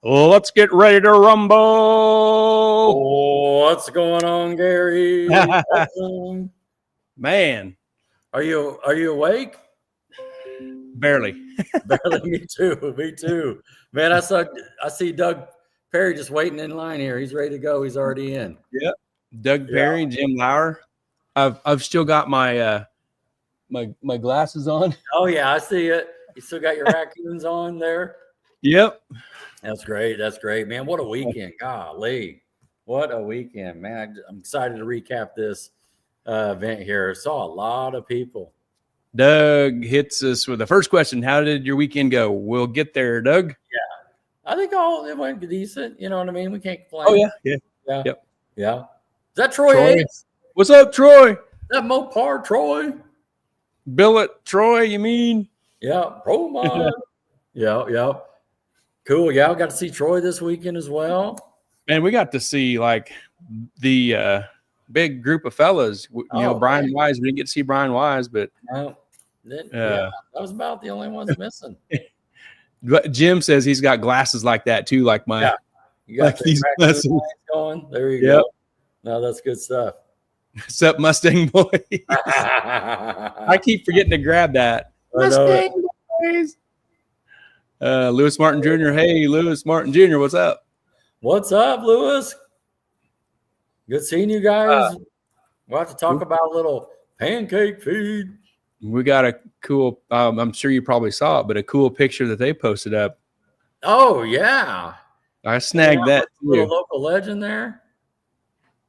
Let's get ready to rumble. Oh, what's going on, Gary? Man, Are you awake? barely. Barely. Me too. Man, I see Doug Perry just waiting in line here. He's ready to go. He's already in. Yep. Doug Perry, Jim Lauer. I've still got my my glasses on. Oh yeah, I see it. You still got your raccoons on there? Yep. That's great. That's great, man. What a weekend. Golly. What a weekend, man. I'm excited to recap this event here. Saw a lot of people. Doug hits us with the first question. How did your weekend go? We'll get there, Doug. I think it went decent. You know what I mean? We can't complain. Oh, yeah. Yep. Yeah. Is that Troy Hayes? What's up, Troy? Is that Mopar Troy? Billet Troy, you mean? Yeah. Romar. Yeah. Cool. Yeah, I got to see Troy this weekend as well. Man, we got to see like the big group of fellas. Brian Wise. We didn't get to see Brian Wise, but that was about the only ones missing. But Jim says he's got glasses like that too, like my. Yeah. You got these glasses going. There you go. No, that's good stuff. What's up, Mustang boy? I keep forgetting to grab that. Mustang boys. Lewis Martin Jr. Hey, Lewis Martin Jr. What's up? What's up, Lewis? Good seeing you guys. We'll have to talk about a little pancake feed. We got a cool, I'm sure you probably saw it, but a cool picture that they posted up. Oh, yeah. I snagged that. Little local legend there.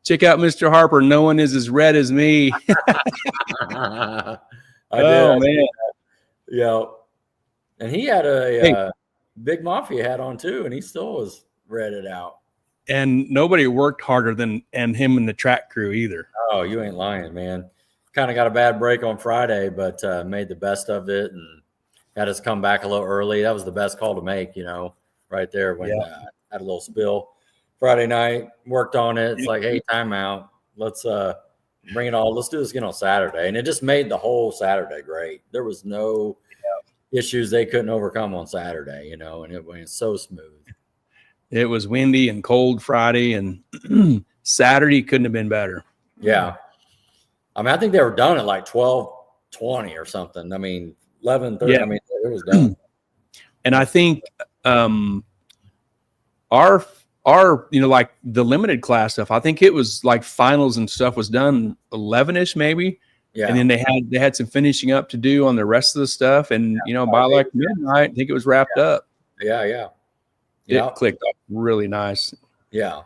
Check out Mr. Harper. No one is as red as me. I did. Yeah. And he had a big Mafia hat on too, and he still was redded out. And nobody worked harder than him and the track crew either. Oh, you ain't lying, man. Kind of got a bad break on Friday, but made the best of it and had us come back a little early. That was the best call to make, right there when had a little spill. Friday night, worked on it. It's like, hey, timeout. Let's bring it all. Let's do this again on Saturday. And it just made the whole Saturday great. There was no issues they couldn't overcome on Saturday, and it went so smooth. It was windy and cold Friday, and Saturday couldn't have been better. Yeah. I mean, I think they were done at like 12:20 or something. I mean, 11:30. Yeah. I mean, it was done. And I think our like the limited class stuff, I think it was like finals and stuff was done 11-ish maybe. Yeah. And then they had some finishing up to do on the rest of the stuff. And, by like midnight, I think it was wrapped up. Yeah. It clicked up really nice. Yeah.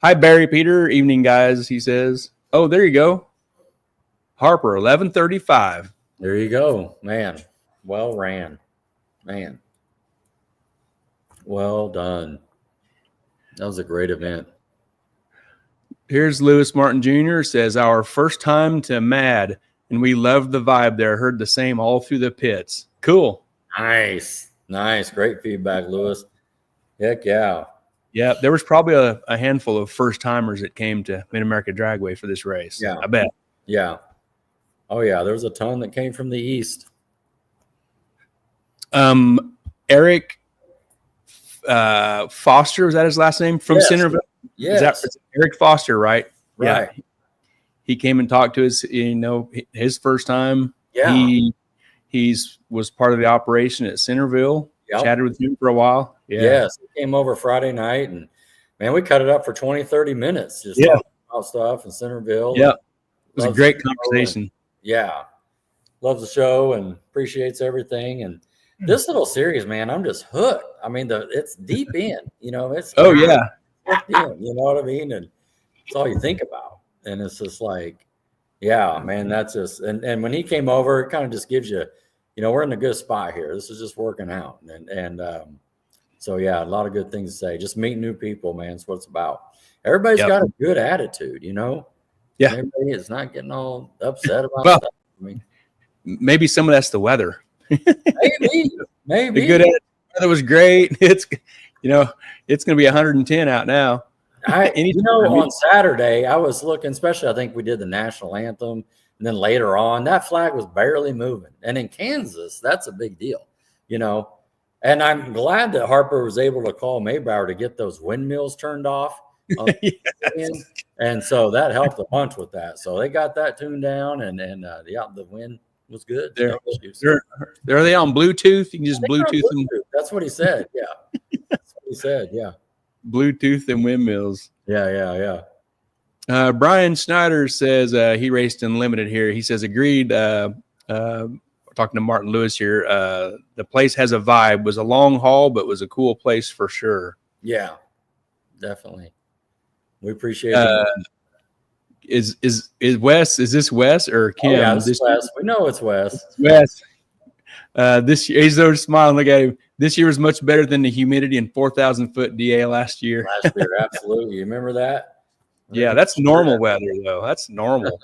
Hi, Barry Peter. Evening, guys, he says. Oh, there you go. Harper, 11:35. There you go. Man, well ran. Man. Well done. That was a great event. Here's Lewis Martin Jr. says, our first time to Mad, and we loved the vibe there. Heard the same all through the pits. Cool. Nice. Great feedback, Lewis. Heck yeah. Yeah, there was probably a handful of first-timers that came to Mid America Dragway for this race. Yeah. I bet. Yeah. Oh, yeah. There was a ton that came from the east. Eric Foster, was that his last name? From Centerville? Yes. Is that Eric Foster, right? Right. Yeah. He came and talked to us, his first time. Yeah. He was part of the operation at Centerville. Yep. Chatted with him for a while. Yeah. Yes. He came over Friday night, and, man, we cut it up for 20, 30 minutes just talking about stuff in Centerville. Yeah. It was a great conversation. Loves the show and appreciates everything. And this little series, man, I'm just hooked. I mean, it's deep in, it's hooked in, you know what I mean? And it's all you think about. And it's just like, yeah, man, that's just, and when he came over, it kind of just gives you, we're in a good spot here. This is just working out. And so, yeah, a lot of good things to say. Just meet new people, man. That's what it's about. Everybody's got a good attitude, Yeah. Everybody is not getting all upset about stuff. I mean, maybe some of that's the weather. Maybe. The good weather was great. It's, it's going to be 110 out now. On Saturday, I was looking, especially I think we did the national anthem. And then later on, that flag was barely moving. And in Kansas, that's a big deal, And I'm glad that Harper was able to call Maybauer to get those windmills turned off. Yes. And so that helped a bunch with that. So they got that tuned down, and the wind was good. Are they on Bluetooth? You can just Bluetooth them. That's what he said. Yeah. That's what he said. Yeah. Bluetooth and windmills. Yeah. Brian Snyder says he raced in limited here. He says, agreed. Talking to Martin Lewis here. The place has a vibe. Was a long haul, but was a cool place for sure. Yeah, definitely. We appreciate it. Is Wes? Is this Wes or Kim? Oh, yeah, this is Wes. We know it's Wes. Wes. This year, he's so smiling. Look at him. This year was much better than the humidity and 4,000-foot DA last year. Absolutely. You remember that? Yeah, that's normal weather, though. That's normal.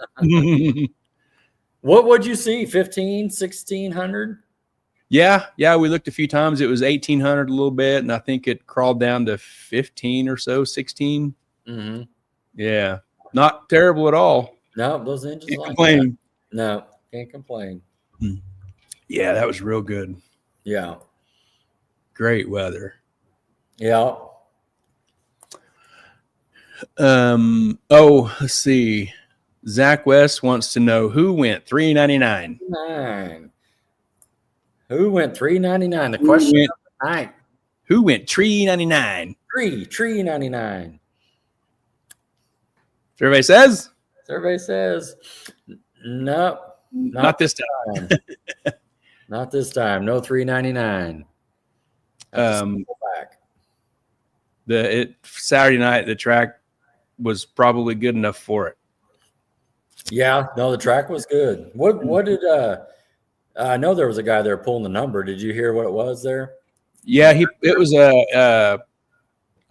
What would you see? 15, 1,600? Yeah. We looked a few times. It was 1,800 a little bit, and I think it crawled down to 15 or so, 16. Mm-hmm. Yeah, not terrible at all. No, those engines can't complain. That. No, can't complain. Yeah, that was real good. Yeah. Great weather. Yeah. Let's see. Zach West wants to know who went $3.99. Who went $3.99? The question tonight. Who went $3.99? $3.99. Survey says. Nope. Not this time. Not this time. No $3.99. Saturday night the track was probably good enough for it. Yeah, no, the track was good. What did I know there was a guy there pulling the number. Did you hear what it was there? Yeah, it was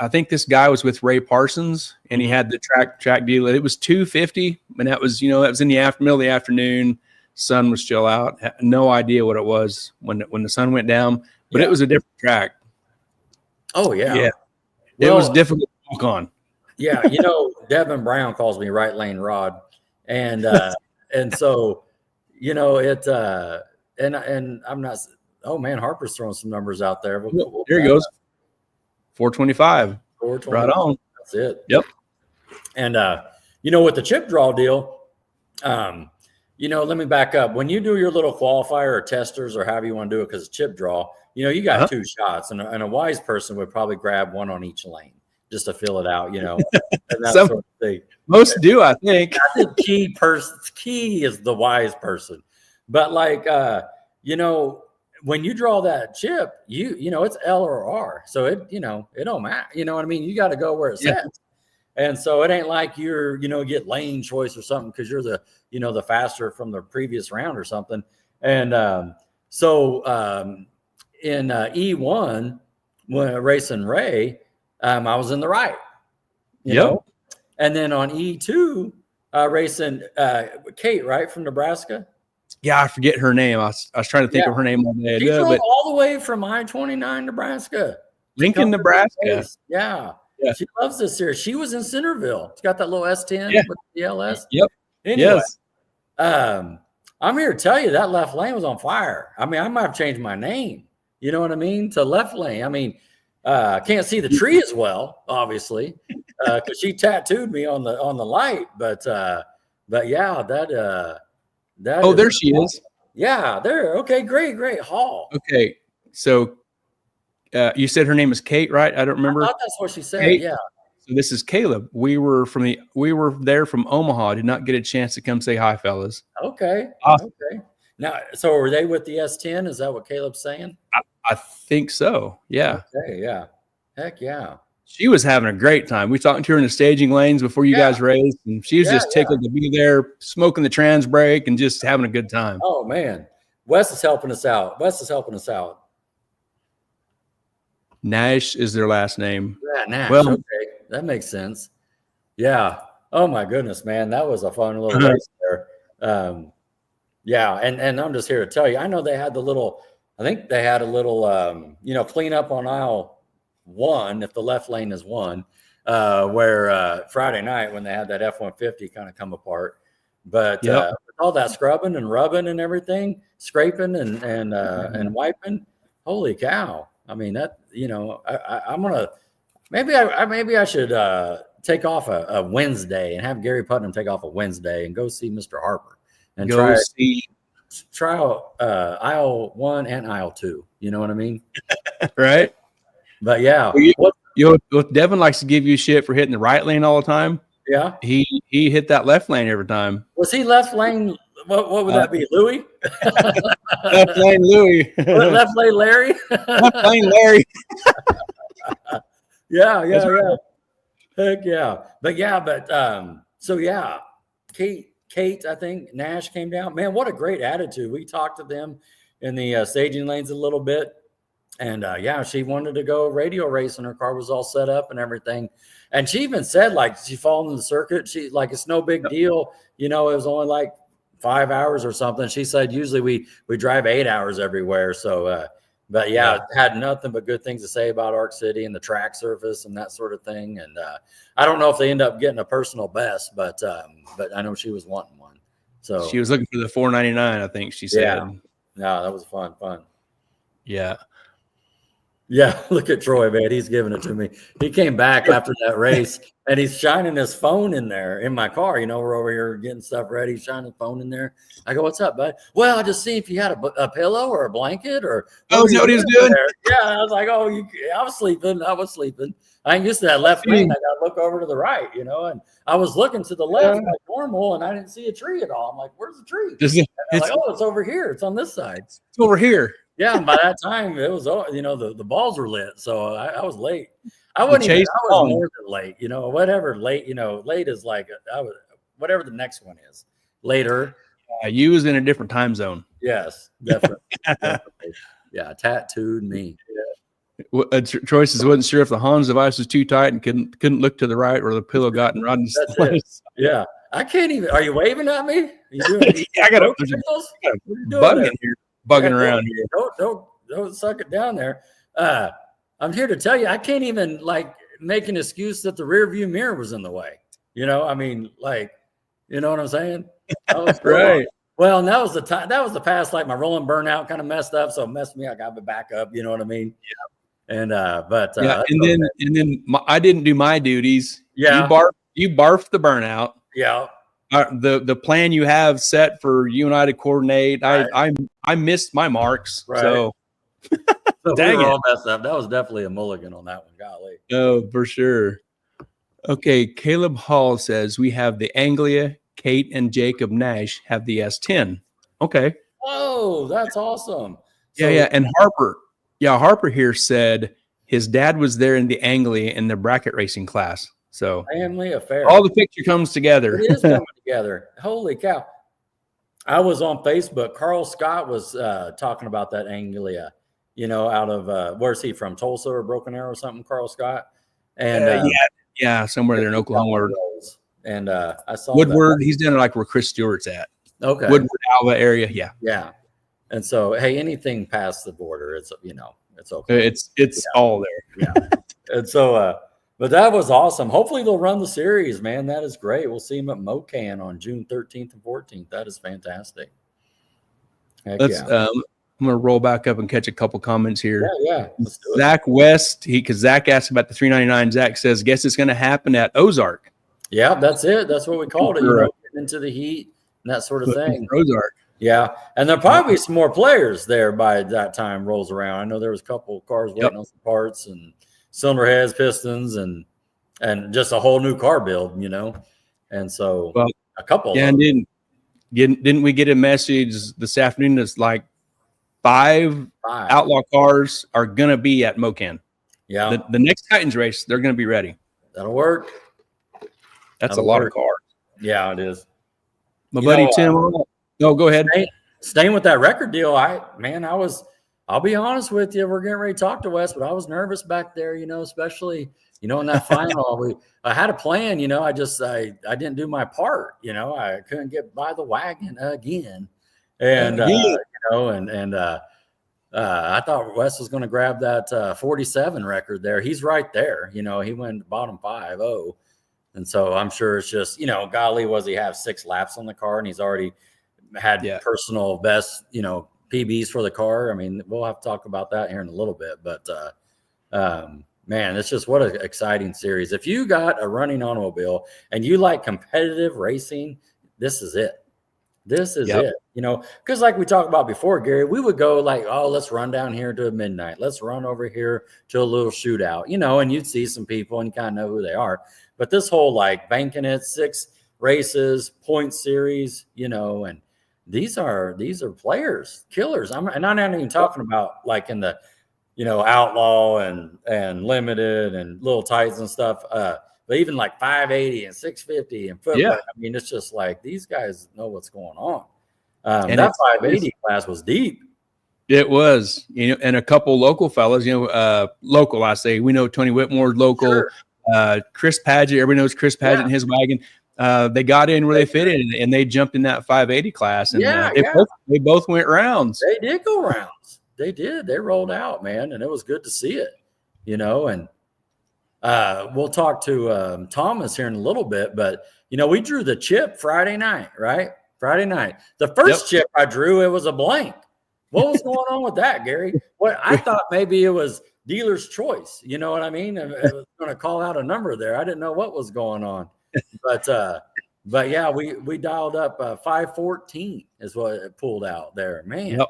I think this guy was with Ray Parsons, and he had the track deal. It was 250, and that was that was in the middle of the afternoon. Sun was still out. No idea what it was when the sun went down, but it was a different track. Oh yeah. It was difficult to walk on. Yeah, Devin Brown calls me right lane Rod, and so it and I'm not. Oh man, Harper's throwing some numbers out there. There he goes. 425. Right on. That's it. Yep. And with the chip draw deal, let me back up. When you do your little qualifier or testers or however you want to do it, because chip draw, you got two shots, and a wise person would probably grab one on each lane just to fill it out, and that sort of thing. Most do, I think. I think key is the wise person. But when you draw that chip, it's L or R. So it don't matter. You know what I mean? You got to go where it sets. And so it ain't like you're, get lane choice or something because you're the, the faster from the previous round or something. And in E1, when racing Ray, I was in the right. You know? And then on E2, racing Kate, right, from Nebraska. Yeah, I forget her name. I was trying to think of her name all day. She drove all the way from I-29, Nebraska. Lincoln, Nebraska. Yeah. She loves this series. She was in Centerville. She's got that little S10 with the LS. Yep. Anyway, I'm here to tell you that left lane was on fire. I mean, I might have changed my name. You know what I mean? To left lane. I mean, can't see the tree as well, obviously, because she tattooed me on the light. But yeah, that. There she is. Yeah, there. Okay, great. Hall. Okay, so you said her name is Kate, right? I don't remember. I thought that's what she said. Kate? Yeah. So this is Caleb. We were there from Omaha. Did not get a chance to come say hi, fellas. Okay. Awesome. Okay. Now, so were they with the S10? Is that what Caleb's saying? I think so. Yeah. Okay. Yeah. Heck yeah. She was having a great time. We talked to her in the staging lanes before you guys raced, and she was just tickled to be there, smoking the trans brake and just having a good time. Oh man, Wes is helping us out. Nash is their last name. Yeah, Nash. Well, okay, that makes sense. Yeah. Oh my goodness, man, that was a fun little race there. Yeah, and I'm just here to tell you, I know they had I think they had a little, clean up on aisle 1, if the left lane is 1, where Friday night when they had that F-150 kind of come apart. But with all that scrubbing and rubbing and everything, scraping and wiping, holy cow. I mean, that, I'm going to, maybe I should take off a Wednesday and have Gary Putnam take off a Wednesday and go see Mr. Harper and try aisle 1 and aisle 2. You know what I mean? Right. But yeah, Devin likes to give you shit for hitting the right lane all the time. Yeah, he hit that left lane every time. Was he left lane? What would that be, Louis? Left lane Louis. Left lane Larry. Left lane Larry. Yeah. Heck yeah. But so yeah, Kate, I think Nash came down. Man, what a great attitude. We talked to them in the staging lanes a little bit. And she wanted to go radial race, and her car was all set up and everything. And she even said, like, she followed the circuit. She like, it's no big deal. It was only like 5 hours or something. She said usually we drive 8 hours everywhere. So, had nothing but good things to say about Arc City and the track surface and that sort of thing. And I don't know if they end up getting a personal best, but I know she was wanting one. So she was looking for the 499, I think she said. Yeah, that was fun. Yeah. Yeah, look at Troy, man. He's giving it to me. He came back after that race, and he's shining his phone in there in my car. We're over here getting stuff ready. He's shining the phone in there. I go, "What's up, bud?" Well, I just see if you had a pillow or a blanket or. Oh, is that what he was doing? Yeah, I was like, "Oh, I was sleeping. I ain't used to that left lane. I got to look over to the right, and I was looking to the left like normal, and I didn't see a tree at all. I'm like, "Where's the tree?" I'm like, "Oh, it's over here. It's on this side. It's over here." Yeah, and by that time it was, the balls were lit, so I was late. I was more than late, whatever late, late is like whatever the next one is later. You was in a different time zone. Yes, definitely. Yeah, tattooed me. Yeah. Troy says wasn't sure if the Hans device was too tight and couldn't look to the right or the pillow got in Rodney's place. Yeah, I can't even. Are you waving at me? I got a bugging here. Bugging around here. Don't suck it down there. I'm here to tell you, I can't even make an excuse that the rear view mirror was in the way. I mean, you know what I'm saying? Right. Well, and that was the time. That was the past. Like my rolling burnout kind of messed up, so it messed me. I got the back up. You know what I mean? Yeah. And and then I didn't do my duties. Yeah. You barfed the burnout. Yeah. The plan you have set for you and I to coordinate, right. I missed my marks. Right. So dang, we were all messed up. That was definitely a mulligan on that one. Golly. Oh, for sure. Okay, Caleb Hall says we have the Anglia, Kate and Jacob Nash have the S10. Okay. Oh, that's awesome. Yeah. And Harper here said his dad was there in the Anglia in the bracket racing class. So family affair. All the picture comes together. It is coming together. Holy cow. I was on Facebook. Carl Scott was talking about that Anglia, out of where's he from? Tulsa or Broken Arrow or something, Carl Scott. And somewhere there in Oklahoma. And I saw Woodward. He's down like where Chris Stewart's at. Okay. Woodward, Alva area. Yeah. Yeah. And so, hey, anything past the border, it's okay. It's all there. Yeah. And so, but that was awesome. Hopefully they'll run the series, man. That is great. We'll see them at MoCan on June 13th and 14th. That is fantastic. I'm going to roll back up and catch a couple comments here. Yeah. Let's do it. Zach West, because Zach asked about the 399. Zach says, guess it's going to happen at Ozark. Yeah, that's it. That's what we called it. Getting into the heat and that sort of thing. Ozark. Yeah. And there'll probably be some more players there by that time rolls around. I know there was a couple of cars waiting on some parts and cylinder heads, pistons, and just a whole new car build, and so a couple. Yeah, and didn't we get a message this afternoon that's like five Outlaw cars are gonna be at MoCan? Yeah, the next Titans race, they're gonna be ready. That'll work. That's a lot of cars. Yeah, it is. My buddy Tim. No, go ahead. Staying with that record deal, I'll be honest with you. We're getting ready to talk to Wes, but I was nervous back there, especially, in that final. I had a plan, I didn't do my part, I couldn't get by the wagon again. And, I thought Wes was going to grab that 47 record there. He's right there. He went bottom 5-0. And so I'm sure it's just, golly, was he have 6 laps on the car and he's already had personal best, PBs for the car. I mean, we'll have to talk about that here in a little bit, but man, it's just what an exciting series. If you got a running automobile and you like competitive racing, this is it. This is it, you know, because like we talked about before, Gary, we would go like, oh, let's run down here to midnight. Let's run over here to a little shootout, you know, and you'd see some people and you kind of know who they are. But this whole like banking it, 6 races, point series, you know, and these are players, killers. I'm not even talking about like in the, you know, Outlaw and Limited and Lil Titans and stuff. But even like 580 and 650 and footwork, I mean, it's just like these guys know what's going on. And that 580 class was deep. It was, you know, and a couple local fellas, you know, local, I say, we know Tony Whitmore, local, sure. Chris Paget, everybody knows Chris Paget and his wagon. They got in where they fit in, and they jumped in that 580 class, and they both went rounds. They did go rounds. They did. They rolled out, man, and it was good to see it, you know, and we'll talk to Thomas here in a little bit, but you know, we drew the chip Friday night, right? Friday night. The first chip I drew, it was a blank. What was going on with that, Gary? What I thought maybe it was dealer's choice. You know what I mean? It was going to call out a number there. I didn't know what was going on, but yeah, we dialed up 514 is what it pulled out there, man.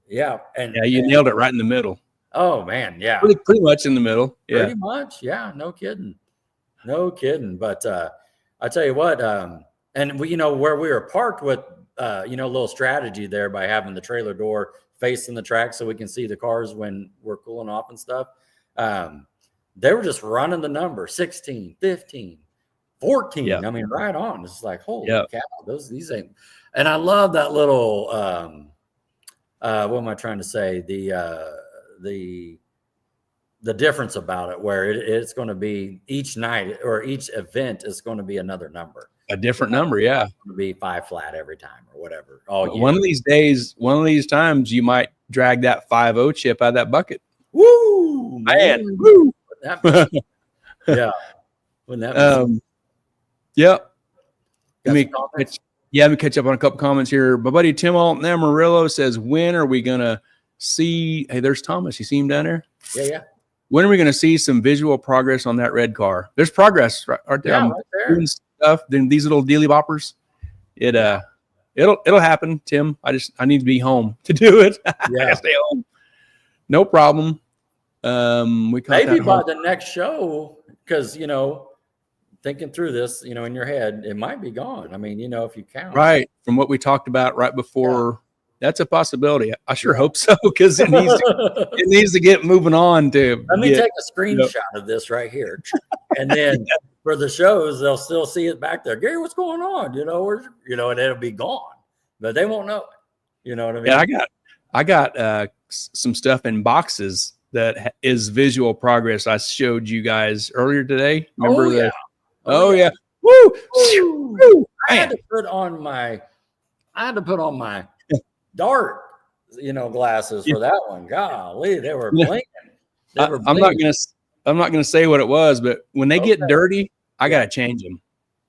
Yeah, and you nailed it right in the middle. Oh man, yeah, pretty much in the middle. Yeah, pretty much. Yeah, no kidding. But I tell you what, and we, you know, where we were parked with, you know, a little strategy there by having the trailer door facing the track so we can see the cars when we're cooling off and stuff. They were just running the number 16, 15, 14. Yeah. I mean, right on. It's like, holy cow, these ain't. And I love that little. What am I trying to say? The difference about it, where it's going to be each night or each event is going to be another number, a different number. Yeah, it's going to be 5 flat every time or whatever. One of these days, one of these times, you might drag that 5-0 chip out of that bucket. Woo, man! Woo. Yeah. Wouldn't that yep. Let me catch up on a couple comments here. My buddy Tim Alton Amarillo says, when are we going to see, hey, there's Thomas. You see him down there? Yeah. When are we going to see some visual progress on that red car? There's progress right there. Yeah, right there. Doing stuff, then these little dealy boppers. It'll happen, Tim. I need to be home to do it. I gotta stay home. No problem. We maybe by the next show, because you know, thinking through this, you know, in your head, it might be gone. I mean, you know, if you count right from what we talked about right before. That's a possibility. I sure hope so, because it needs to get moving on. Let me take a screenshot of this right here, and then for the shows, they'll still see it back there. Gary, what's going on? You know, and it'll be gone, but they won't know it. You know what I mean? Yeah, I got some stuff in boxes that is visual progress. I showed you guys earlier today. Remember that? Oh yeah. Woo! Woo! I had to put on my dark, you know, glasses for that one. Golly, they were blinking. I'm not gonna say what it was, but when they get dirty, I gotta change them.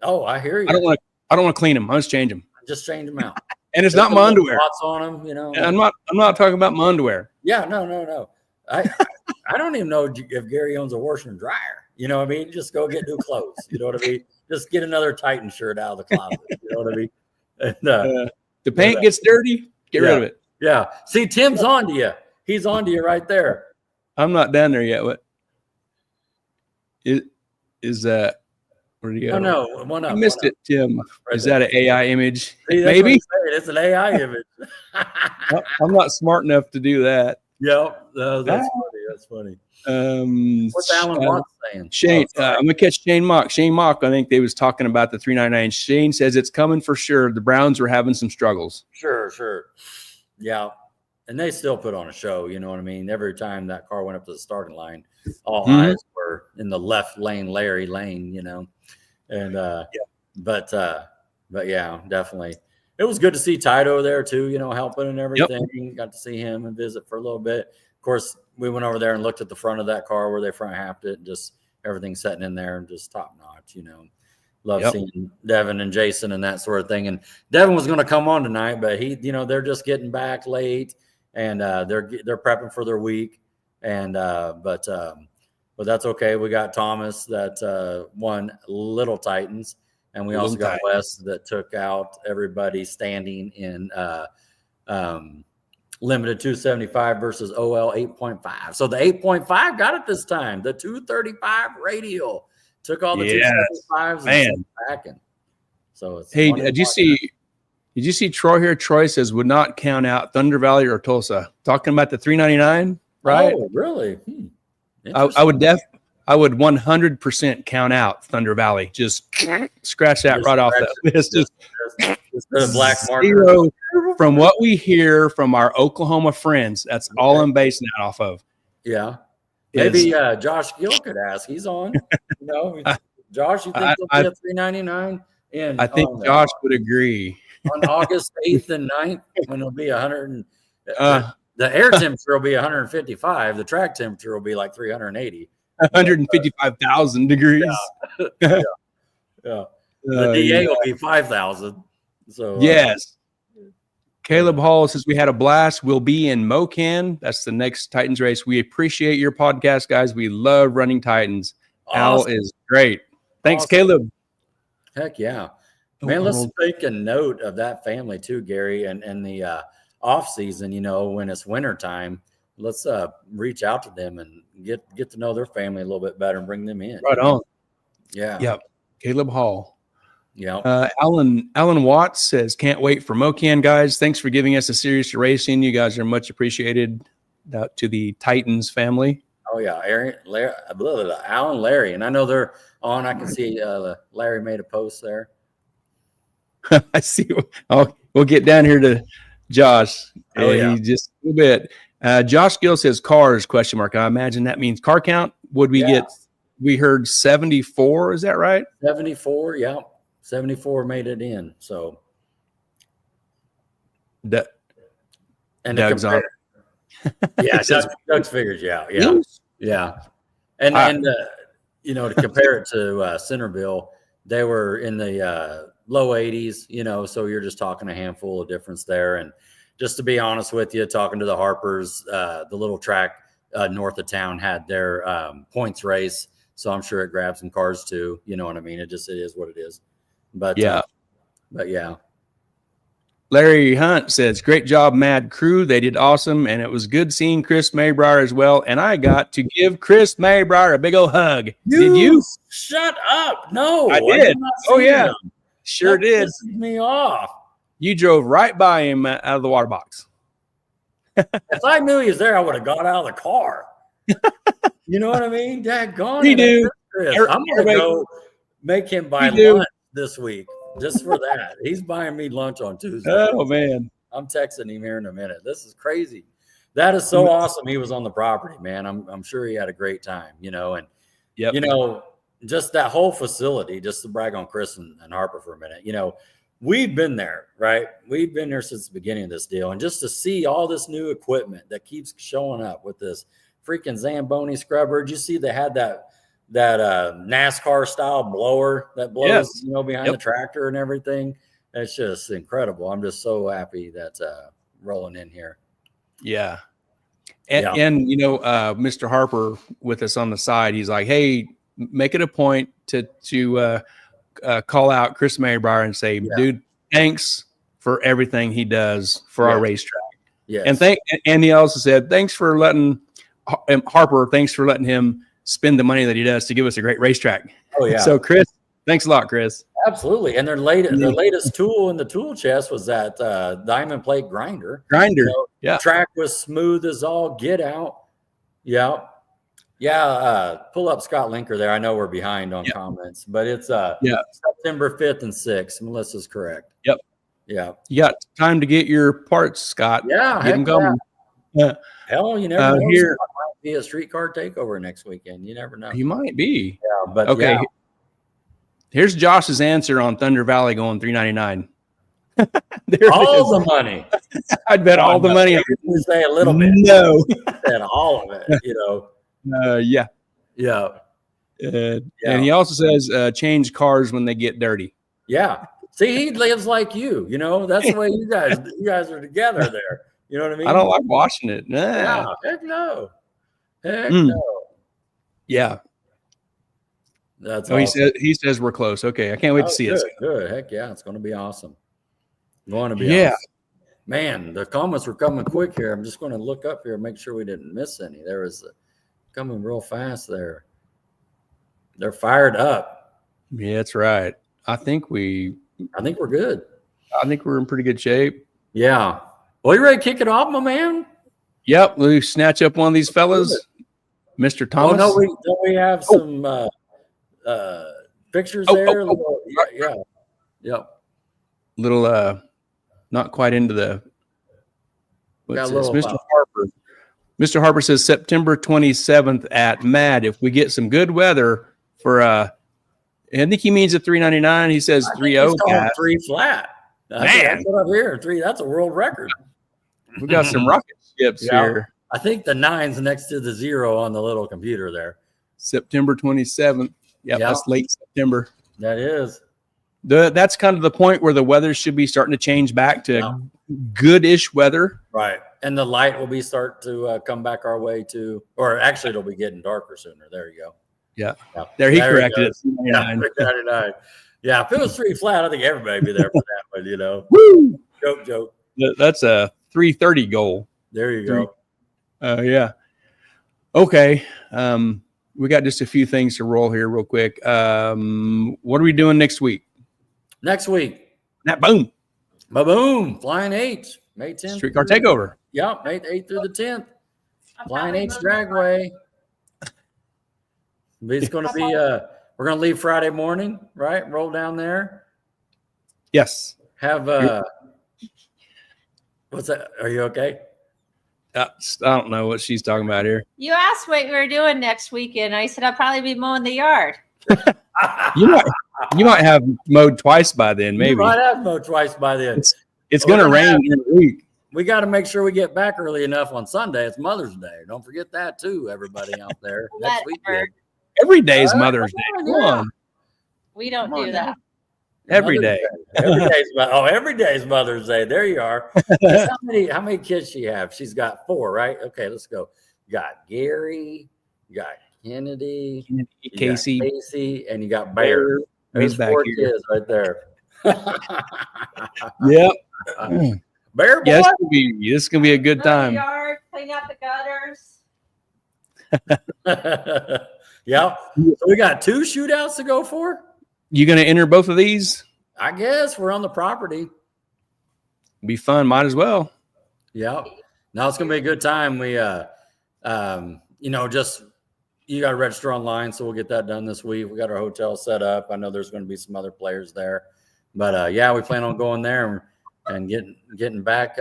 Oh, I hear you. I don't want to clean them. I just change them. Just change them out. And it's not my underwear. Spots on them, you know. I'm not talking about my underwear. Yeah, no. I don't even know if Gary owns a washer and dryer. You know what I mean? Just go get new clothes. You know what I mean? Just get another Titan shirt out of the closet. You know what I mean? And, the paint gets dirty. Get rid of it. Yeah. See, Tim's on to you. He's on to you right there. I'm not down there yet. What is that? Where do you go? Oh, no. One up. I missed it, Tim. Right is that an AI image? See, maybe it's an AI image. I'm not smart enough to do that. Yep. That's funny. What's Alan Watts saying? Shane, I'm gonna catch Shane Mock. Shane Mock, I think they was talking about the 399. Shane says it's coming for sure. The Browns were having some struggles. Sure. Yeah. And they still put on a show, you know what I mean? Every time that car went up to the starting line, all eyes were in the left lane, Larry Lane, you know. And but yeah, definitely. It was good to see Tito there too, you know, helping and everything. Yep. Got to see him and visit for a little bit. Of course, we went over there and looked at the front of that car where they front halved it, and just everything setting in there and just top notch, you know. love seeing Devin and Jason and that sort of thing. And Devin was going to come on tonight, but they're just getting back late, and they're prepping for their week. And but that's okay. We got Thomas that won Little Titans, and we also got Wes that took out everybody standing in limited 275 versus OL 8.5. So the 8.5 got it this time. The 235 radial took all the 275s and sent back. And so it's did you see Troy here? Troy says would not count out Thunder Valley or Tulsa. Talking about the 399, right? Oh, really? I would 100% count out Thunder Valley. Just scratch that right off that list. Just a black marker. Zero. From what we hear from our Oklahoma friends, that's all I'm basing that off of. Yeah. Maybe Josh Gill could ask. He's on. Josh, you think they'll be at 399? I think Josh would agree. On August 8th and 9th, when it'll be 100. The air temperature will be 155. The track temperature will be like 380. 155,000 degrees. Yeah. The DA will be 5,000. So yes. Caleb Hall says we had a blast. We'll be in Mocan. That's the next Titans race. We appreciate your podcast, guys. We love running Titans. Awesome. Al is great. Thanks, Caleb. Heck yeah. Man, let's take a note of that family too, Gary, and the off season, when it's winter time. Let's reach out to them and get to know their family a little bit better and bring them in. Right on. Yeah. Yep. Caleb Hall. Yeah. Alan Watts says, can't wait for Mocan, guys. Thanks for giving us a series to racing. You guys are much appreciated. To the Titans family. Oh, yeah. Alan, Larry. And I know they're on. I can see Larry made a post there. I see. Oh, we'll get down here to Josh. Oh, yeah. Just a little bit. Josh Gill says cars, ? I imagine that means car count. Would we get, we heard 74. Is that right? 74. Yeah. 74 made it in. So. Doug's on. Yeah. Doug's figures you out. Yeah. Yeah. And to compare it to Centerville, they were in the low 80s, so you're just talking a handful of difference there. And just to be honest with you, talking to the Harpers, the little track north of town had their points race. So I'm sure it grabbed some cars too. You know what I mean? It is what it is. But yeah. Larry Hunt says, great job, Mad Crew. They did awesome. And it was good seeing Chris Maybrier as well. And I got to give Chris Maybrier a big old hug. Did you? Shut up. No. I did. Oh, yeah. Him. Sure that did. Pisses me off. You drove right by him out of the water box. If I knew he was there, I would have got out of the car. You know what I mean? Daggone it. Do. I'm going to go make him buy lunch this week just for that. He's buying me lunch on Tuesday. Oh, man. I'm texting him here in a minute. This is crazy. That is so awesome. He was on the property, man. I'm sure he had a great time, and just that whole facility, just to brag on Chris and Harper for a minute, we've been there, right? We've been there since the beginning of this deal. And just to see all this new equipment that keeps showing up with this freaking Zamboni scrubber. Did you see they had that NASCAR style blower that blows, behind the tractor and everything? It's just incredible. I'm just so happy that's rolling in here. Yeah. And Mr. Harper with us on the side, he's like, hey, make it a point to call out Chris Maybrier and say, dude, thanks for everything he does for our racetrack. Yes. And he also said, thanks for letting him spend the money that he does to give us a great racetrack. Oh, yeah. So, Chris, thanks a lot, Chris. Absolutely. And their latest tool in the tool chest was that diamond plate grinder. Track was smooth as all get out. Yeah. Yeah. Pull up Scott Linker there. I know we're behind on comments, but it's September 5th and 6th. Melissa's correct. Yep. Yeah. You got time to get your parts, Scott. Yeah. Get them going. Yeah. Hell, you never know. Here might be a streetcar takeover next weekend. You never know. He might be. Yeah, but okay. Yeah. Here's Josh's answer on Thunder Valley going 399. All the money. I'd bet all the money. You say a little bit. No. And all of it, Yeah. Yeah. And he also says change cars when they get dirty. Yeah. See, he lives like you. You know, that's the way you guys are together there. You know what I mean? I don't like washing it. Nah. Yeah, heck no. Heck no. Yeah. That's awesome. He says we're close. Okay, I can't wait to see it. Good. Heck yeah, it's going to be awesome. Going to be awesome. Man, the comments were coming quick here. I'm just going to look up here and make sure we didn't miss any. There was coming real fast there. They're fired up. Yeah, that's right. I think we're good. I think we're in pretty good shape. Yeah. Well, you ready to kick it off, my man? Yep. We snatch up one of these fellas, Mr. Thomas. Oh no, we have some pictures there. Yeah. Yep. Little not quite into the what's this? Mr. Harper. Mr. Harper says September 27th at Mad. If we get some good weather for I think he means a 399. He says 3.0. 3 flat. That's what I'm hearing. 3. That's a world record. We got some rocket ships here. I think the 9's next to the 0 on the little computer there. September 27th. Yeah, that's late September. That is. That's kind of the point where the weather should be starting to change back to good-ish weather. Right. And the light will be start to come back our way too. Or actually, it'll be getting darker sooner. There you go. Yeah. There he corrected it. Yeah. If it was 3 flat, I think everybody would be there for that one, you know. Woo! Joke. That's a 330 goal. There you go. Yeah. Okay. We got just a few things to roll here real quick. What are we doing next week? Next week. Boom. Ba-boom. Flying H. May 10th. Streetcar Takeover. Yep. May 8th through the 10th. Flying H Dragway. It's going to be, we're going to leave Friday morning, right? Roll down there. Yes. Have, what's that? Are you okay? I don't know what she's talking about here. You asked what we were doing next weekend. I said I'll probably be mowing the yard. You might have mowed twice by then, maybe. You might have mowed twice by then. It's going to rain in a week. We got to make sure we get back early enough on Sunday. It's Mother's Day. Don't forget that too, everybody out there. Next weekend. Every day is Mother's Day. Come on. We don't do that. Every day. Every day is Mother's Day. There you are. How many kids she have? She's got 4, right? Okay, let's go. You got Gary, you got Kennedy, Casey, and you got Bear. There's 4 kids right there. Yep. Bear boy. Yes, this is gonna be a good time. Yard, clean out the gutters. Yeah. So we got 2 shootouts to go for. You gonna enter both of these? I guess we're on the property. Be fun. Might as well. Yeah. Now it's gonna be a good time. We just you got to register online, so we'll get that done this week. We got our hotel set up. I know there's going to be some other players there, but we plan on going there and getting back.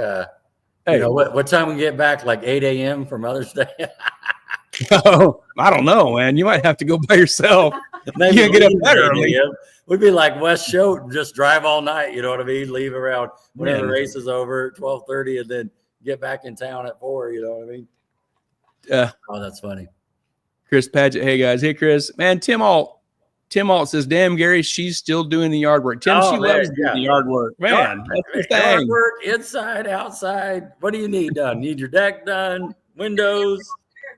Hey, what time we get back? Like 8 a.m. for Mother's Day. Oh, I don't know, man. You might have to go by yourself. Maybe you get up that early. We'd be like West Choate and just drive all night. You know what I mean? Leave around whenever the race is over at 12:30, and then get back in town at 4. You know what I mean? Yeah. Oh, that's funny. Chris Paget. Hey guys. Hey Chris. Man, Tim Alt says, "Damn, Gary, she's still doing the yard work." Tim, she loves doing the yard work. Man, yard work, inside, outside. What do you need done? Need your deck done? Windows.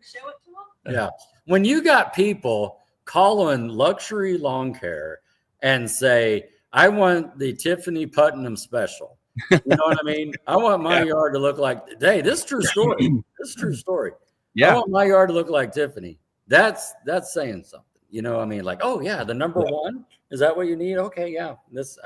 Show it to them. Yeah. When you got people calling luxury lawn care and say, "I want the Tiffany Putnam special." You know what I mean? I want my yard to look like. Hey, this is true story. This is true story. Yeah. I want my yard to look like Tiffany. That's saying something. You know what I mean? Like, oh yeah, the number 1. Is that what you need? Okay, yeah. This,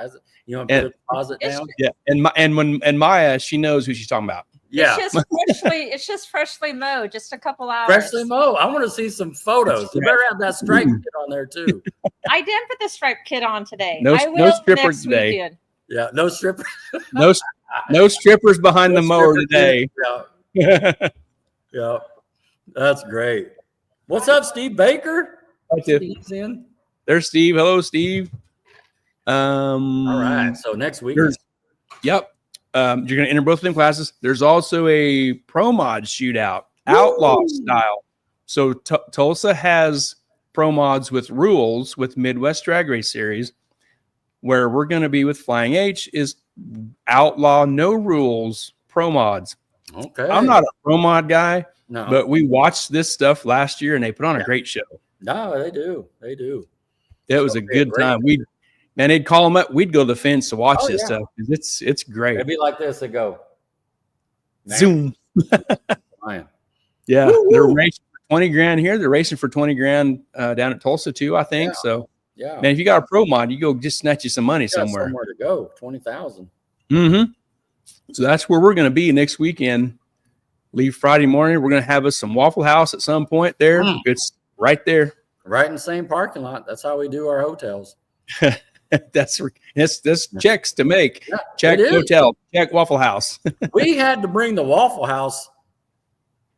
you want to put a deposit down? Yeah. And Maya, she knows who she's talking about. Yeah. It's just freshly mowed, just a couple hours. Freshly mowed. I want to see some photos. You better have that stripe kit on there too. I did put the stripe kit on today. No strippers today. Weekend. Yeah, no strippers. no strippers behind the mower today. Yeah. Yeah. That's great. What's up, Steve Baker? Hi, Steve's in. There's Steve. Hello, Steve. All right. So next week. Yep. You're going to enter both of them classes. There's also a pro mod shootout, Outlaw style. So Tulsa has pro mods with rules with Midwest Drag Race Series. Where we're going to be with Flying H is Outlaw, no rules, pro mods. Okay. I'm not a pro mod guy, No. but we watched this stuff last year and they put on a great show. No, they do. They do. It was a good time. They'd call them up. We'd go to the fence to watch this stuff. It's great. It'd be like this. They go. Zoom. Yeah. Woo-woo. They're racing for 20 grand here. They're racing for 20 grand down at Tulsa too, I think. Yeah. So, yeah. Man, if you got a pro mod, you go just snatch you some money somewhere. Somewhere to go. 20,000. Mm-hmm. So that's where we're going to be next weekend. Leave Friday morning. We're going to have us some Waffle House at some point there. It's right there. Right in the same parking lot. That's how we do our hotels. That's checks to make. Yeah, check hotel, check Waffle House. We had to bring the Waffle House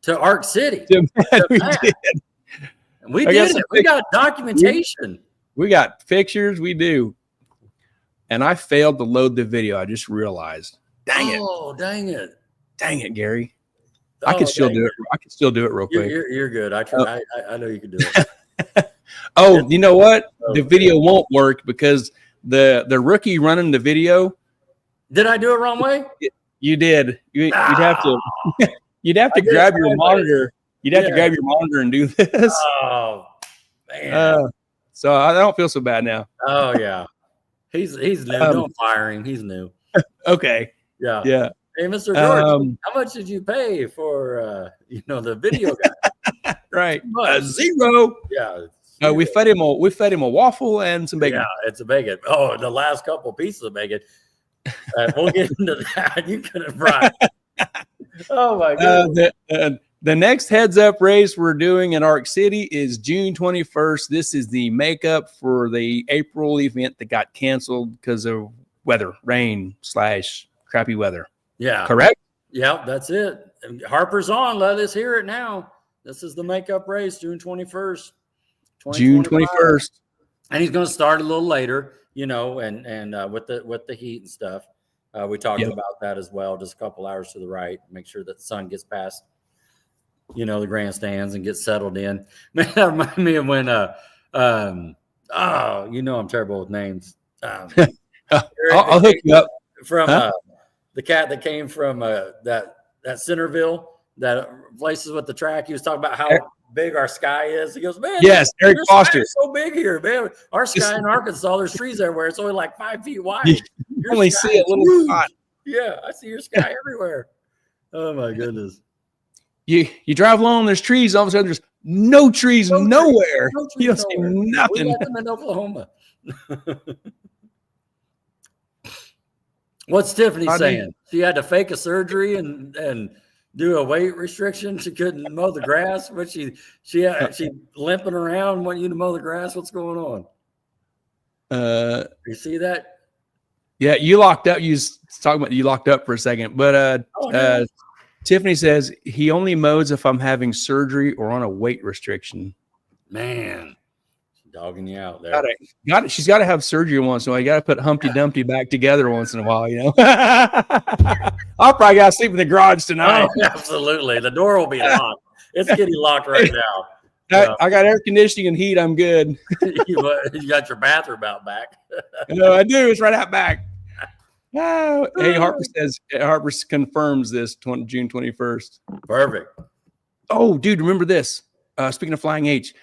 to Arc City. We did it. We got documentation. We got pictures. We do. And I failed to load the video. I just realized. Dang it. Oh, dang it. Dang it, Gary. I can still do it. I can still do it real quick. You're good. I try. I know you can do it. Oh, you know what? The video won't work because the rookie running the video. Did I do it wrong way? You did. You'd have to. You'd have to grab your monitor. You'd have to grab your monitor and do this. Oh man. So I don't feel so bad now. Oh yeah. He's new. Don't fire him. He's new. Okay. Yeah. Yeah. Hey, Mr. George, how much did you pay for the video guy? Right. Zero. Yeah. We fed him a waffle and some bacon. Yeah, it's a bacon. Oh, the last couple pieces of bacon. We'll get into that. You could have brought. Oh my god. The next heads up race we're doing in Arc City is June 21st. This is the makeup for the April event that got canceled because of weather, rain / crappy weather. Yeah. Correct? Yeah, that's it. Harper's on. Let us hear it now. This is the makeup race, June 21st. June 21st. And he's going to start a little later, and with the heat and stuff. We talked about that as well, just a couple hours to the right. Make sure that the sun gets past, the grandstands and gets settled in. Man, that reminded me of when, I'm terrible with names. I'll hook you up. From the cat that came from that Centerville, that places with the track. He was talking about how big our sky is. He goes, man, yes, Eric Foster. It's so big here, man. Our sky in Arkansas, there's trees everywhere. It's only like 5 feet wide. You only see a little spot. Yeah, I see your sky everywhere. Oh my goodness. You drive along, there's trees. All of a sudden, there's no trees nowhere. You don't see nothing. We got them in Oklahoma. What's Tiffany saying? She had to fake a surgery and do a weight restriction. She couldn't mow the grass, but she limping around, wanting you to mow the grass. What's going on? You see that? Yeah, you locked up. You talking about you locked up for a second, but Tiffany says he only mows if I'm having surgery or on a weight restriction. Man, she's dogging you out there. Got it. She's got to have surgery once in a while. You got to put Humpty Dumpty back together once in a while. I'll probably got to sleep in the garage tonight. Oh, absolutely. The door will be locked. It's getting locked right now. I got air conditioning and heat. I'm good. You got your bathroom out back. No, I do. It's right out back. Oh, hey, Harper confirms this June 21st. Perfect. Oh, dude, remember this? Speaking of Flying H,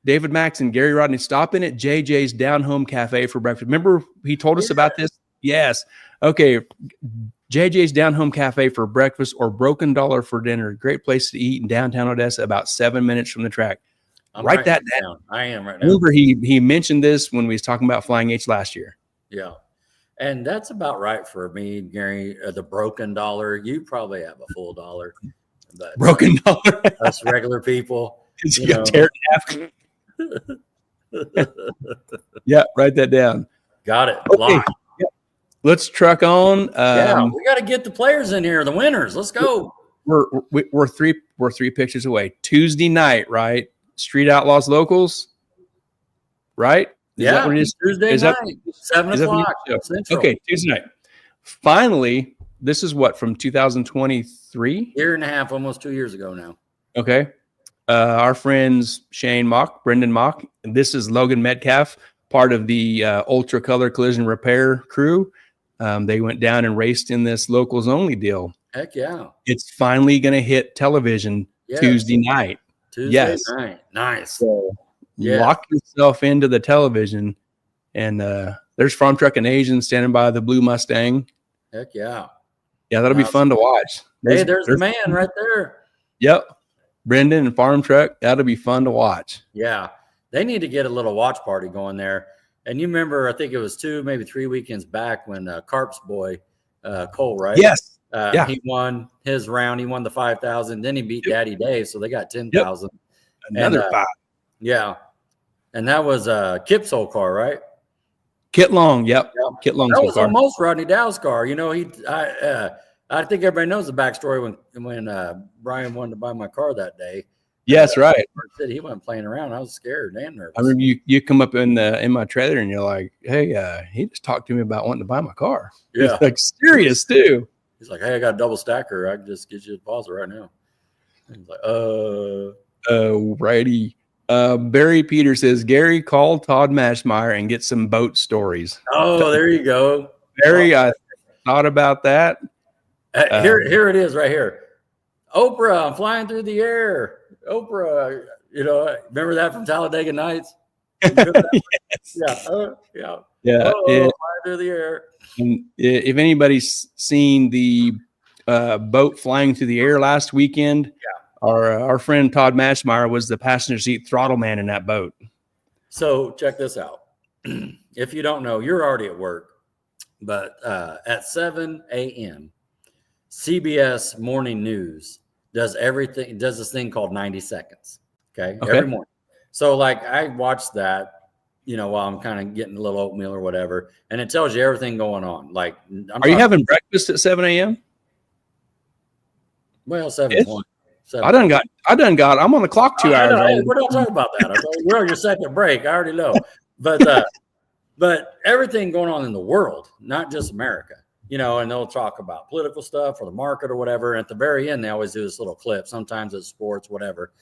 David Max and Gary Rodney stopping at JJ's Down Home Cafe for breakfast. Remember he told us about this? Yes. Okay. JJ's Down Home Cafe for breakfast or Broken Dollar for dinner. Great place to eat in downtown Odessa, about 7 minutes from the track. Write that down. I am right now. Remember he mentioned this when we was talking about Flying H last year. Yeah. And that's about right for me, Gary. The Broken Dollar. You probably have a full dollar. But Broken Dollar. Us regular people. You got tear it in half. Yeah, write that down. Got it. Okay. Yep. Let's truck on. We got to get the players in here, the winners. Let's go. We're three pictures away. Tuesday night, right? Street Outlaws Locals, right? Tuesday night, 7 o'clock Central. Okay, Tuesday night. Finally, this is what, from 2023? Year and a half, almost 2 years ago now. Okay. our friends Brendan Mock, and this is Logan Metcalf, part of the Ultra Color Collision Repair crew. They went down and raced in this locals only deal. Heck yeah. It's finally going to hit television Tuesday night. Tuesday night. Nice. So lock yourself into the television, and there's Farm Truck and Asian standing by the blue Mustang. Heck yeah. Yeah, that'll be fun to watch. There's the man right there. Yep. Brendan and Farm Truck. That'll be fun to watch. Yeah. They need to get a little watch party going there. And you remember, I think it was 2, maybe 3 weekends back when Carp's boy, Cole, right? Yes. He won his round. He won the 5,000. Then he beat Daddy Dave. So they got 10,000. Another 5. Yeah. And that was Kip's old car, right? Kit Long. Yep. Kit Long's that was car. Almost Rodney Dow's car. You know, I think everybody knows the backstory when Brian wanted to buy my car that day. Yes, right. He wasn't playing around. I was scared and nervous. I remember you come up in my trailer and you're like, "Hey, he just talked to me about wanting to buy my car." Yeah, he's like serious too. He's like, "Hey, I got a double stacker. I can just get you a deposit right now." And he's like, righty." Barry Peter says, "Gary, call Todd Mashmeyer and get some boat stories." Oh, there you go, Barry. I thought about that. Here it is, right here. Oprah, I'm flying through the air. Oprah, you know, remember that from Talladega Nights? Yes. Yeah. Flying through the air. And if anybody's seen the boat flying through the air last weekend, our friend Todd Mashmeyer was the passenger seat throttle man in that boat. So check this out. If you don't know, you're already at work, but at 7 a.m., CBS Morning News does this thing called 90 seconds. Okay. Every morning. So like I watch that, you know, while I'm kind of getting a little oatmeal or whatever, and it tells you everything going on. Like, are you having breakfast at 7 a.m.? Well, 7:20. I done got. I'm on the clock 2 hours. We're not talking about that. We're on your second break. I already know. But everything going on in the world, not just America. You know, and they'll talk about political stuff or the market or whatever. And at the very end, they always do this little clip. Sometimes it's sports, whatever.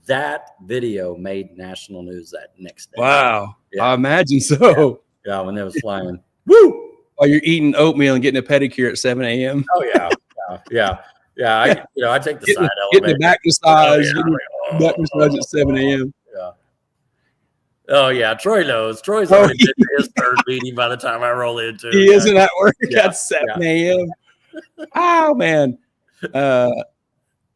That video made national news that next day. Wow. Yeah. I imagine so. Yeah, when they was flying. Woo! While you're eating oatmeal and getting a pedicure at 7 a.m. Oh, yeah. I take the side elevator. Getting the back massage. Back massage at 7 a.m. Yeah. Oh, yeah. Troy knows. Troy's already been his third meeting by the time I roll into it. He isn't at work at 7 a.m. Oh, man.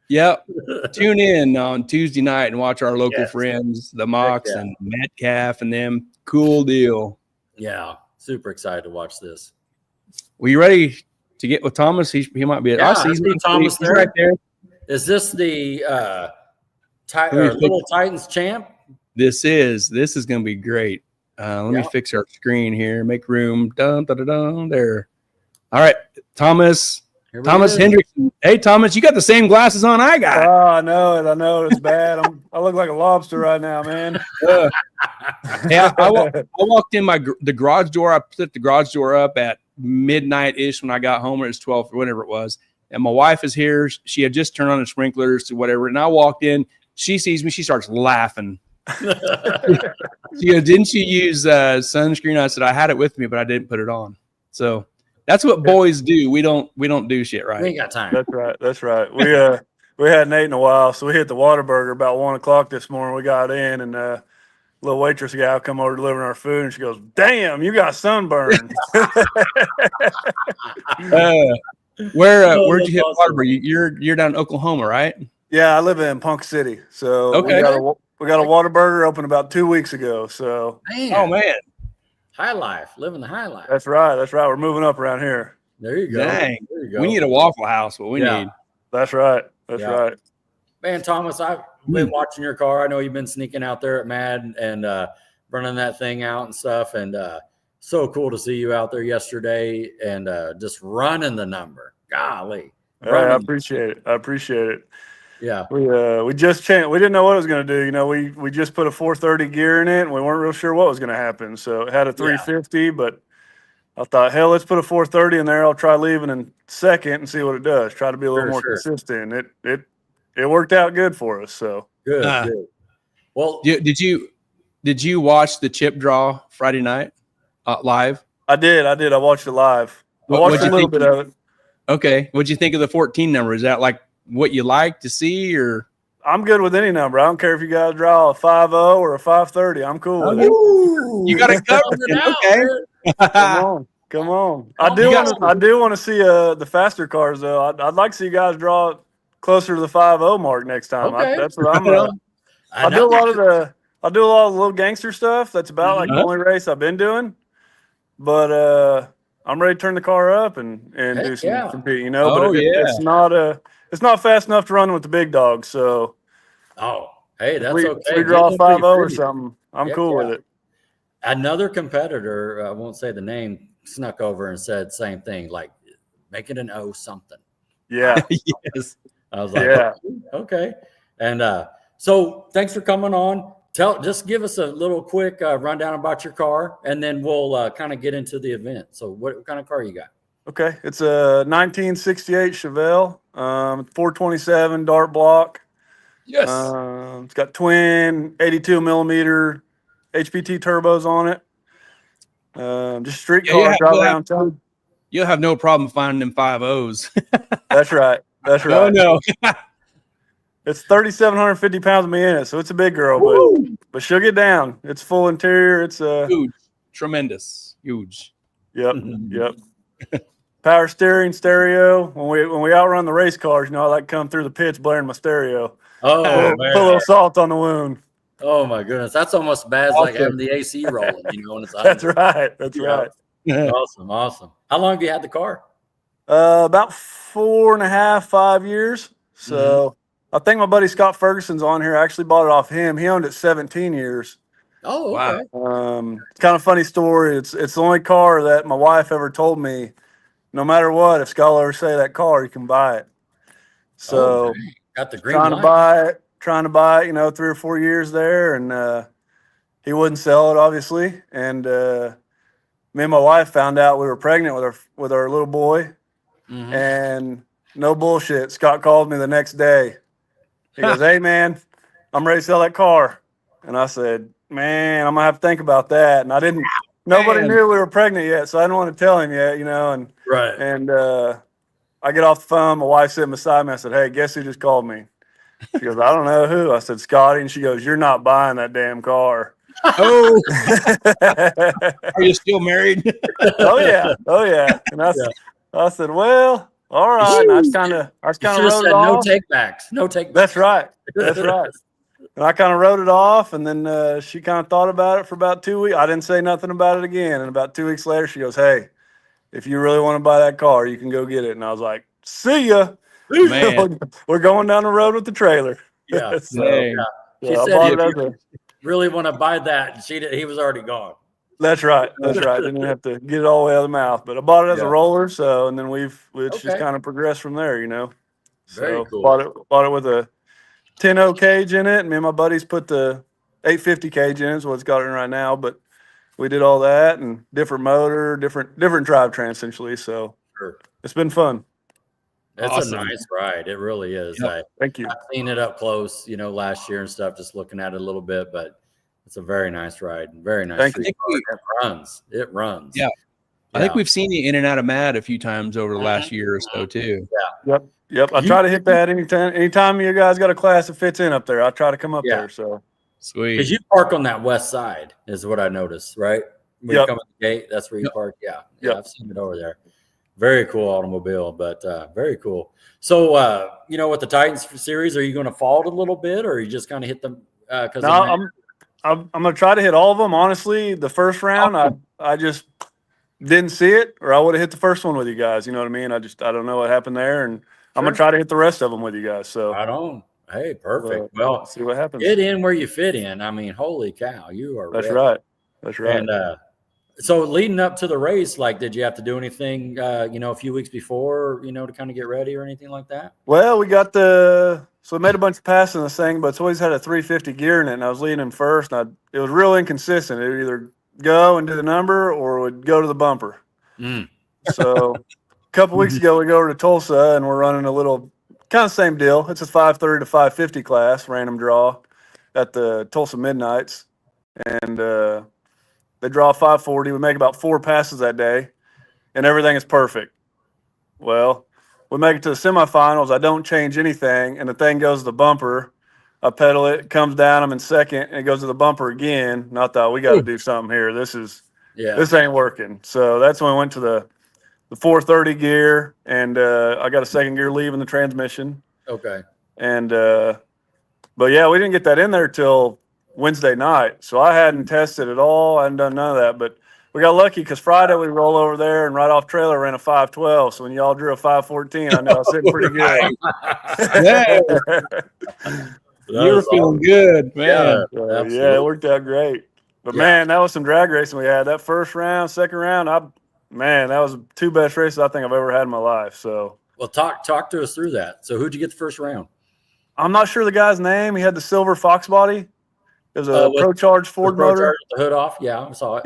Yep. Tune in on Tuesday night and watch our local friends, the Mocks and Metcalf and them. Cool deal. Yeah. Super excited to watch this. Were you ready to get with Thomas? He might be at us. He's Thomas there. Right there. Is this the Little Titans champ? This is going to be great. Let me fix our screen here. Make room. Dun, dun, dun, dun, there. All right. Thomas Hendrickson. Hey, Thomas, you got the same glasses on I got. Oh, I know it. I know it's bad. I look like a lobster right now, man. Yeah, I walked in the garage door. I put the garage door up at midnight-ish when I got home, or it's 12 or whatever it was. And my wife is here. She had just turned on the sprinklers to whatever. And I walked in. She sees me. She starts laughing. She goes, "Didn't you use sunscreen?" I said, "I had it with me, but I didn't put it on." So that's what boys do. We don't do shit right. We ain't got time. That's right. We hadn't ate in a while, so we hit the Whataburger about 1 o'clock this morning. We got in, and little waitress gal come over delivering our food, and she goes, "Damn, you got sunburn." Where'd you hit Whataburger? You're down in Oklahoma, right? Yeah, I live in Punk City, so we got a Whataburger open about 2 weeks ago. So, oh man, high life, living the high life. That's right. We're moving up around here. There you go. Dang, we need a Waffle House. What we need. That's right. That's right. Man, Thomas, I've been watching your car. I know you've been sneaking out there at Mad and running that thing out and stuff. And so cool to see you out there yesterday and just running the number. Golly. I appreciate it. Yeah. We just changed. We didn't know what it was going to do. You know, we just put a 430 gear in it, and we weren't real sure what was going to happen. So it had a 350, but I thought, hell, let's put a 430 in there. I'll try leaving in second and see what it does. Try to be a little more consistent. it worked out good for us. So Good. Well, did you watch the chip draw Friday night live? I did. I watched it live. I watched a little bit of it. Okay. What'd you think of the 14 number? Is that like what you like to see, or? I'm good with any number. I don't care if you guys draw a 5-0 or a 530. I'm cool with it. You got it covered. Okay. Come on. I do want to see the faster cars though. I'd like to see you guys draw closer to the 5-0 mark next time. Okay. That's what I'm. I do a lot of the little gangster stuff. That's about like the only race I've been doing. But I'm ready to turn the car up and do some compete, you know. But it's not fast enough to run with the big dogs. So that's okay. If we draw a 5-0 or something, I'm cool with it. Another competitor, I won't say the name, snuck over and said same thing, like make it an O something. Yeah. Yes. I was like, okay. And so thanks for coming on. Just give us a little quick rundown about your car, and then we'll kind of get into the event. So what kind of car you got? Okay. It's a 1968 Chevelle, 427 dart block. Yes. It's got twin 82 millimeter HPT turbos on it. Just street car, drive around town. You'll have no problem finding them 5.0s. That's right. Oh, no. It's 3,750 pounds of me in it, so it's a big girl, but she'll get down. It's full interior. It's huge, tremendous, huge. Yep. Power steering, stereo. When we outrun the race cars, I like come through the pits blaring my stereo. Oh, man. Put a little salt on the wound. Oh my goodness, that's almost bad as like having the AC rolling. When it's That's right. Right. Awesome. How long have you had the car? About 4.5, 5 years. So I think my buddy Scott Ferguson's on here. I actually bought it off him. He owned it 17 years. Oh, okay. Wow. It's kind of a funny story. It's the only car that my wife ever told me, no matter what, if Scott will ever say that car, you can buy it. So got the green trying to buy it, 3 or 4 years there, and he wouldn't sell it, obviously. And me and my wife found out we were pregnant with our little boy, and no bullshit. Scott called me the next day. He goes, "Hey man, I'm ready to sell that car." And I said, "Man, I'm gonna have to think about that." And I didn't. Nobody knew we were pregnant yet, so I didn't want to tell him yet, And And I get off the phone. My wife sitting beside me. I said, "Hey, guess who just called me?" She goes, "I don't know who." I said, "Scotty." And she goes, "You're not buying that damn car." Oh, are you still married? Oh yeah. And I said, "Well, all right." And I just kind of wrote it off. No takebacks. That's right. And I kind of wrote it off, and then she kind of thought about it for about 2 weeks. I didn't say nothing about it again. And about 2 weeks later, she goes, "Hey, if you really want to buy that car, you can go get it." And I was like, "See ya." Man. We're going down the road with the trailer. Yeah. So, She said, if you really want to buy that, he was already gone. That's right. Didn't have to get it all the way out of the mouth. But I bought it as a roller, and then it's just kind of progressed from there, Very cool. Bought it with a 10.0 cage in it, and me and my buddies put the 850 cage in it, is what it's got in right now. But we did all that, and different motor, different drivetrain essentially. So it's been fun. It's a nice ride. It really is. Thank you. I've seen it up close, last year and stuff, just looking at it a little bit, but it's a very nice ride. Very nice. It runs. Yeah. I think we've seen you in and out of Mad a few times over the last year or so too. Yeah. Yep. I try to hit that anytime you guys got a class that fits in up there. I try to come up there. So sweet. Because you park on that west side is what I noticed, right? When you come at the gate, that's where you park. Yeah. I've seen it over there. Very cool automobile, but very cool. So, with the Titans series, are you going to fall a little bit, or are you just kind of hit them? No, I'm going to try to hit all of them. Honestly, the first round, I just didn't see it, or I would have hit the first one with you guys. You know what I mean? I don't know what happened there, and I'm going to try to hit the rest of them with you guys. So I don't. Hey, perfect. Well, see what happens. Get in where you fit in. I mean, holy cow, you are. That's right. And so leading up to the race, did you have to do anything, a few weeks before, to kind of get ready or anything like that? Well, we made a bunch of passes in this thing, but it's always had a 350 gear in it, and I was leading in first, and it was real inconsistent. It would either go and do the number or it would go to the bumper. So a couple weeks ago, we go over to Tulsa, and we're running a little kind of same deal. It's a 530 to 550 class, random draw at the Tulsa Midnights. And they draw 540. We make about 4 passes that day, and everything is perfect. Well, we make it to the semifinals. I don't change anything, and the thing goes to the bumper. I pedal it, it comes down. I'm in second, and it goes to the bumper again. And I thought, we got to do something here. This ain't working. So that's when I went to the 430 gear, and I got a second gear leave in the transmission. Okay. And but yeah, we didn't get that in there till Wednesday night. So I hadn't tested at all. I hadn't done none of that. But we got lucky because Friday we roll over there and right off trailer ran a 512. So when y'all drew a 514, I knew I was sitting pretty good. Yeah. You were feeling good, man. Yeah, it worked out great. But man, that was some drag racing we had. That first round, second round, that was the 2 best races I think I've ever had in my life. So well, talk to us through that. So who'd you get the first round? I'm not sure the guy's name. He had the silver Fox body. It was a Pro Charge Ford motor. The hood off. Yeah, I saw it.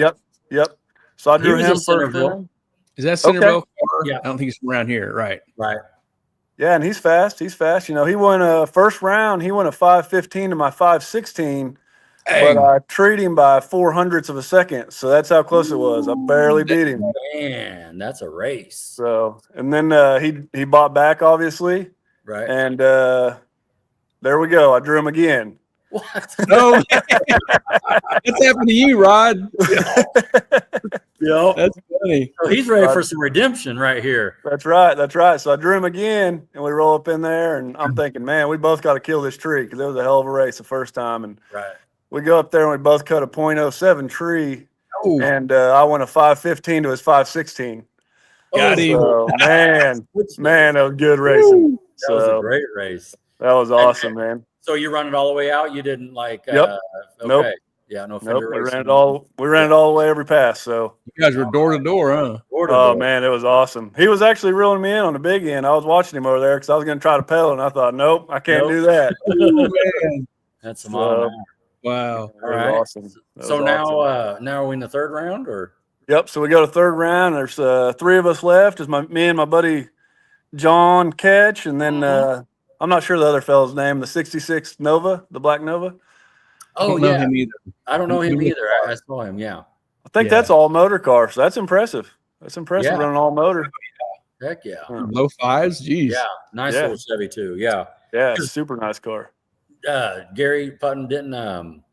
Yep. So I drew him first round. Is that Centerville? Okay. Yeah. I don't think he's from around here. Right. Yeah, and he's fast. He won a first round. He won a 515 to my 516. But I treated him by 0.04 of a second. So that's how close it was. I barely beat him. Man, that's a race. So, and then he bought back, obviously. Right. And there we go. I drew him again. What? Oh, what's happened to you, Rod? Yeah, that's funny. So he's ready for some redemption right here. That's right. So I drew him again, and we roll up in there, and I'm thinking, man, we both got to kill this tree because it was a hell of a race the first time. And we go up there, and we both cut a 0.07 tree, and I went a 515 to his 516. Got him. So, man, that was good racing. That was a great race. That was awesome, man. So you run it all the way out? You didn't like? Yep. Okay. Nope. Yeah, no fender We racing. ran it all the way every pass. So you guys were door to door, huh? Oh man, it was awesome. He was actually reeling me in on the big end. I was watching him over there because I was going to try to pedal, and I thought, nope, I can't do that. Ooh, man. That's some wow. Wow. All right. Awesome. So now are we in the third round or? Yep. So we go to third round. There's 3 of us left. Is me and my buddy John Ketch, and then I'm not sure the other fellow's name. The '66 Nova, the Black Nova. Oh yeah. Him either. I don't know him either. I saw him. Yeah. I think that's all motor car. So that's impressive. That's impressive running all motor. Heck yeah. Low fives. Geez. Yeah. Nice little Chevy too. Yeah. Yeah. Super nice car. Gary Putton didn't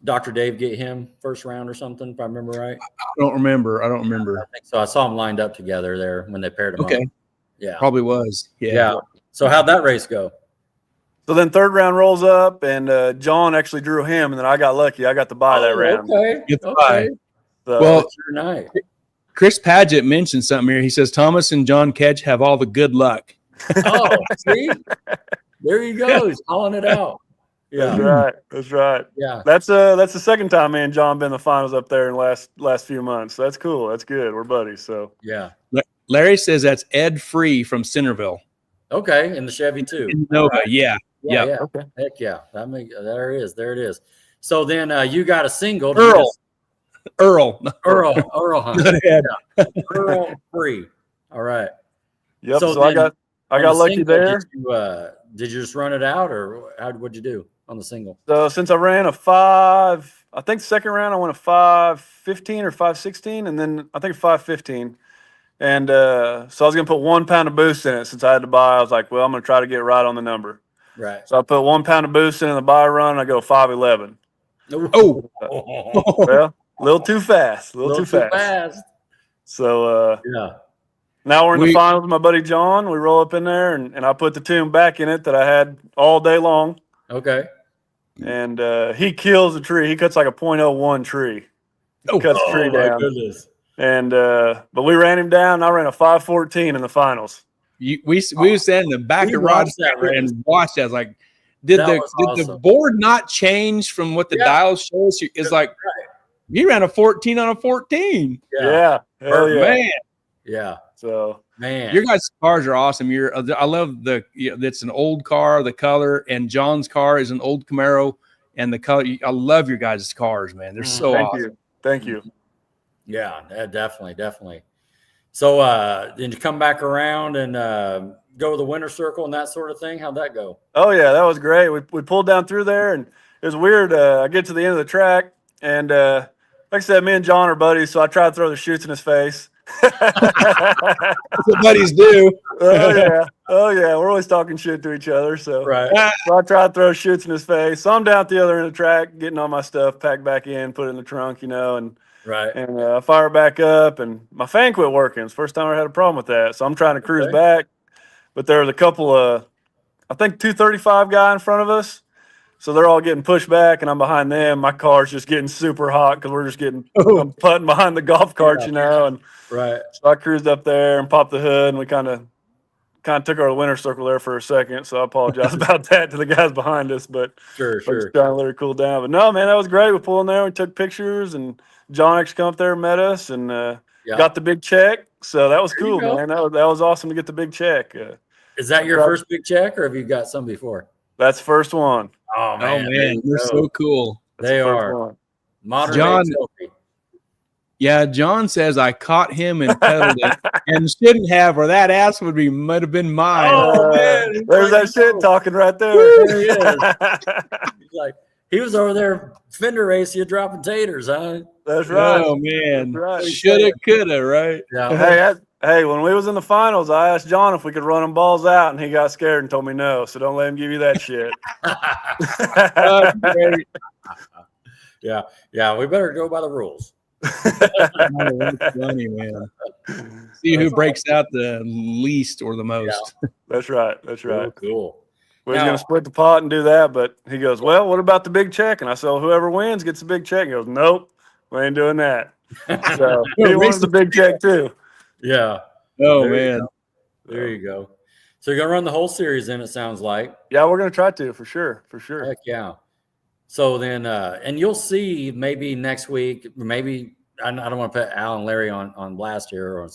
Dr. Dave get him first round or something, if I remember right? I don't remember. I think so. I saw them lined up together there when they paired them up. Yeah. Probably was. Yeah. So how'd that race go? So then third round rolls up, and John actually drew him, and then I got lucky. I got to buy that round. Okay. Get the buy. So, well, your night. Chris Padgett mentioned something here. He says Thomas and John Ketch have all the good luck. Oh, see? There you go. He's calling it out. Yeah. That's right. Yeah. That's the second time me and John been in the finals up there in the last few months. So that's cool. That's good. We're buddies. So yeah. Larry says that's Ed Free from Centerville. Okay, in the Chevy too. Nova, yeah. Okay. Heck yeah. There it is. So then you got a single. Earl. Huh? Earl Free. All right. Yep. So I got lucky there. Did you just run it out, or what'd you do on the single? So since I ran a 5, I think the second round I went a 515 or 516, and then I think 515. And so I was going to put 1 pound of boost in it since I had to buy. I was like, well, I'm going to try to get right on the number. Right. So I put 1 pound of boost in the buy run, and I go 511. Oh. Well, a little too fast. A little too fast. So now we're in the finals with my buddy John. We roll up in there, and I put the tune back in it that I had all day long. Okay. And he kills the tree. He cuts like a 0.01 tree. Cuts the tree down. My goodness. And but we ran him down. I ran a 514 in the finals. We were standing in the back of Rod's and watched that. I was like, did the board not change from what the dial shows you? It's like you ran a 14 on a 14. Yeah. Man. Yeah. So man, your guys' cars are awesome. I love it's an old car, the color, and John's car is an old Camaro, and the color. I love your guys' cars, man. They're so awesome. Thank you. Yeah, definitely. So then you come back around and go to the winter circle and that sort of thing? How'd that go? Oh yeah, that was great. We pulled down through there, and it was weird. I get to the end of the track, and like I said, me and John are buddies, so I tried to throw the chutes in his face. That's what buddies do. Oh yeah, we're always talking shit to each other. So Right. So I tried to throw shoots in his face. So I'm down at the other end of the track, getting all my stuff packed back in, put it in the trunk, and I fire it back up, and my fan quit working. It's the first time I had a problem with that. So I'm trying to cruise back, but there was a couple of, I think 235 guy in front of us. So they're all getting pushed back, and I'm behind them. My car's just getting super hot because we're just I'm putting behind the golf cart, and so I cruised up there and popped the hood, and we kind of took our winter circle there for a second. So I apologize about that to the guys behind us, but sure. Just trying to let her cool down. But no, man, that was great. We pulled in there, we took pictures, and John actually come up there and met us, and got the big check. So that was cool, man. That was awesome to get the big check. Is that your first big check, or have you got some before? That's the first one. Oh man, they're so cool. They are. Modern John, selfie. Yeah, John says I caught him and pedaled it and shouldn't have, or that ass might have been mine. Oh man, there's that shit talking right there. There he is. He was over there fender racing, you dropping taters, huh? That's right. Oh man, right. Shoulda, coulda, right? Yeah. Hey, when we was in the finals, I asked John if we could run them balls out, and he got scared and told me no. So don't let him give you that shit. Yeah. We better go by the rules. That's funny, man. See who breaks out the least or the most. Yeah. That's right. Cool. We was going to split the pot and do that, but he goes, well, what about the big check? And I said, well, whoever wins gets the big check. He goes, nope, we ain't doing that. So he wants the big check too. Yeah. Oh, man. There you go. So you're going to run the whole series then, it sounds like. Yeah, we're going to try to, for sure. Heck yeah. So then, and you'll see maybe next week, maybe, I don't want to put Al and Larry on blast here,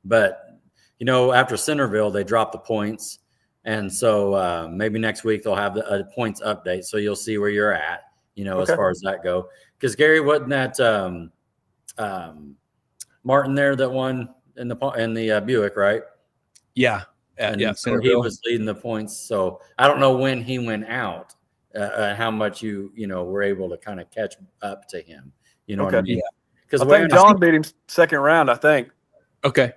but, after Centerville, they dropped the points. And so maybe next week they'll have a points update. So you'll see where you're at, as far as that go. Because Gary, wasn't that Martin there that won in the Buick, right? Yeah. So he was leading the points. So I don't know when he went out, how much you were able to kind of catch up to him. You know what I mean? Because I think John beat him second round, I think. Okay.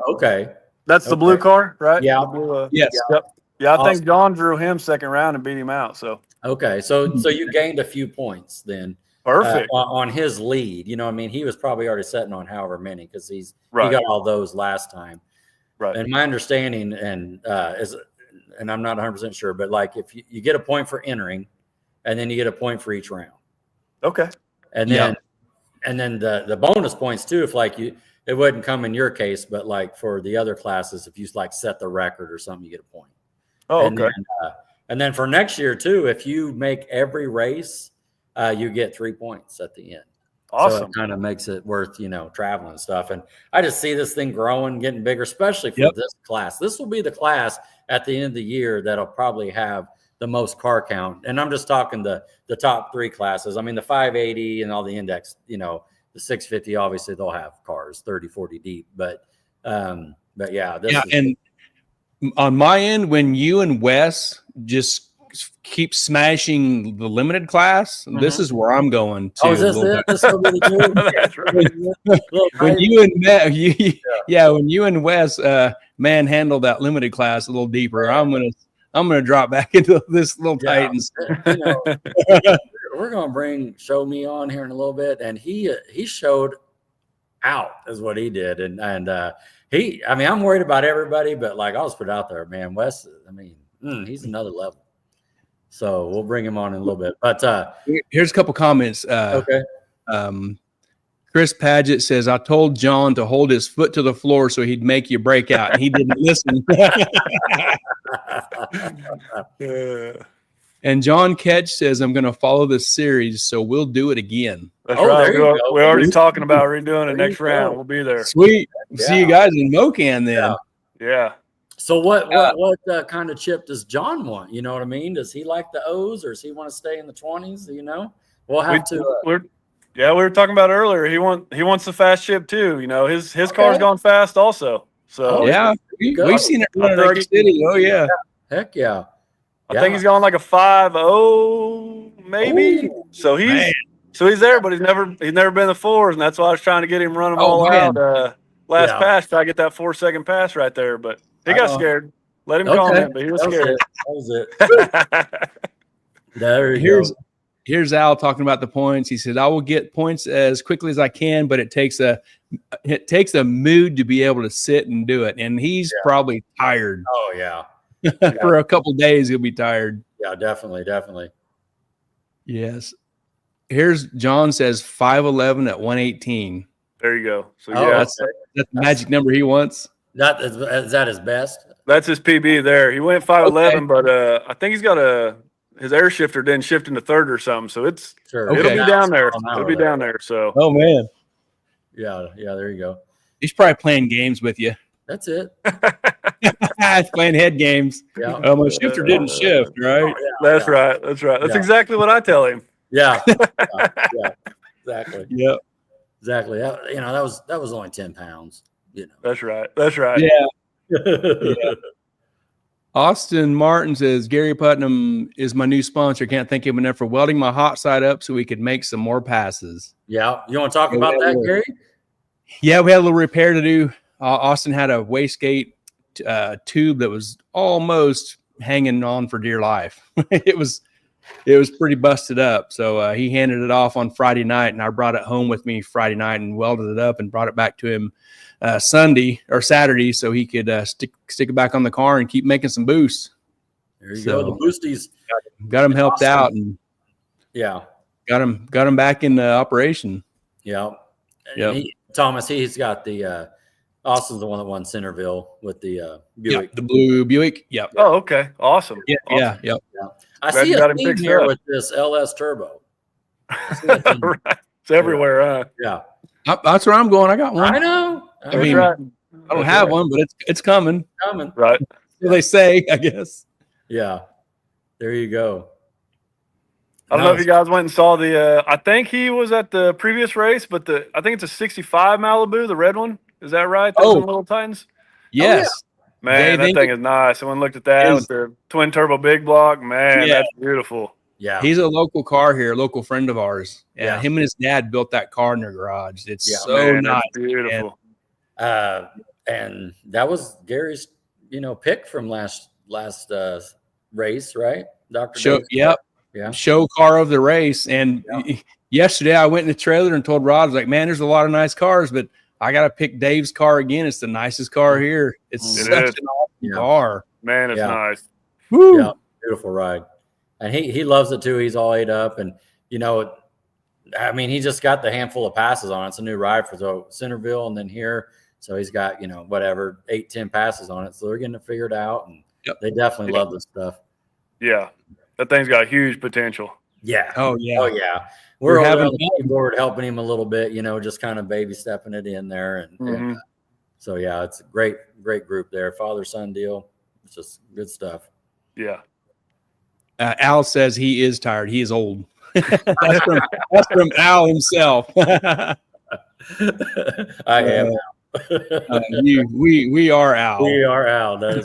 That's the blue car, right? Yeah. Blue, yes. Yep. Yeah, I think John drew him second round and beat him out. So so you gained a few points then. Perfect. On his lead. He was probably already sitting on however many because he got all those last time. Right. And my understanding and I'm not 100% sure, but like if you get a point for entering, and then you get a point for each round. Okay. And then the bonus points too, if it wouldn't come in your case, but like for the other classes, if you set the record or something, you get a point. Oh, okay. And then for next year too, if you make every race, you get 3 points at the end. Awesome. So it kind of makes it worth, traveling and stuff. And I just see this thing growing, getting bigger, especially for this class. This will be the class at the end of the year that'll probably have the most car count. And I'm just talking the top 3 classes. I mean, the 580 and all the index, the 650, obviously they'll have cars 30, 40 deep, but yeah. And on my end, when you and Wes just keep smashing the limited class, this is where I'm going to. Oh, is this it? This will be the That's right. When you and Wes manhandle that limited class a little deeper, I'm gonna drop back into this Lil Titans. We're gonna bring Show Me on here in a little bit, and he showed out is what he did, and I'm worried about everybody, but like I'll just put it out there, man. Wes, he's another level. So we'll bring him on in a little bit. But here's a couple comments. Okay. Chris Paget says, I told John to hold his foot to the floor so he'd make you break out, and he didn't listen. And John Ketch says, I'm going to follow this series, so we'll do it again. That's right. We're already talking about redoing it next round. We'll be there. Sweet. See you guys in Mocan then. Yeah. So what kind of chip does John want? You know what I mean? Does he like the O's, or does he want to stay in the 20s? We'll have to. We were talking about earlier. He wants the fast chip too. His car's gone fast also. So yeah, we've seen it run in Arc City. Oh yeah. Heck yeah. I think he's going like a 5.0 maybe. Ooh, so he's there, but he's never been the fours, and that's why I was trying to get him running all out last pass, try to get that 4-second pass right there. But he got scared. Let him comment, but he was scared. That was it. There you go. Here's Al talking about the points. He said, "I will get points as quickly as I can, but it takes a mood to be able to sit and do it." And he's probably tired. Oh yeah. For a couple days, he'll be tired. Yeah, definitely. Yes. Here's John says 5'11" at 118. There you go. So that's the magic number he wants. Is that his best? That's his PB there. He went 5'11", but I think he's got his air shifter didn't shift into third or something. So it'll be down there. It'll be down there. So oh man. Yeah, there you go. He's probably playing games with you. That's it. He's playing head games. Yeah. My shifter didn't shift, right? Oh, yeah, That's right. That's exactly what I tell him. Yeah. Exactly. Yeah. Exactly. That was only 10 pounds. That's right. Yeah. Austin Martin says Gary Putnam is my new sponsor. Can't thank him enough for welding my hot side up so we could make some more passes. Yeah. You want to talk about that, Gary? Yeah, we had a little repair to do. Austin had a wastegate tube that was almost hanging on for dear life. It was pretty busted up. So he handed it off on Friday night, and I brought it home with me Friday night and welded it up and brought it back to him Sunday or Saturday so he could stick it back on the car and keep making some boosts. There you go. The boosties got him helped out, and got him back in operation. Yeah. Thomas, he's got the Austin's the one that won Centerville with the Buick. Yep, the blue Buick. Yep. Oh, okay. Awesome. Yeah. Awesome. Yeah. I see a theme here with this LS Turbo. Right. It's everywhere. Yeah. That's where I'm going. I got one. I know. I mean, I don't have one, but it's coming. Right. So they say, I guess. Yeah. There you go. I don't know if you guys went and saw I think he was at the previous race, but I think it's a 65 Malibu, the red one. Is that right? Those Lil Titans? Yes. Oh, yeah. Man, that thing is nice. Someone looked at that with the twin turbo big block. Man, that's beautiful. Yeah. He's a local car here, a local friend of ours. Yeah. Him and his dad built that car in their garage. It's nice. Beautiful. And that was Gary's, pick from last race, right? Dr. Yep. Yeah. Show car of the race. And yesterday I went in the trailer and told Rod, I was like, man, there's a lot of nice cars, but I got to pick Dave's car again. It's the nicest car here. It's such an awesome car. Man, it's nice. Woo. Yeah. Beautiful ride. And he loves it too. He's all ate up. And, he just got the handful of passes on it. It's a new ride for Centerville and then here. So he's got, 8-10 passes on it. So they're getting it figured out. And they definitely love this stuff. Yeah. That thing's got huge potential. Yeah. Oh, yeah. Oh, yeah. We're having on the board helping him a little bit, just kind of baby stepping it in there. And so, it's a great group there. Father-son deal. It's just good stuff. Yeah. Al says he is tired. He is old. that's from Al himself. I am. We are Al. We are Al. That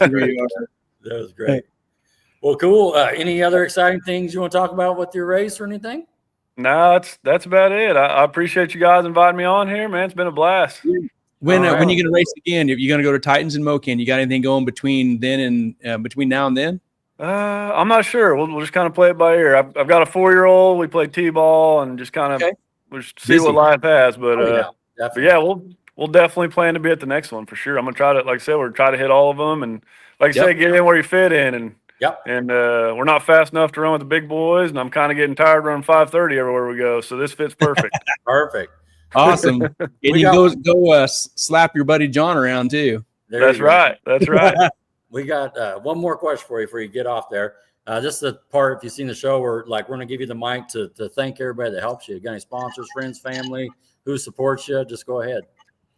was great. Well, cool. Any other exciting things you want to talk about with your race or anything? No, that's about it. I appreciate you guys inviting me on here, man. It's been a blast. When are you going to race again? If you're going to go to Titans and Mocan, you got anything going between then and between now and then? I'm not sure. We'll just kind of play it by ear. I've got a 4-year-old. We play t-ball and just kind of we'll see what life has. But we'll definitely plan to be at the next one for sure. I'm gonna try to, like I said, we're try to hit all of them and like I said, get in where you fit in and. And we're not fast enough to run with the big boys, and I'm kind of getting tired running 5:30 everywhere we go. So this fits perfect. Perfect. Awesome. And you go slap your buddy John around too. That's right. That's right. We got one more question for you before you get off there. Just the part, if you've seen the show, we're going to give you the mic to thank everybody that helps you. You got any sponsors, friends, family, who supports you? Just go ahead.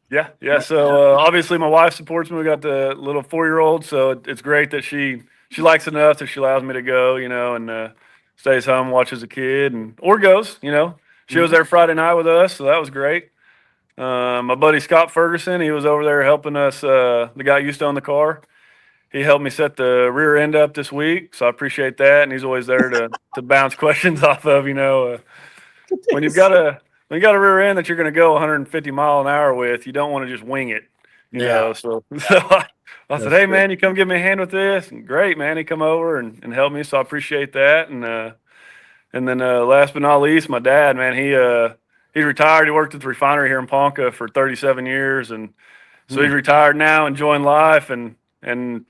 Yeah. So obviously my wife supports me. We got the little 4-year-old, so it's great that she likes it enough that she allows me to go, and stays home, watches a kid, or goes, She was there Friday night with us, so that was great. My buddy Scott Ferguson, he was over there helping us. The guy used to own the car. He helped me set the rear end up this week, so I appreciate that. And he's always there to bounce questions off of. When you got a rear end that you're going to go 150 mile an hour with, you don't want to just wing it. So I said, hey man, you come give me a hand with this. And great, man. He come over and helped me, so I appreciate that. And then last but not least, my dad, man, he's retired. He worked at the refinery here in Ponca for 37 years, and so he's retired now, enjoying life. And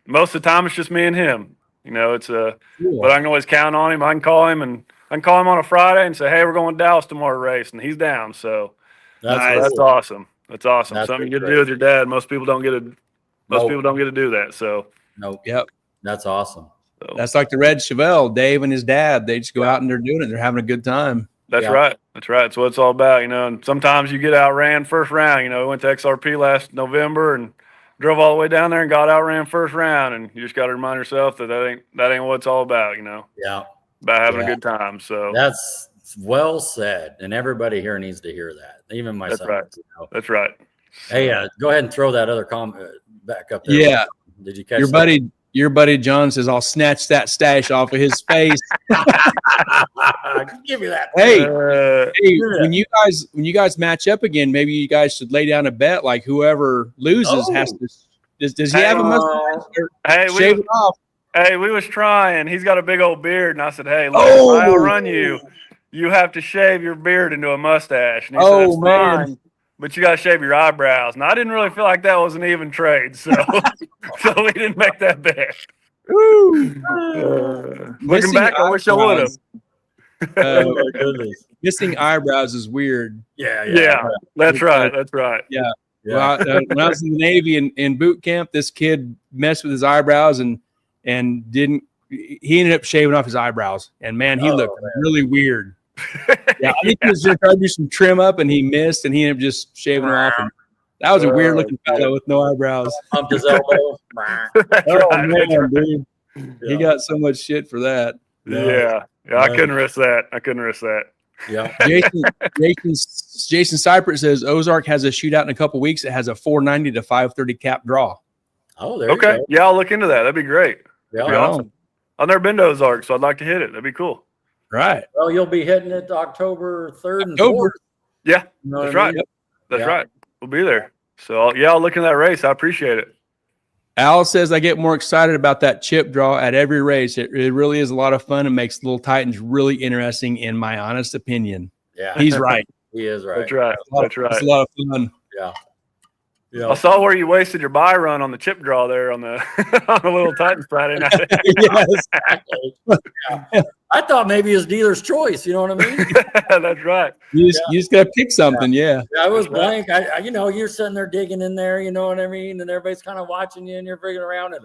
most of the time, it's just me and him. It's cool. But I can always count on him. I can call him on a Friday and say, hey, we're going to Dallas tomorrow to race, and he's down. So that's awesome. That's awesome. That's something you get to do with your dad. Most people don't get to do that. So nope. Yep. That's awesome. So that's like the Red Chevelle, Dave and his dad. They just go out and they're doing it. They're having a good time. That's right. That's right. That's what it's all about, And sometimes you get outran first round. We went to XRP last November and drove all the way down there and got outran first round. And you just got to remind yourself that ain't what it's all about. Yeah. About having a good time. So that's well said, and everybody here needs to hear that. Even myself. That's right. That's right. Hey, go ahead and throw that other comment back up there. Yeah. Did you catch Your buddy John says, I'll snatch that stash off of his face. Give me that. Hey, when you guys match up again, maybe you guys should lay down a bet. Like whoever loses has to. Does he have a mustache? Shave it off. Hey, we was trying. He's got a big old beard, and I said, "Hey, look, I'll run you. You have to shave your beard into a mustache." And he said, "That's fine, but you got to shave your eyebrows." And I didn't really feel like that was an even trade, so we didn't make that bet. Looking back, I wish I would have. Oh my goodness. Missing eyebrows is weird. Yeah. That's right. That's right. Yeah. Well, when I was in the Navy in boot camp, this kid messed with his eyebrows and he ended up shaving off his eyebrows. And man, he looked really weird. Yeah, I think he was just trying to do some trim up and he missed and he ended up just shaving it off. And that was a weird looking fellow with no eyebrows. Pumped his elbow. Man, dude. He got so much shit for that. Yeah. I couldn't risk that. Yeah. Jason Cypress says Ozark has a shootout in a couple weeks. It has a 490 to 530 cap draw. Oh, there you go. Yeah, I'll look into that. That'd be great. Yeah. That'd be awesome. I've never been to Ozark, so I'd like to hit it. That'd be cool. Right. Well, you'll be hitting it October 3rd and 4th. Yeah, that's right. That's right. We'll be there. So, I'll look into that race. I appreciate it. Al says, I get more excited about that chip draw at every race. It really is a lot of fun and makes Lil Titans really interesting, in my honest opinion. Yeah. He's right. He is right. That's right. That's right. It's a lot of fun. Yeah. Yeah. I saw where you wasted your buy run on the chip draw there on the Lil Titans Friday night. Yes. Yeah. I thought maybe it was dealer's choice. You know what I mean? That's right. You just got to pick something. Yeah. I was blank. You're sitting there digging in there. You know what I mean? And everybody's kind of watching you and you're figuring around.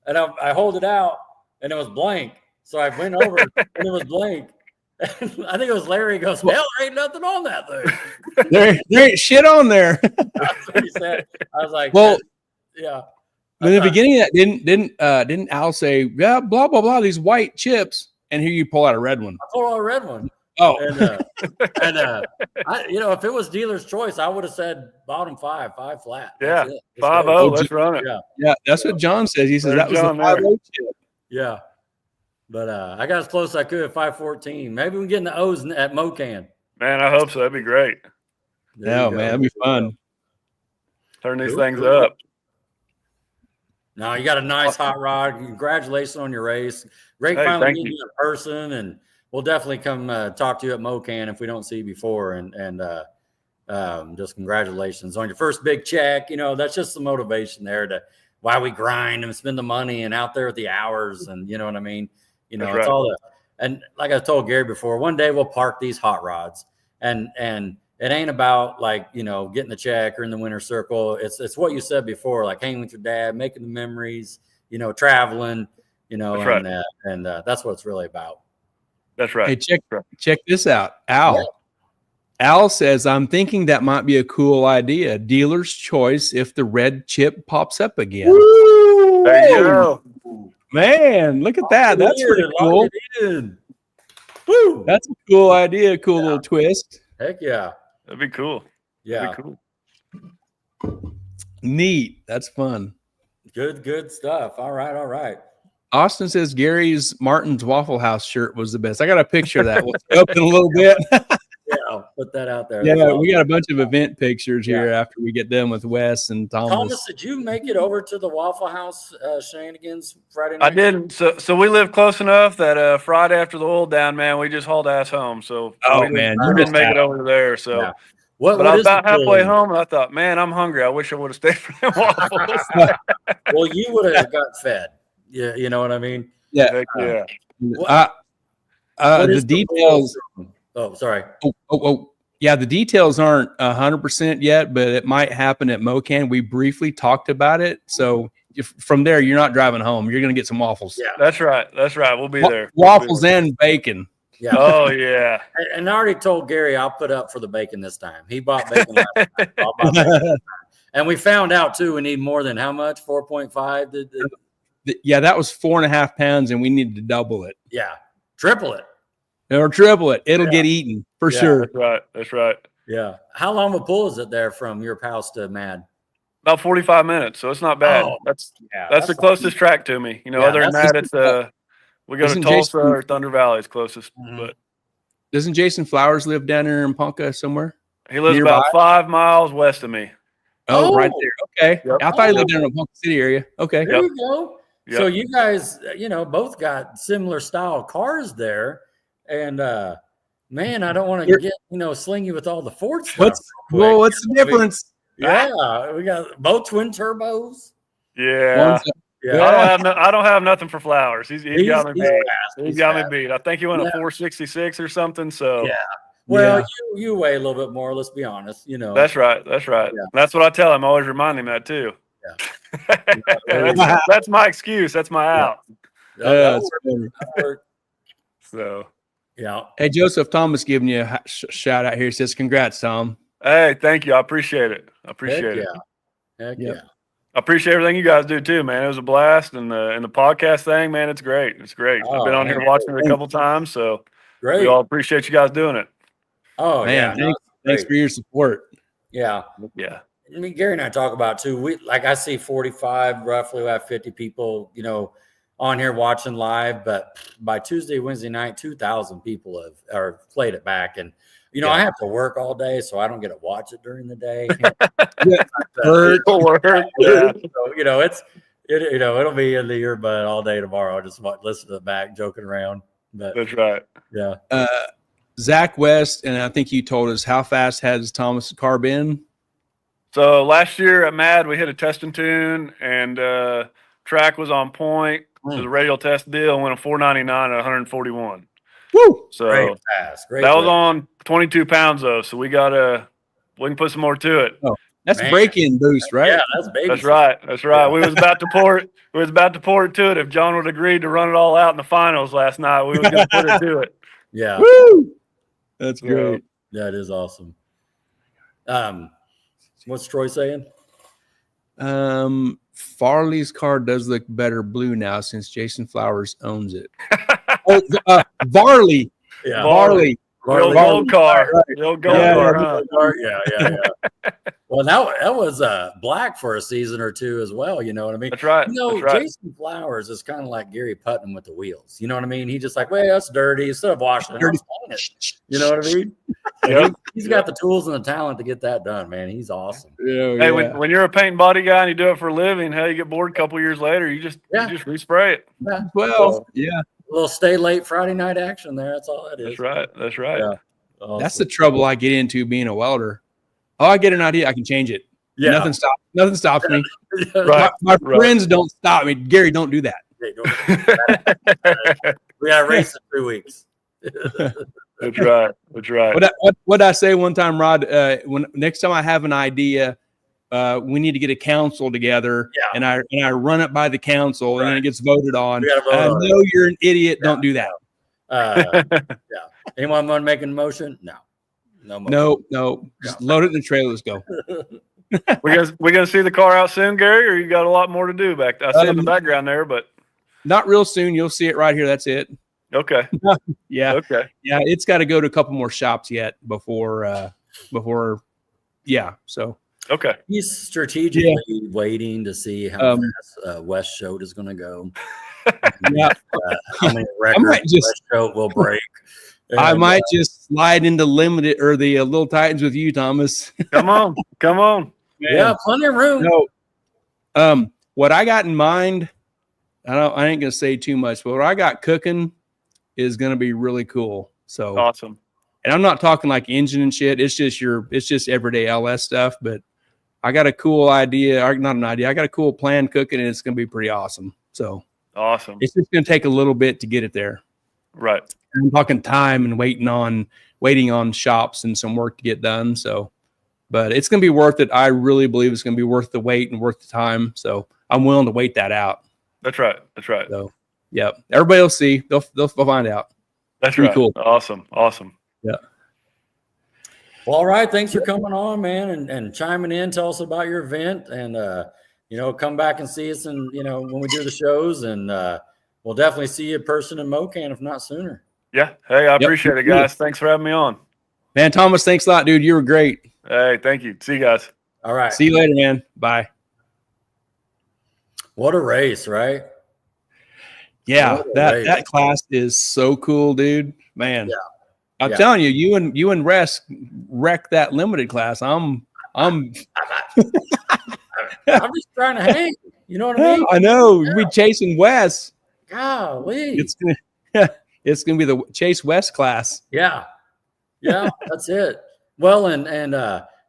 And I hold it out and it was blank. So I went over and it was blank. And I think it was Larry goes, hell, there ain't nothing on that thing. There ain't shit on there. That's what he said. I was like, well, yeah. In the beginning of that, didn't Al say, yeah, blah, blah, blah, these white chips. And here you pull out a red one. I pulled out a red one. Oh, if it was dealer's choice, I would have said bottom five flat. Yeah, 5-0. Let's run it. Yeah, that's what John says. He says that was the 5-0 chip. Yeah, but I got as close as I could at 514. Maybe we can get in the O's at Mocan. Man, I hope so. That'd be great. Yeah, man, that'd be fun. Turn these things up. No, you got a nice hot rod. Congratulations on your race. Great finally meeting you in person, and we'll definitely come talk to you at Mocan if we don't see you before. And just congratulations on your first big check. That's just the motivation there to why we grind and spend the money and out there at the hours, and you know what I mean. It's all that. And like I told Gary before, one day we'll park these hot rods, and it ain't about getting the check or in the winner's circle. It's what you said before, like hanging with your dad, making the memories, traveling, that's right. and that's what it's really about. That's right. Hey, check this out. Al says, I'm thinking that might be a cool idea. Dealer's choice if the red chip pops up again. Woo! There you go. Man, look at that. That's pretty cool. Woo! That's a cool idea. Cool little twist. Heck yeah. That'd be cool. Yeah. That'd be cool. Neat. That's fun. Good stuff. All right. Austin says Gary's Martin's Waffle House shirt was the best. I got a picture of that. We'll throw up in a little bit. Yeah, I'll put that out there. Yeah, we got a bunch of event pictures here after we get done with Wes and Thomas. Thomas, did you make it over to the Waffle House shenanigans Friday night? I didn't. So we live close enough that Friday after the oil down, man, we just hauled ass home. So Oh, we man, I you didn't missed make out. it over there. So, Yeah. but I was about halfway home, and I thought, man, I'm hungry. I wish I would have stayed for them waffles. Well, you would have got fed. Yeah, you know what I mean. Yeah. Heck yeah. The details. Oh, sorry. Yeah, the details aren't 100% yet, but it might happen at Mocan. We briefly talked about it. So from there, you're not driving home. You're going to get some waffles. Yeah, That's right. We'll be there. Waffles and bacon. Yeah. Oh yeah. And I already told Gary I'll put up for the bacon this time. He bought bacon last time. I'll buy bacon this time. And we found out too, we need more than how much? 4.5. Yeah, that was 4.5 pounds, and we needed to double it. Yeah, triple it. Or triple it. It'll get eaten for sure. That's right. Yeah. How long of a pull is it there from your house to Mad? About 45 minutes, so it's not bad. Oh, that's the closest track to me. Other than that, it's we go to Tulsa or Thunder Valley is closest. But doesn't Jason Flowers live down there in Ponca somewhere? He lives about 5 miles west of me. Oh, right there. Okay. Yep. I thought he lived in the Ponca City area. Okay. There you go. Yep. So you guys, both got similar style cars there. And man, I don't want to get, sling you with all the Ford stuff. What's the difference? Yeah, we got both twin turbos. Yeah. Yeah. I don't have nothing for Flowers. He's got me beat. Fast. He's got me beat. I think he went a 466 or something. So yeah. Well, you weigh a little bit more. Let's be honest. That's right. Yeah. That's what I tell him. I always remind him that too. Yeah. that's my excuse. That's my out. That's so. Yeah. Hey, Joseph Thomas giving you a shout out here. He says, "Congrats, Tom." Hey, thank you. I appreciate it. Heck yeah. I appreciate everything you guys do too, man. It was a blast, and the podcast thing, man, it's great. It's great. I've been on here watching it a couple times, so great. We all appreciate you guys doing it. Oh man, thanks for your support. Yeah. I mean, Gary and I talk about too. I see 45, roughly. We have 50 people, on here watching live, but by Tuesday, Wednesday night, 2,000 people have played it back, and I have to work all day, so I don't get to watch it during the day. So, it'll be in the earbud all day tomorrow. I'll just listen to it back, joking around. But that's right. Yeah. Zach West, and I think you told us, how fast has Thomas' car been? So last year at Mad, we hit a test and tune, and track was on point. It was a radial test deal, and went a 499 at 141. Woo! So great fast. Great that was on 22 pounds though, so we can put some more to it. Oh, that's break-in boost, right? Yeah, that's baby. That's right. Yeah. We was about to pour it. We was about to pour it to it. If John would agreed to run it all out in the finals last night, we was going to put it to it. Yeah. Woo! That's great. That is awesome. What's Troy saying? Farley's car does look better blue now since Jason Flowers owns it. Varley. Yeah. Varley. The old gold car. The old gold car. Huh? Yeah. Well, that was black for a season or two as well. You know what I mean? That's right. Jason Flowers is kind of like Gary Putnam with the wheels. You know what I mean? He just like, well, that's dirty. Instead of washing it, you know what I mean? He's got the tools and the talent to get that done, man. He's awesome. Hey, when you're a paint and body guy and you do it for a living, you get bored a couple years later, you just respray it. Yeah. Well, a little stay late Friday night action there. That's all that is. That's right. Yeah. Awesome. That's the trouble I get into being a welder. Oh, I get an idea, I can change it. Yeah. Nothing stops me. Right. My friends don't stop me. Gary, don't do that. We got a race in 2 weeks. That's right. What I say one time, Rod? When next time I have an idea, we need to get a council together, and I run it by the council, and then it gets voted on. I know you're an idiot. Don't do that. Anyone want to make a motion? No. No. Just load it in the trailer. Let's go. We gonna see the car out soon, Gary, or you got a lot more to do back there? I see in the background there, but not real soon. You'll see it right here. That's it. Okay. Yeah. Okay. Yeah, it's got to go to a couple more shops yet before. Yeah. So. Okay. He's strategically waiting to see how fast West Shoat is going to go. Yeah. How many records West Shoat will break. And, I might just slide into limited or the Lil Titans with you, Thomas. Come on. Man. Yeah, plenty of room. No, what I got in mind, I ain't gonna say too much, but what I got cooking is gonna be really cool. So awesome. And I'm not talking like engine and shit. It's just everyday LS stuff. But I got a cool idea, or not an idea. I got a cool plan cooking, and it's gonna be pretty awesome. So awesome. It's just gonna take a little bit to get it there. Right. I'm talking time and waiting on shops and some work to get done. So, but it's going to be worth it. I really believe it's going to be worth the wait and worth the time. So I'm willing to wait that out. That's right. So, yeah, everybody will see. They'll find out. That's right. Cool. Awesome. Yeah. Well, all right. Thanks for coming on, man, and chiming in. Tell us about your event, and come back and see us, and when we do the shows, and we'll definitely see you in person in Mocan, if not sooner. Yeah. Hey, I appreciate it, guys. Thanks for having me on. Man, Thomas, thanks a lot, dude. You were great. Hey, thank you. See you guys. All right. See you later, man. Bye. What a race, right? Yeah, that class is so cool, dude. Man. Yeah. I'm telling you, you and Rest wrecked that limited class. I'm just trying to hang. You know what I mean? I know. Yeah. We chasing Wes. Golly. It's gonna be the Chase West class. Yeah, that's it. Well, and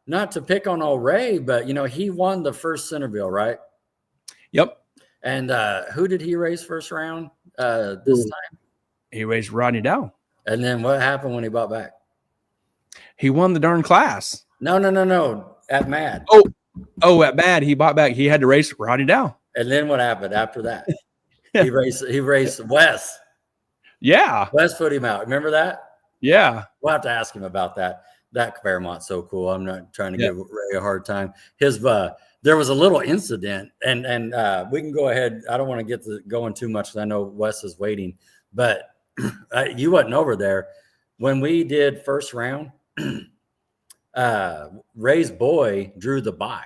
not to pick on old Ray, but he won the first Centerville, right? Yep. And who did he race first round this time? He raced Rodney Dow. And then what happened when he bought back? He won the darn class. No. At Mad. Oh, at Mad, he bought back. He had to race Rodney Dow. And then what happened after that? He raced Wes. Yeah. Wes put him out. Remember that? Yeah. We'll have to ask him about that. That Fairmont's so cool. I'm not trying to give Ray a hard time. There was a little incident, and we can go ahead. I don't want to get going too much because I know Wes is waiting, but you wasn't over there when we did first round. Ray's boy drew the bye.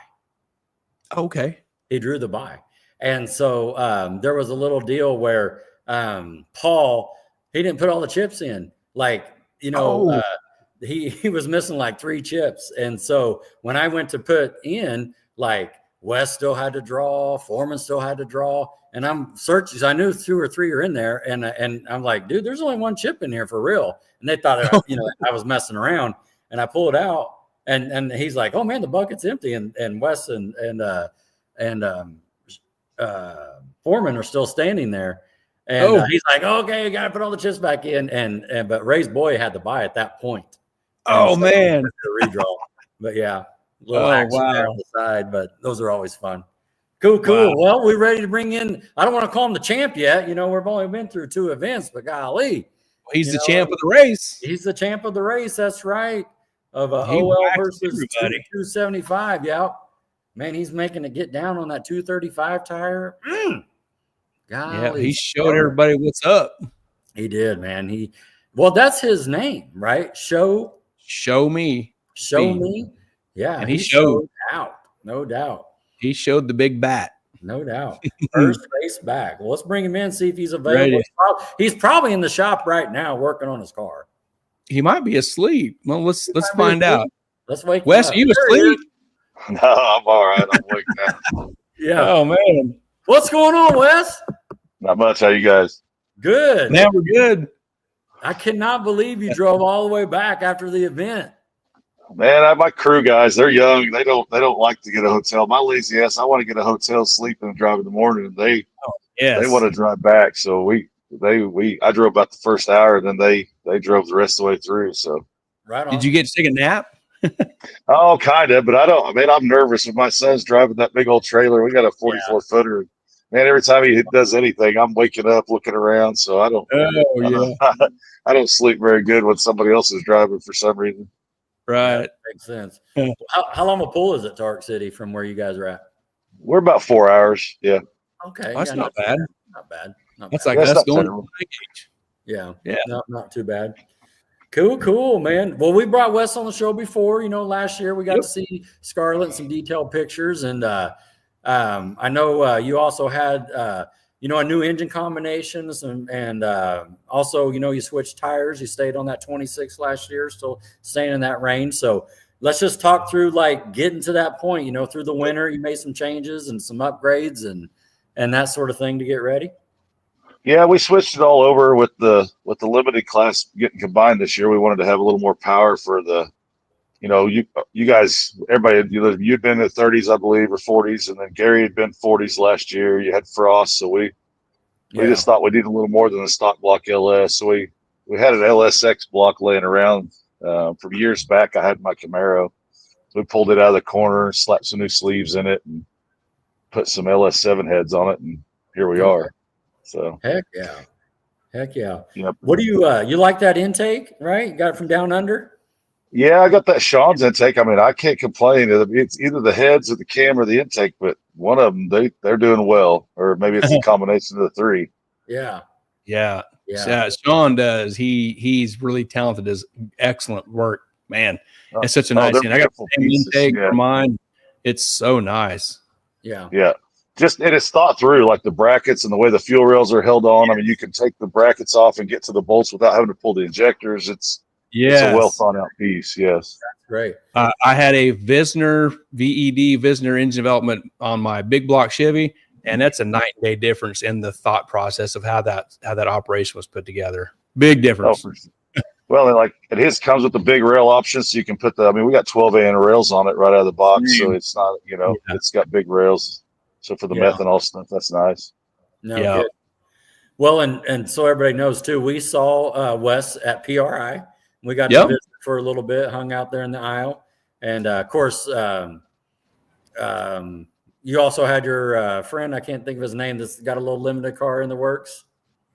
Okay. He drew the bye. And so there was a little deal where Paul, he didn't put all the chips in. He was missing like 3 chips. And so when I went to put in, like Wes still had to draw, Foreman still had to draw. And I'm searching. So I knew 2 or 3 are in there. And I'm like, dude, there's only 1 chip in here for real. And they thought, I was messing around. And I pull it out. And he's like, oh man, the bucket's empty. And Wes and Foreman are still standing there. And he's like, okay, you got to put all the chips back in. But Ray's boy had to buy at that point. Oh, man. Redraw. But yeah, little action there on the side. But those are always fun. Cool. Wow. Well, we're ready to bring in, I don't want to call him the champ yet. We've only been through 2 events, but golly. He's the champ of the race. He's the champ of the race. That's right. Of OL versus 275. Yeah. Man, he's making it get down on that 235 tire. Golly, yeah, he showed everybody what's up. He did, man. Well, that's his name, right? Show me. Yeah. And he showed out, no doubt. He showed the big bat. No doubt. First race back. Well, let's bring him in, see if he's available. He's probably in the shop right now working on his car. He might be asleep. Well, let's find out. Let's wake Wes, up. Are you asleep? No, I'm all right. I'm waking up. Yeah. Oh, man. What's going on, Wes? Not much. How you guys? Good. Now we're good. I cannot believe you drove all the way back after the event. Man, my crew guys, they're young. They don't like to get a hotel. My lazy ass, I want to get a hotel, sleep, and drive in the morning. They want to drive back. So I drove about the first hour, and then they drove the rest of the way through. So right on. Did you get to take a nap? Oh, kind of, but I'm nervous when my son's driving that big old trailer. We got a 44 footer. Man, every time he does anything, I'm waking up, looking around. So I don't sleep very good when somebody else is driving for some reason. Right. That makes sense. How long a pull is it to Arc City from where you guys are at? We're about 4 hours. Yeah. Okay. That's not bad. Not bad. That's like us going to the gauge. Yeah. Not too bad. Cool, man. Well, we brought Wes on the show before. Last year we got to see Scarlett and some detailed pictures, and I know you also had a new engine combinations, and also you switched tires. You stayed on that 26 last year, still staying in that range. So let's just talk through like getting to that point. Through the winter, you made some changes and some upgrades and that sort of thing to get ready. Yeah, we switched it all over with the limited class getting combined this year. We wanted to have a little more power for the, you guys, everybody, you'd been in the 30s, I believe, or 40s, and then Gary had been 40s last year. You had Frost, so we just thought we needed a little more than the stock block LS. So we had an LSX block laying around from years back. I had my Camaro. We pulled it out of the corner, slapped some new sleeves in it, and put some LS7 heads on it, and here we are. So heck yeah. Yep. What do you like that intake, right? You got it from down under? Yeah, I got that Sean's intake. I mean, I can't complain. It's either the heads or the cam or the intake, but one of them they're doing well, or maybe it's a combination of the three. Yeah. Sean does. He's really talented. Does excellent work, man. It's such a nice thing. I got the same intake for mine. It's so nice. Yeah. It is thought through, like the brackets and the way the fuel rails are held on. I mean, you can take the brackets off and get to the bolts without having to pull the injectors. It's a well thought out piece. Yes. That's great. I had a Visner engine development on my big block Chevy, and that's a night and day difference in the thought process of how that operation was put together. Big difference. Well, and his comes with the big rail option, so you can put we got 12 rails on it right out of the box, so it's not, it's got big rails. So for the methanol stuff, that's nice. Good. Well, and so everybody knows too, we saw Wes at PRI. We got to visit for a little bit, hung out there in the aisle. And of course, you also had your friend, I can't think of his name, that's got a little limited car in the works.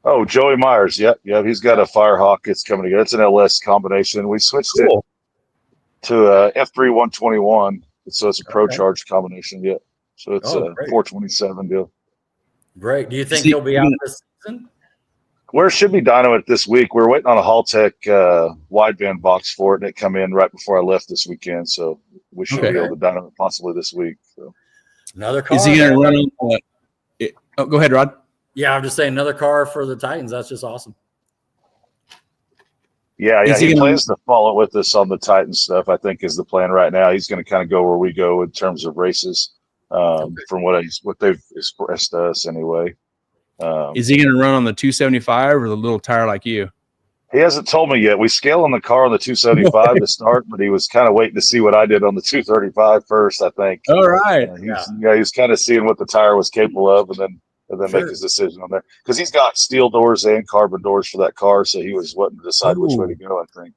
Oh, Joey Myers. Yep. He's got a Firehawk. It's coming together. It's an LS combination. We switched it to a F3 121. So it's a Pro Charge combination. Yeah. So it's a 427 deal. Great. Do you think he'll be out this season? Where should be dyno it this week? We're waiting on a Haltech wideband box for it, and it come in right before I left this weekend. So we should be able to dyno it possibly this week. So. Another car. Is he going to run on? Go ahead, Rod. Yeah, I'm just saying another car for the Titans. That's just awesome. Yeah. He plans to follow with us on the Titans stuff, I think, is the plan right now. He's going to kind of go where we go in terms of races. From what they've expressed to us anyway. Is he going to run on the 275 or the little tire like you? He hasn't told me yet. We scale on the car on the 275 to start, but he was kind of waiting to see what I did on the 235 first, I think. All right. He's kind of seeing what the tire was capable of and then make his decision on there. Because he's got steel doors and carbon doors for that car, so he was wanting to decide which way to go, I think.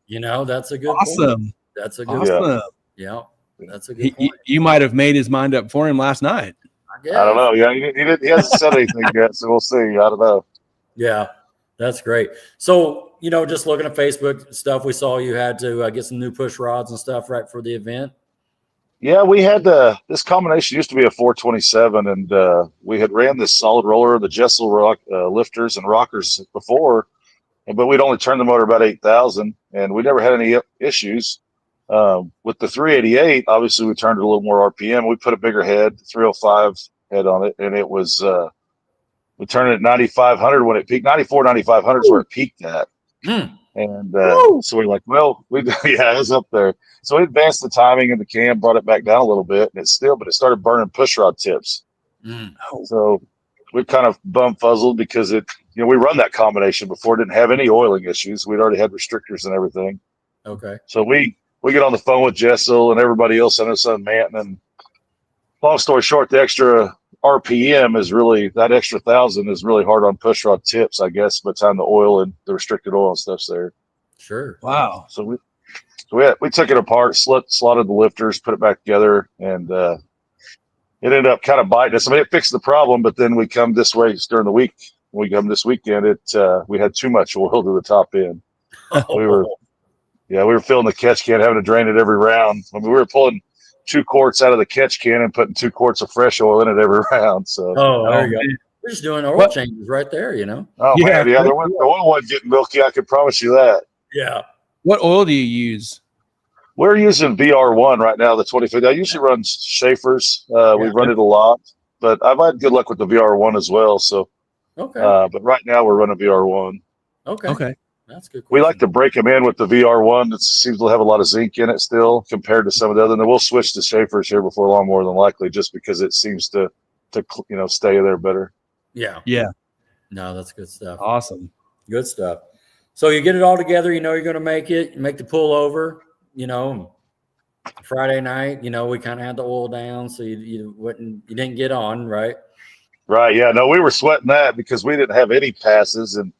That's a good point. That's a good point. Yeah. That's a good point. You might have made his mind up for him last night. I don't know. Yeah, he hasn't said anything yet, so we'll see. I don't know. Yeah, that's great. So, just looking at Facebook stuff, we saw you had to get some new push rods and stuff right for the event. Yeah, we had this combination used to be a 427, and we had ran this solid roller, the Jessel rock lifters and rockers before, but we'd only turned the motor about 8,000, and we never had any issues. With the 388, obviously we turned it a little more RPM. We put a bigger head, 305 head on it, and it was we turned it at 9,500 when it peaked. 9,500 is where it peaked at. And so we're like, well, it was up there. So we advanced the timing and the cam, brought it back down a little bit, and it started burning push rod tips. So we kind of bum-fuzzled because we run that combination before, didn't have any oiling issues. We'd already had restrictors and everything. Okay. So we get on the phone with Jessel and everybody else on this Manton, and long story short, the extra RPM is really, that extra 1,000 is really hard on push rod tips, I guess, by the time the oil and the restricted oil and stuff's there. Sure. Wow. So we took it apart, slotted the lifters, put it back together, and it ended up kind of biting us. I mean, it fixed the problem, but then we come this way during the week. When we come this weekend, we had too much oil to the top end. We were filling the catch can, having to drain it every round. I mean, we were pulling 2 quarts out of the catch can and putting 2 quarts of fresh oil in it every round. So, there you go. We're just doing oil changes right there, Oh, man, the oil wasn't getting milky. I can promise you that. Yeah. What oil do you use? We're using VR1 right now, the 25. I usually run Schaefer's. We run it a lot, but I've had good luck with the VR1 as well. So, but right now we're running VR1. Okay. That's a good question. We like to break them in with the VR1. It seems to have a lot of zinc in it still compared to some of the other. And then we'll switch to Schaefer's here before long, more than likely, just because it seems to stay there better. Yeah. No, that's good stuff. Awesome. Good stuff. So you get it all together. You know you're going to make it. You make the pull over. Friday night. We kind of had the oil down, so you didn't get on, right? Right. Yeah. No, we were sweating that because we didn't have any passes and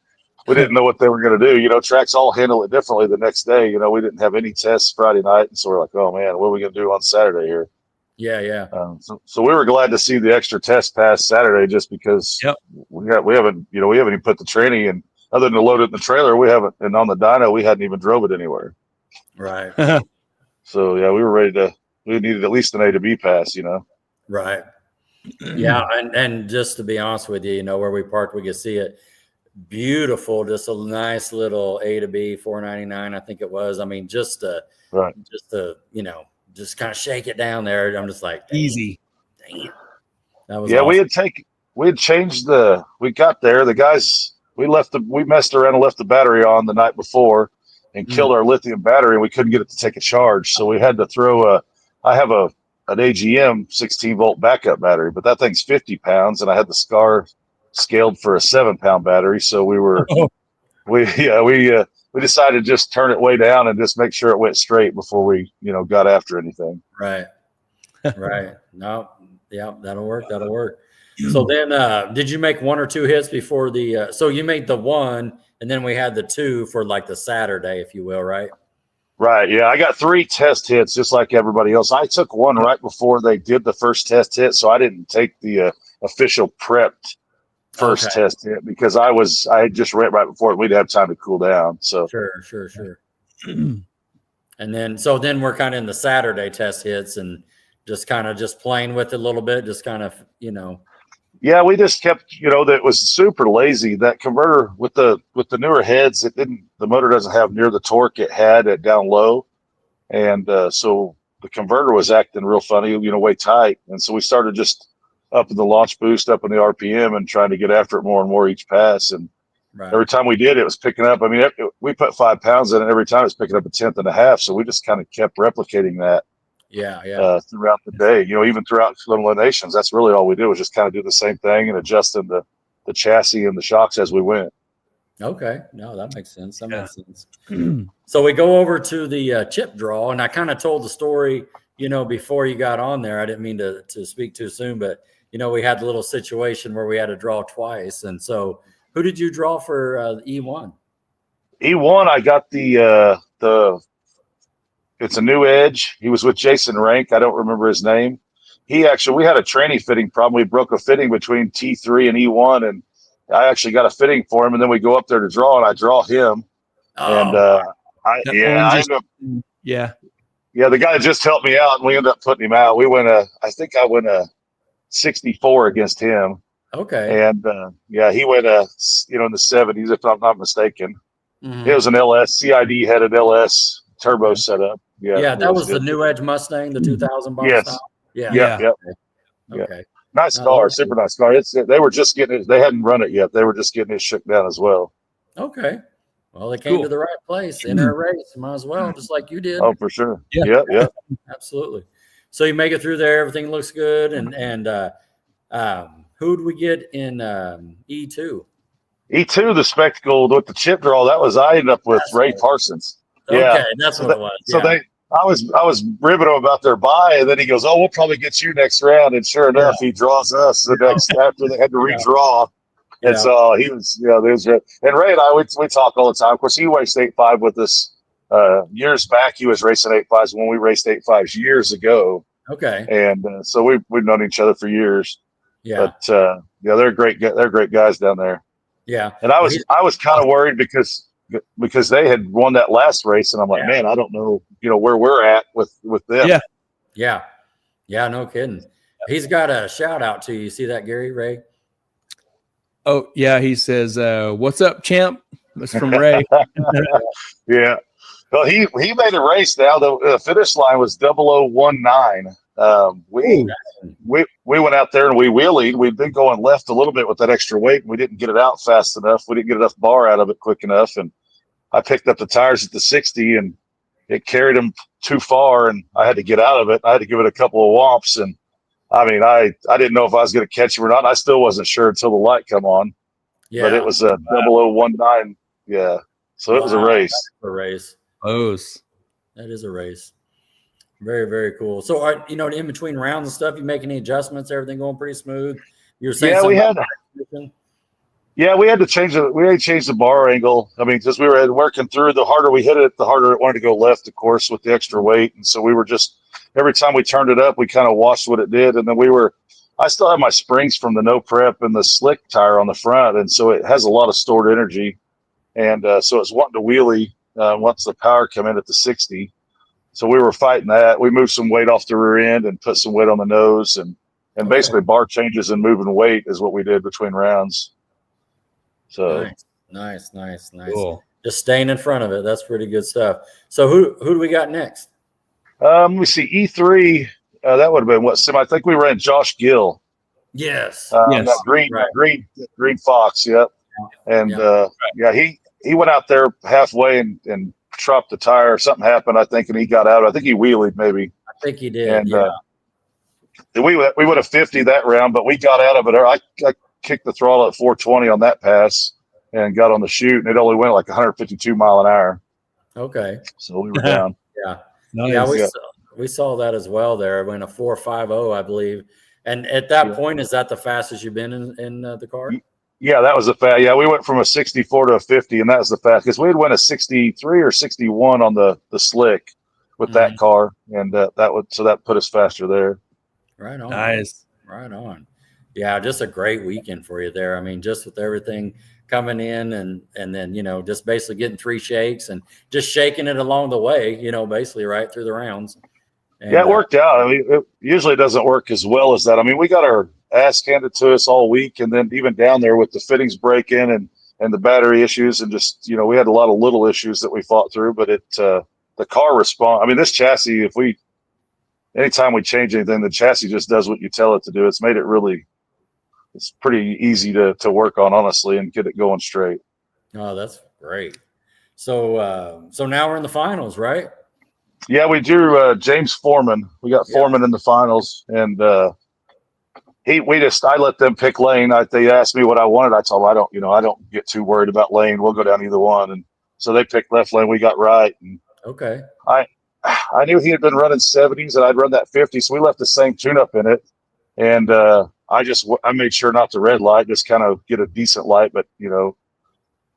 we didn't know what they were going to do. Tracks all handle it differently the next day. We didn't have any tests Friday night, and so we're like, oh man, what are we going to do on Saturday here? Yeah. So we were glad to see the extra test pass Saturday, just because we haven't even put the training in, other than to load it in the trailer. We haven't, and on the dyno we hadn't even drove it anywhere. Right. So yeah, we were ready to. We needed at least an A to B pass, Right. Yeah, and just to be honest with you, where we parked, we could see it. Beautiful, just a nice little A to B, $4.99, I think it was. I mean, just to just kind of shake it down there. I'm just like, easy. Damn. That was awesome. We got there. The guys, we messed around and left the battery on the night before and killed our lithium battery, and we couldn't get it to take a charge. So we had to throw I have an AGM 16 volt backup battery, but that thing's 50 pounds, and I had the SCAR scaled for a 7-pound battery. So we decided to just turn it way down and just make sure it went straight before we, got after anything. Right. No. Yeah, that'll work. So then, did you make 1 or 2 hits before so you made the 1 and then we had the 2 for like the Saturday, if you will, right? Right. Yeah. I got 3 test hits just like everybody else. I took 1 right before they did the first test hit. So I didn't take the official prepped first test hit because I had just ran right before it. We'd have time to cool down. So sure. And then we're kind of in the Saturday test hits and just playing with it a little bit, just kind of, Yeah, we just kept, that was super lazy. That converter with the newer heads, the motor doesn't have near the torque it had at down low. And so the converter was acting real funny, way tight. And so we started just up in the launch boost, up in the RPM, and trying to get after it more and more each pass. And every time we did, it was picking up. I mean, we put 5 pounds in it. Every time it's picking up 1/10.5. So we just kind of kept replicating that. Throughout the day, even throughout eliminations, that's really all we did was just kind of do the same thing and adjusting the chassis and the shocks as we went. Okay. No, that makes sense. Makes sense. So we go over to the chip draw, and I kind of told the story, before you got on there. I didn't mean to speak too soon, but, we had a little situation where we had to draw twice. And so who did you draw for E1? E1, I got the it's a new edge. He was with Jason Rank. I don't remember his name. We had a training fitting problem. We broke a fitting between T3 and E1, and I actually got a fitting for him. And then we go up there to draw, and I draw him. The guy just helped me out, and we ended up putting him out. We went I think I went a 64 against him. Okay. And he went in the 70s, if I'm not mistaken. Mm-hmm. It was an LS CID headed LS turbo setup. Yeah, that was the New Edge Mustang, the 2000 bar style. Yeah. Okay. Nice car, super nice car. They were just getting it. They hadn't run it yet. They were just getting it shook down as well. Okay. Well, they came to the right place. Enter a race, might as well, just like you did. Oh, for sure. Yeah. Absolutely. So you make it through there. Everything looks good. And who did we get in E2? E2, the spectacle with the chip draw. I ended up with Ray Parsons. Okay, that's what it was. So I was ribbing him about their buy, and then he goes, "Oh, we'll probably get you next round." And sure enough, he draws us the next after they had to redraw. And so he was, there's and Ray and I we talk all the time. Of course, he raced 8.5 with us years back. He was racing 8.5s when we raced 8.5s years ago. Okay, and so we've known each other for years. Yeah, but they're great. They're great guys down there. Yeah, and I was kind of worried because they had won that last race, and I'm like, man, I don't know, where we're at with them. Yeah, no kidding. He's got a shout out to you. See that, Gary Ray? Oh yeah, he says, "What's up, champ?" That's from Ray. Yeah. Well, he made a race now. The finish line was 0019. We went out there and we wheelied. We'd been going left a little bit with that extra weight. And we didn't get it out fast enough. We didn't get enough bar out of it quick enough. And I picked up the tires at the 60 and it carried them too far. And I had to get out of it. I had to give it a couple of whomps. And I mean, I didn't know if I was going to catch him or not. I still wasn't sure until the light come on. Yeah. But it was a 0019. Yeah. So it was a race. A race. That is a race. Very, very cool. So, in between rounds and stuff, you make any adjustments? Everything going pretty smooth? You were saying we had to change it. We had to change the bar angle. I mean, because we were working through. The harder we hit it, the harder it wanted to go left, of course, with the extra weight. And so we were just every time we turned it up, we kind of watched what it did. And then I still have my springs from the no prep and the slick tire on the front, and so it has a lot of stored energy. And so it's wanting to wheelie once the power come in at the 60. So we were fighting that. We moved some weight off the rear end and put some weight on the nose, and basically bar changes and moving weight is what we did between rounds. So nice. Cool. Just staying in front of it. That's pretty good stuff. So who do we got next? Let me see. E3. That would have been I think we ran Josh Gill. Yes. That green Fox. Yep. And he went out there halfway and dropped the tire. Something happened, I think, and he got out. I think he wheelied maybe. I think he did. And we would have 50 that round, but we got out of it. I kicked the throttle at 420 on that pass and got on the chute, and it only went like 152 mile an hour. Okay. So we were down. Yeah. Nice. Yeah, we saw that as well there. Went a 4.50, I believe. And at that point, is that the fastest you've been in the car? Yeah, that was the fast. Yeah, we went from a 64 to a 50, and that was the fast because we had went a 63 or 61 on the slick with that car, and that put us faster there. Right on. Nice. Right on. Yeah, just a great weekend for you there. I mean, just with everything coming in and then, just basically getting 3 shakes and just shaking it along the way, basically right through the rounds. And, it worked out. I mean, it usually doesn't work as well as that. I mean, we got our ass handed to us all week, and then even down there with the fittings breaking and the battery issues, and just, we had a lot of little issues that we fought through, but the car respond. I mean, this chassis, anytime we change anything, the chassis just does what you tell it to do. It's made it it's pretty easy to work on, honestly, and get it going straight. Oh, that's great. So now we're in the finals, right? Yeah, we drew James Foreman. We got Foreman in the finals, and I let them pick lane. They asked me what I wanted. I told them I don't get too worried about lane. We'll go down either one, and so they picked left lane. We got right. And okay. I knew he had been running 70s, and I'd run that 50, so we left the same tune-up in it, and I made sure not to red light, just kind of get a decent light, but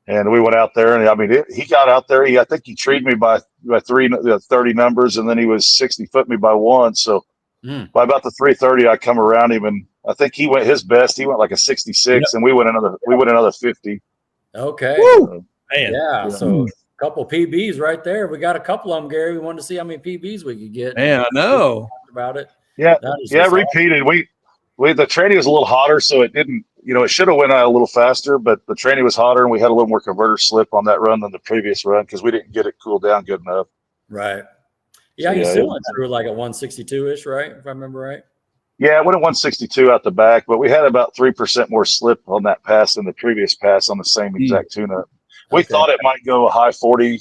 and we went out there, and I mean, he got out there. I think he treated me by 30 numbers, and then he was 60 foot me by 1. So by about the 330, I come around him, and I think he went his best. He went like a 66, and we went another 50. Okay. Woo! Man. Yeah. So a couple PBs right there. We got a couple of them, Gary. We wanted to see how many PBs we could get. Man, I know about it. Yeah. Repeated. Awesome. The training was a little hotter, so it didn't. It should have went out a little faster, but the training was hotter, and we had a little more converter slip on that run than the previous run because we didn't get it cooled down good enough. Right. Yeah, you still went through like a 162-ish, right? If I remember right. Yeah, it went at 162 out the back, but we had about 3% more slip on that pass than the previous pass on the same exact tune-up. We thought it might go a high 40.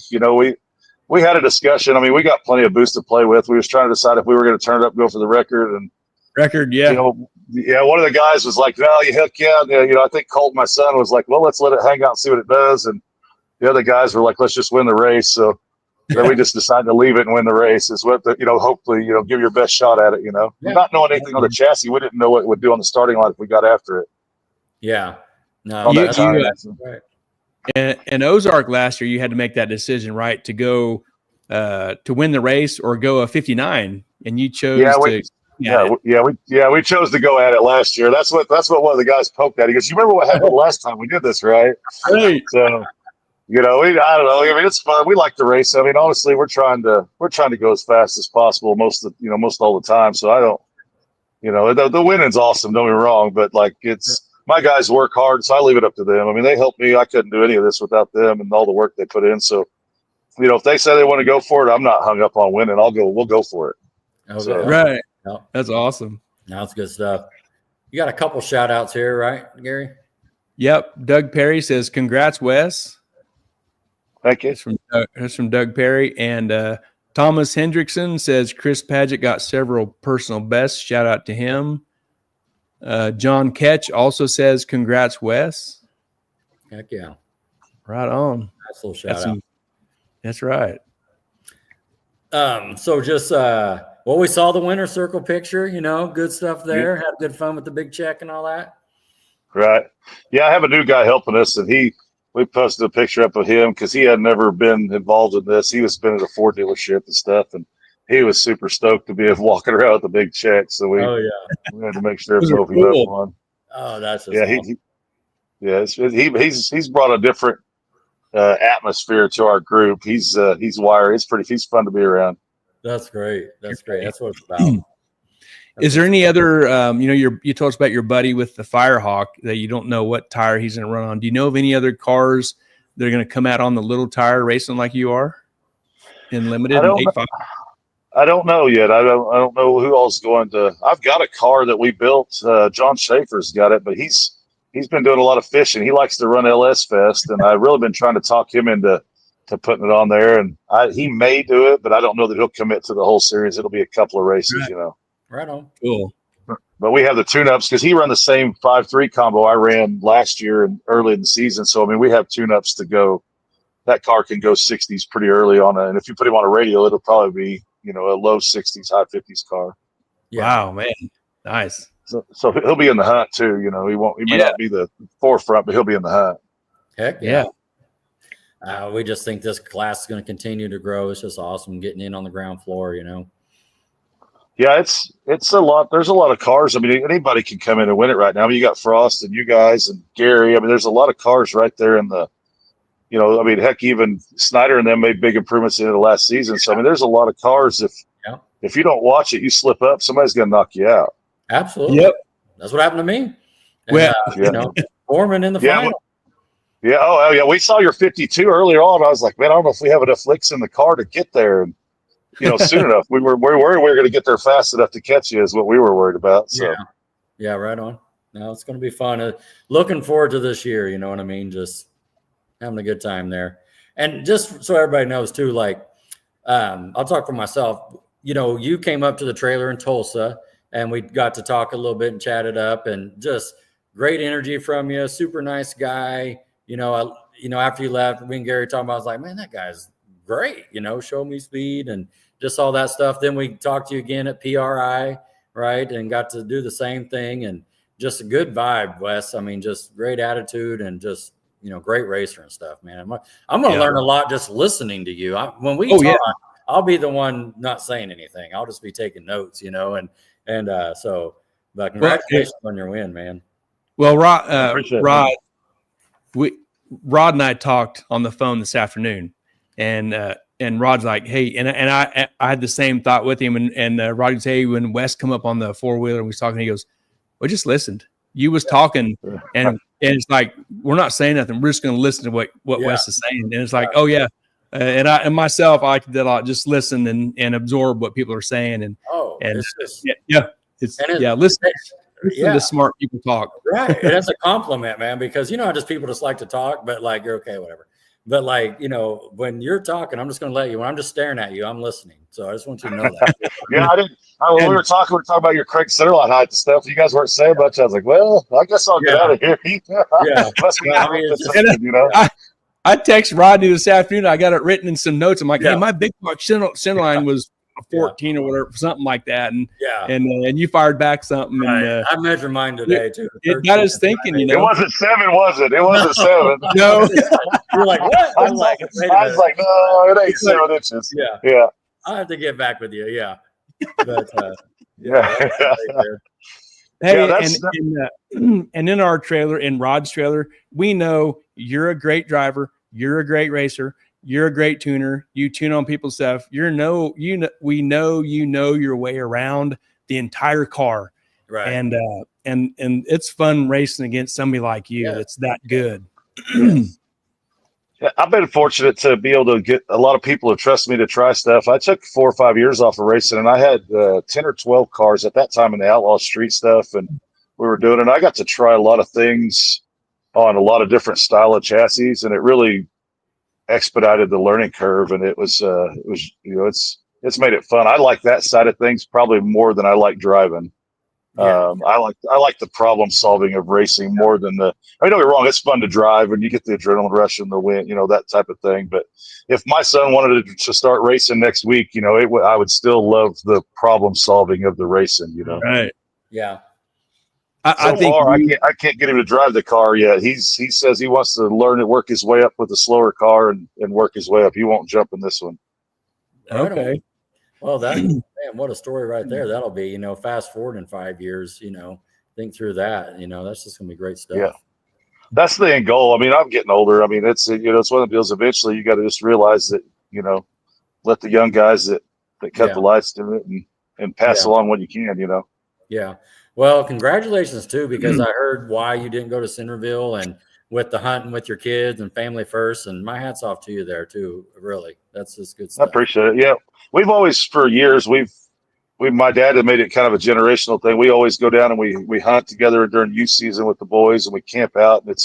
We had a discussion. I mean, we got plenty of boost to play with. We was trying to decide if we were going to turn it up, go for the record, and yeah. One of the guys was like, "No, heck yeah." I think Colt, my son, was like, "Well, let's let it hang out and see what it does." And the other guys were like, "Let's just win the race." So then we just decided to leave it and win the race. Is what hopefully give your best shot at it. Not knowing anything on the chassis, we didn't know what it would do on the starting line if we got after it. Yeah, no. In Ozark last year, you had to make that decision, right, to go to win the race or go a 59, and you chose we chose to go at it last year. That's what one of the guys poked at. He goes, "You remember what happened last time we did this, right?" Right. So, I don't know. I mean, it's fun. We like to race. I mean, honestly, we're trying to go as fast as possible most all the time. So I don't, the winning's awesome. Don't get me wrong, but like my guys work hard, so I leave it up to them. I mean, they help me. I couldn't do any of this without them and all the work they put in. So if they say they want to go for it, I'm not hung up on winning. We'll go for it. Okay. So, right. Yep. That's awesome. That's good stuff. You got a couple shout outs here, right, Gary? Yep. Doug Perry says, congrats, Wes. Thank you. That's from Doug Perry. And Thomas Hendrickson says, Chris Paget got several personal bests. Shout out to him. John Ketch also says, congrats, Wes. Heck yeah. Right on. Nice little shout out. That's right. So just we saw the winner circle picture, good stuff there. Had good fun with the big check and all that. Right. Yeah, I have a new guy helping us, and we posted a picture up of him because he had never been involved in this. He was been at a Ford dealership and stuff, and he was super stoked to be walking around with a big check. So we had to make sure it's opened up on. Oh, that's just awesome. He's brought a different atmosphere to our group. He's wired. He's fun to be around. That's great. That's great. That's what it's about. Is there any other, you told us about your buddy with the Firehawk that you don't know what tire he's going to run on. Do you know of any other cars that are going to come out on the little tire racing like you are in limited? I don't know yet. I don't know who else is going to. I've got a car that we built. John Schaefer's got it, but he's been doing a lot of fishing. He likes to run LS Fest, and I've really been trying to talk him into putting it on there. And he may do it, but I don't know that he'll commit to the whole series. It'll be a couple of races, Right on. Cool. But we have the tune-ups because he ran the same 5.3 combo I ran last year and early in the season. So, we have tune-ups to go. That car can go 60s pretty early on. And if you put him on a radial, it'll probably be, a low 60s, high 50s car. Yeah. Wow, man. Nice. So he'll be in the hunt too. He may not be the forefront, but he'll be in the hunt. Heck yeah. We just think this class is going to continue to grow. It's just awesome getting in on the ground floor, Yeah, it's a lot. There's a lot of cars. Anybody can come in and win it right now. You got Frost and you guys and Gary. There's a lot of cars right there in the, heck, even Snyder and them made big improvements in the last season. So, there's a lot of cars. If you don't watch it, you slip up, somebody's going to knock you out. Absolutely. Yep. That's what happened to me. And, Foreman in the final. Yeah. Oh, yeah. We saw your 52 earlier on. I was like, man, I don't know if we have enough licks in the car to get there. And, soon enough, we were worried we were going to get there fast enough to catch you is what we were worried about. So, yeah, right on. No, it's going to be fun. Looking forward to this year. You know what I mean? Just having a good time there. And just so everybody knows too, I'll talk for myself. You came up to the trailer in Tulsa and we got to talk a little bit and chat it up, and just great energy from you. Super nice guy. After you left, me and Gary talking about, I was like, man, that guy's great. Show me speed and just all that stuff. Then we talked to you again at PRI, right? And got to do the same thing, and just a good vibe, Wes. Just great attitude and just, great racer and stuff, man. I'm going to learn a lot just listening to you. When we talk, I'll be the one not saying anything. I'll just be taking notes, but congratulations on your win, man. Well, Rod, Rod and I talked on the phone this afternoon, and Rod's like, hey, and I had the same thought with him, and Rod would say, when Wes come up on the 4-wheeler and we was talking, he goes, we just listened. You was talking, and it's like, we're not saying nothing. We're just going to listen to what Wes is saying. And it's like, oh yeah. And myself, I like to do a lot, just listen and absorb what people are saying. Listen to smart people talk. Right. And that's a compliment, man, because, just people just like to talk, but you're okay, whatever. But when you're talking, I'm just going to let you, when I'm just staring at you, I'm listening. So I just want you to know that. Yeah, I didn't. When we were talking about your Craig Centerline height and stuff. You guys weren't saying much. I was like, well, I guess I'll get out of here. I text Rodney this afternoon. I got it written in some notes. I'm like, hey, my big block centerline was a 14 or whatever, something like that. And you fired back something. Right. And I measured mine today too. It got us thinking, It wasn't 7, was it? It wasn't 7. No. You're like, what? I was like, no, it ain't 7 inches. Yeah. I'll have to get back with you. Yeah. But hey, and in our trailer, in Rod's trailer, we know you're a great driver, you're a great racer, you're a great tuner, you tune on people's stuff. We know you know your way around the entire car. Right. And it's fun racing against somebody like you that's that good. I've been fortunate to be able to get a lot of people who trust me to try stuff. I took 4 or 5 years off of racing, and I had 10 or 12 cars at that time in the Outlaw street stuff, and we were doing it. I got to try a lot of things on a lot of different style of chassis, and it really expedited the learning curve. And it was it's made it fun. I like that side of things probably more than I like driving. I like the problem solving of racing more than the. I mean, don't get me wrong, it's fun to drive and you get the adrenaline rush and the win, that type of thing. But if my son wanted to start racing next week, I would still love the problem solving of the racing. Right? Yeah. I think I can't get him to drive the car yet. He says he wants to learn to work his way up with a slower car and work his way up. He won't jump in this one. Okay. Well, man, what a story right there. That'll be, fast forward in 5 years, think through that, that's just gonna be great stuff. Yeah. That's the end goal. I mean, I'm getting older. I mean, it's one of the deals. Eventually you got to just realize that, let the young guys that cut the lights do it and pass along what you can, Yeah. Well, congratulations too, because I heard why you didn't go to Centerville and with the hunting with your kids and family first. And my hat's off to you there too. Really. That's just good stuff. I appreciate it. Yeah. We've always, for years, my dad had made it kind of a generational thing. We always go down and we hunt together during youth season with the boys, and we camp out. And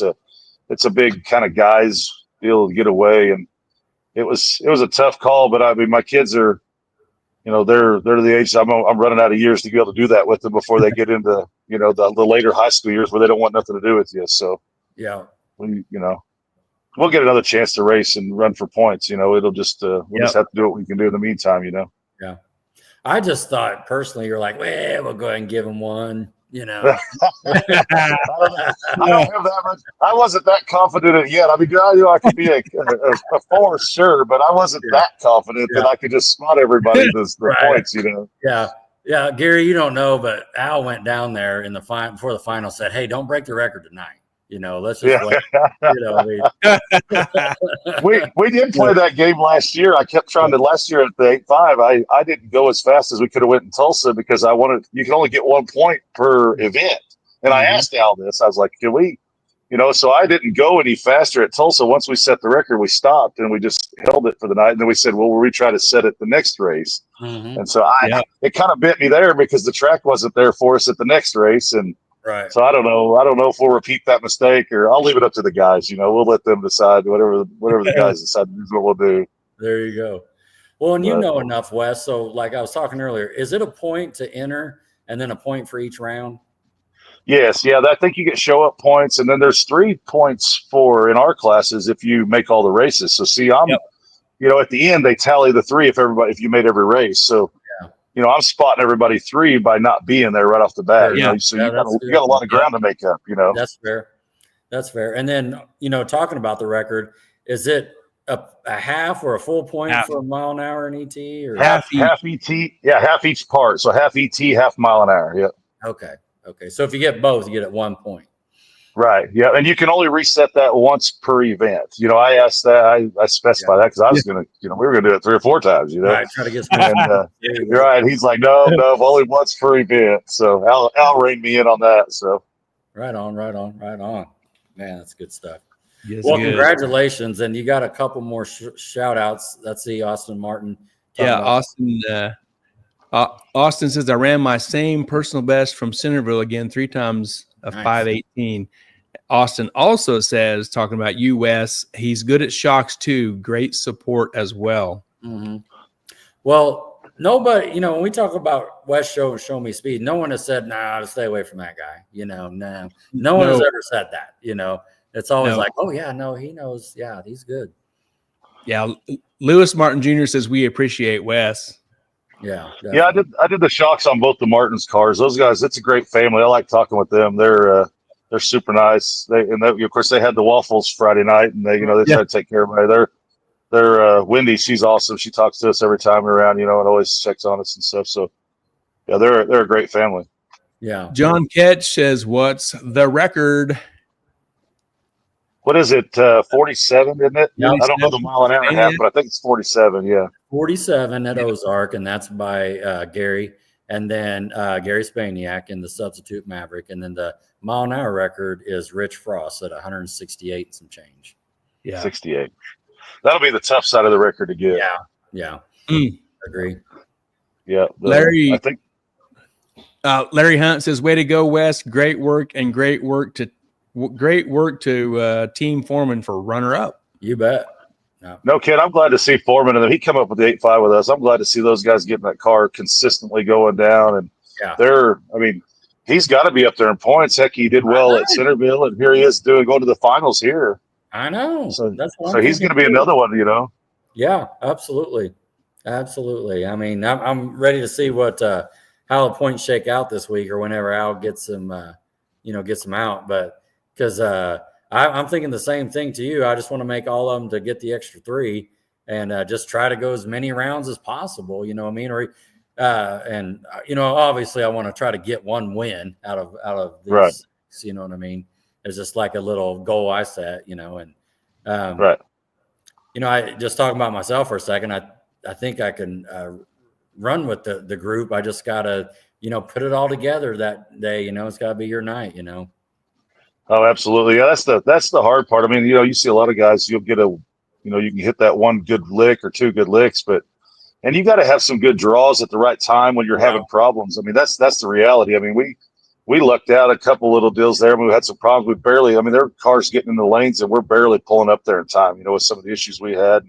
it's a big kind of guys deal to get away. And it was a tough call, but I mean, my kids are, they're the age I'm running out of years to be able to do that with them before they get into, the later high school years where they don't want nothing to do with you. So yeah, we'll get another chance to race and run for points. It'll just, we just have to do what we can do in the meantime, Yeah. I just thought personally, you're like, well, we'll go ahead and give him one, I don't have that much. I wasn't that confident yet. I mean, I could be a force, sure, but I wasn't that confident that I could just spot everybody the points, Yeah. Yeah. Gary, you don't know, but Al went down there in the before the final, said, hey, don't break the record tonight. Let's just we did play that game last year. I kept trying to last year at the 8-5. I didn't go as fast as we could have went in Tulsa because you can only get 1 point per event. And I asked Al this. I was like, can we, so I didn't go any faster at Tulsa. Once we set the record, we stopped and we just held it for the night. And then we said, well, we try to set it the next race. And so it kind of bit me there because the track wasn't there for us at the next race. And right. So I don't know if we'll repeat that mistake, or I'll leave it up to the guys. We'll let them decide whatever the guys decide is what we'll do. There you go. Well, and know enough, Wes. So like I was talking earlier, is it a point to enter and then a point for each round? Yes. Yeah. I think you get show up points, and then there's 3 points in our classes if you make all the races. So see, at the end they tally the 3 if you made every race. So I'm spotting everybody 3 by not being there right off the bat. So you got a lot of ground to make up. That's fair. That's fair. And then talking about the record, is it a half or a full point for a mile an hour in ET, or half ET? Yeah, half each part. So half ET, half mile an hour. Yeah. Okay. So if you get both, you get it 1 point. Right. Yeah. And you can only reset that once per event. I asked that. I specified that because I was going to, we were going to do it 3 or 4 times, Right. Try to get some. And you're right. He's like, no, only once per event. So Al reined me in on that. So. Right on. Man, that's good stuff. Yes, well, congratulations. And you got a couple more shout outs. Let's see, Austin Martin. Austin says, I ran my same personal best from Centerville again 3 times of 5:18. Austin also says, talking about you, Wes, he's good at shocks too. Great support as well. Well, nobody, when we talk about Wes show me speed, no one has said, nah, stay away from that guy. No one has ever said that. It's always like, oh yeah, no, he knows. Yeah, he's good. Yeah. Lewis Martin Jr. says we appreciate Wes. Yeah. Definitely. Yeah, I did the shocks on both the Martins cars. Those guys, it's a great family. I like talking with them. They're super nice. Of course they had the waffles Friday night, and they try to take care of everybody. They're Wendy, she's awesome. She talks to us every time we're around, and always checks on us and stuff. So yeah, they're a great family. Yeah. John Ketch says, what's the record? What is it? 47, isn't it? Yeah, I don't know the mile an hour and a half, but I think it's 47. Yeah. 47 at Ozark, and that's by Gary, and then Gary Spaniak in the Substitute Maverick, and then the mile an hour record is Rich Frost at 168 and some change. Yeah. 68. That'll be the tough side of the record to get. Yeah. Mm. Agree. Yeah. Larry, I think Larry Hunt says, "Way to go, West! Great work and great work to Team Foreman for runner up." You bet. No, kid, I'm glad to see Foreman and he come up with the 8.5 with us. I'm glad to see those guys getting that car consistently going down. And he's got to be up there in points. Heck, he did well at Centerville, and here he is going to the finals here. I know. So That's he's going to be another one, Yeah, absolutely. Absolutely. I mean, I'm ready to see what how the points shake out this week or whenever Al gets them, gets them out. But because I'm thinking the same thing to you. I just want to make all of them to get the extra 3 and just try to go as many rounds as possible. You know what I mean? Or obviously I want to try to get one win out of these. Right. You know what I mean? It's just like a little goal I set, and right. I just talking about myself for a second. I think I can run with the group. I just gotta, put it all together that day. It's gotta be your night. Oh, absolutely. Yeah, that's the hard part. I mean, you see a lot of guys. You'll get you can hit that one good lick or 2 good licks, and you got to have some good draws at the right time when you're having problems. I mean, that's the reality. I mean, we lucked out a couple little deals there. We had some problems. We barely. I mean, there were cars getting in the lanes, and we're barely pulling up there in time. With some of the issues we had.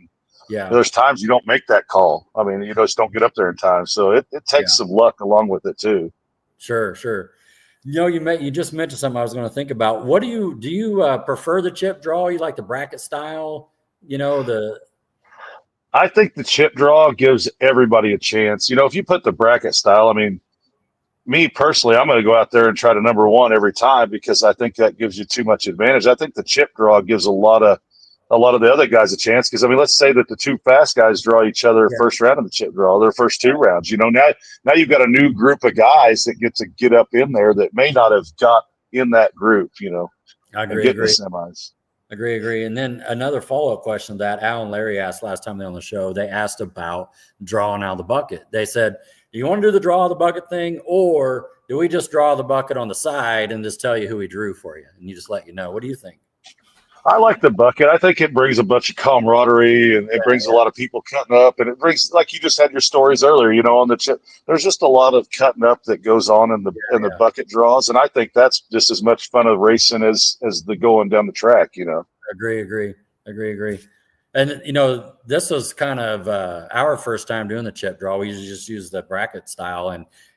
There's times you don't make that call. I mean, you just don't get up there in time. So it takes some luck along with it too. Sure. You just mentioned something I was going to think about. What do you prefer the chip draw? You like the bracket style? I think the chip draw gives everybody a chance. If you put the bracket style, I mean, me personally, I'm going to go out there and try to number 1 every time because I think that gives you too much advantage. I think the chip draw gives a lot of the other guys a chance because, I mean, let's say that the 2 fast guys draw each other first round of the chip draw, their first 2 rounds. Now you've got a new group of guys that get to get up in there that may not have got in that group, I agree. And get the semis. Agree. And then another follow-up question that Al and Larry asked last time they were on the show, they asked about drawing out of the bucket. They said, do you want to do the draw of the bucket thing, or do we just draw the bucket on the side and just tell you who he drew for you? And you just let you know. What do you think? I like the bucket. I think it brings a bunch of camaraderie and it brings a lot of people cutting up, and it brings, like you just had your stories earlier, on the chip. There's just a lot of cutting up that goes on in the bucket draws, and I think that's just as much fun of racing as the going down the track. Agree. And this was kind of our first time doing the chip draw. We usually just use the bracket style,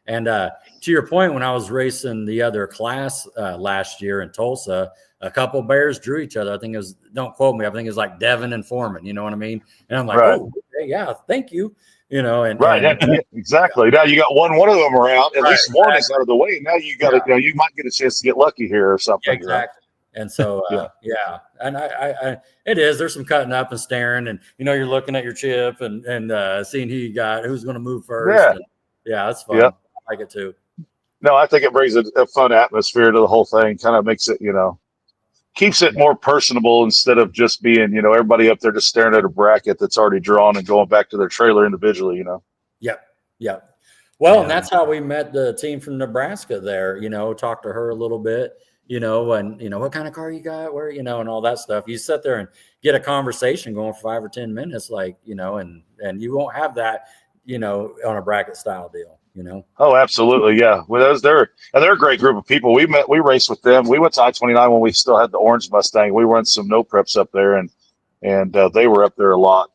and to your point, when I was racing the other class last year in Tulsa, a couple bears drew each other. I think it was, don't quote me, I think it was like Devin and Foreman, you know what I mean? And I'm like, oh, okay, yeah, thank you. Exactly. Now you got one of them around, at least one is out of the way. Now you got you might get a chance to get lucky here or something. Exactly. And so, and I it is, there's some cutting up and staring, and, you're looking at your chip and seeing who you got, who's going to move first. Yeah. That's fun. Yep. I like it too. No, I think it brings a fun atmosphere to the whole thing. Kind of makes it, keeps it more personable instead of just being, everybody up there just staring at a bracket that's already drawn and going back to their trailer individually, Yep. Well, and that's how we met the team from Nebraska there, talked to her a little bit, and, what kind of car you got, where, and all that stuff. You sit there and get a conversation going for 5 or 10 minutes, like, and you won't have that, on a bracket style deal. Oh, absolutely. Yeah. Well, they're a great group of people. We raced with them. We went to I-29 when we still had the orange Mustang. We run some no preps up there, and they were up there a lot.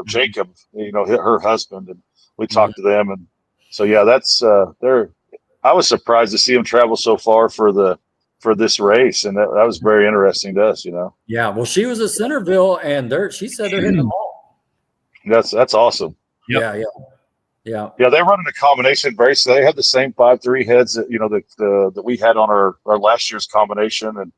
Jacob, her husband, and we talked to them. And so, yeah, that's I was surprised to see them travel so far for this race. And that was very interesting to us, Yeah. Well, she was at Centerville, and she said they're hitting them all. That's awesome. Yep. Yeah. They're running a combination race. They had the same 5.3 heads that that we had on our last year's combination, and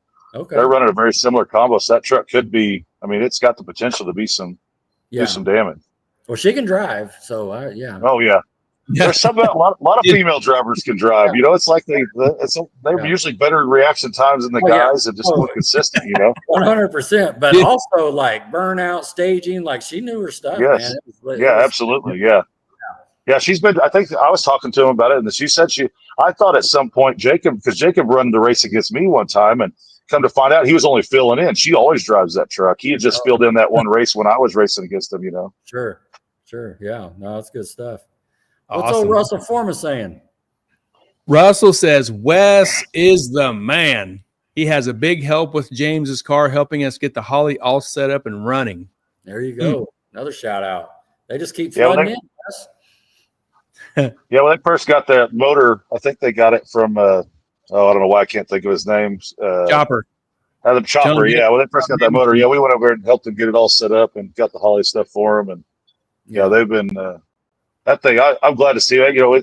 they're running a very similar combo. So that truck could be. I mean, it's got the potential to be do some damage. Well, she can drive, so yeah. Oh yeah. There's something a lot of female drivers can drive. It's like they're usually better reaction times than the guys and just more consistent. 100%. But also like burnout, staging, like she knew her stuff. Yes. Man. Absolutely. Yeah. Yeah, she's been. I think I was talking to him about it, and she said I thought at some point because Jacob run the race against me one time, and come to find out, he was only filling in. She always drives that truck. He had just filled in that one race when I was racing against him, you know. Sure. Yeah. No, that's good stuff. Awesome. What's old Russell Foreman saying? Russell says Wes is the man. He has a big help with James's car, helping us get the Holly all set up and running. There you go. Another shout out. They just keep flooding in. Yeah, when they first got that motor, I think they got it from I don't know why I can't think of his name. Chopper. The Chopper, yeah. When they first got that motor, we went over and helped them get it all set up and got the Holly stuff for them. And they've been that thing. I'm glad to see that. You know,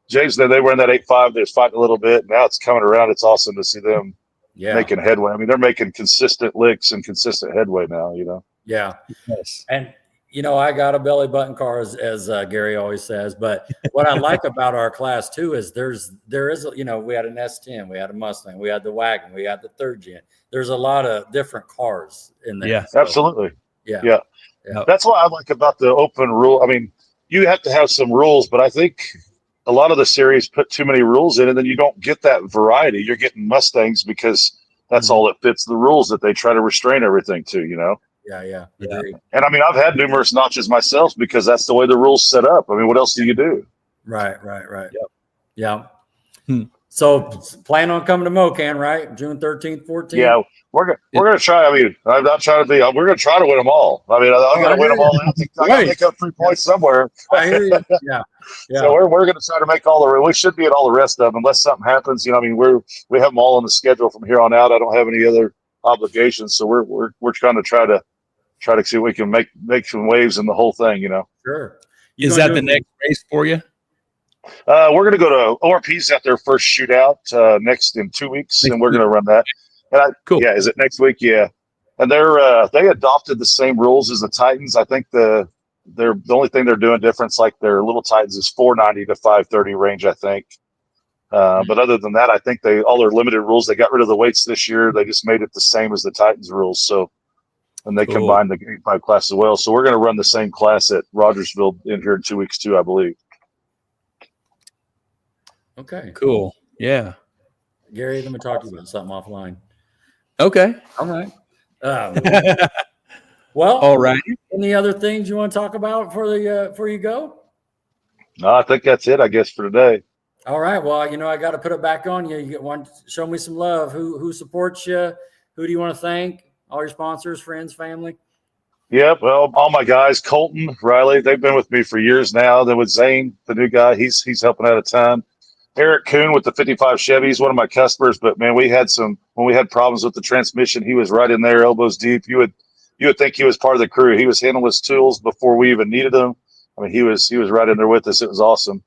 James, they were in that 8.5. They was fighting a little bit. Now it's coming around. It's awesome to see them making headway. I mean, they're making consistent licks and consistent headway now. You know. Yeah. Yes. And I got a belly button car, as Gary always says. But what I like about our class too is there is we had an S10, we had a Mustang, we had the wagon, we had the third gen. There's a lot of different cars in there. Yeah, so, absolutely. Yeah. That's what I like about the open rule. I mean, you have to have some rules, but I think a lot of the series put too many rules in, and then you don't get that variety. You're getting Mustangs because that's all that fits the rules that they try to restrain everything to. You know. Yeah. And I mean, I've had numerous notches myself because that's the way the rules set up. I mean, what else do you do? Right. Yeah. So plan on coming to Mocan, right? June 13th, 14th. Yeah, we're gonna try. I mean, I'm not trying to be. We're gonna try to win them all. I mean, I'm gonna win them all. I gotta make up 3 points somewhere. I hear you. Yeah. So we're gonna try to make all the. We should be at all the rest of them unless something happens. You know, I mean, we have them all on the schedule from here on out. I don't have any other obligations, so we're trying to try to see if we can make some waves in the whole thing, you know. Sure. Is that the next race for you? We're going to go to ORP's at their first shootout next in 2 weeks, and we're going to run that. And cool. Yeah, is it next week? Yeah. And they adopted the same rules as the Titans. I think the only thing they're doing different, like their Little Titans is 490 to 530 range, I think. But other than that, I think all their limited rules, they got rid of the weights this year. They just made it the same as the Titans rules. So. And they combined the 8.5 class as well. So we're going to run the same class at Rogersville in here in 2 weeks too, I believe. Okay. Cool. Yeah. Gary, let me talk to you about something offline. Okay. All right. Well, all right. Any other things you want to talk about before you go? No, I think that's it, I guess, for today. All right. Well, I got to put it back on you. You want to show me some love. Who supports you? Who do you want to thank? All your sponsors, friends, family? Yep. Well, all my guys, Colton, Riley, they've been with me for years now. Then with Zane, the new guy, he's helping out a ton. Eric Kuhn with the 55 Chevy, he's one of my customers, but man, when we had problems with the transmission, he was right in there, elbows deep. You would think he was part of the crew. He was handling his tools before we even needed them. I mean, he was right in there with us. It was awesome.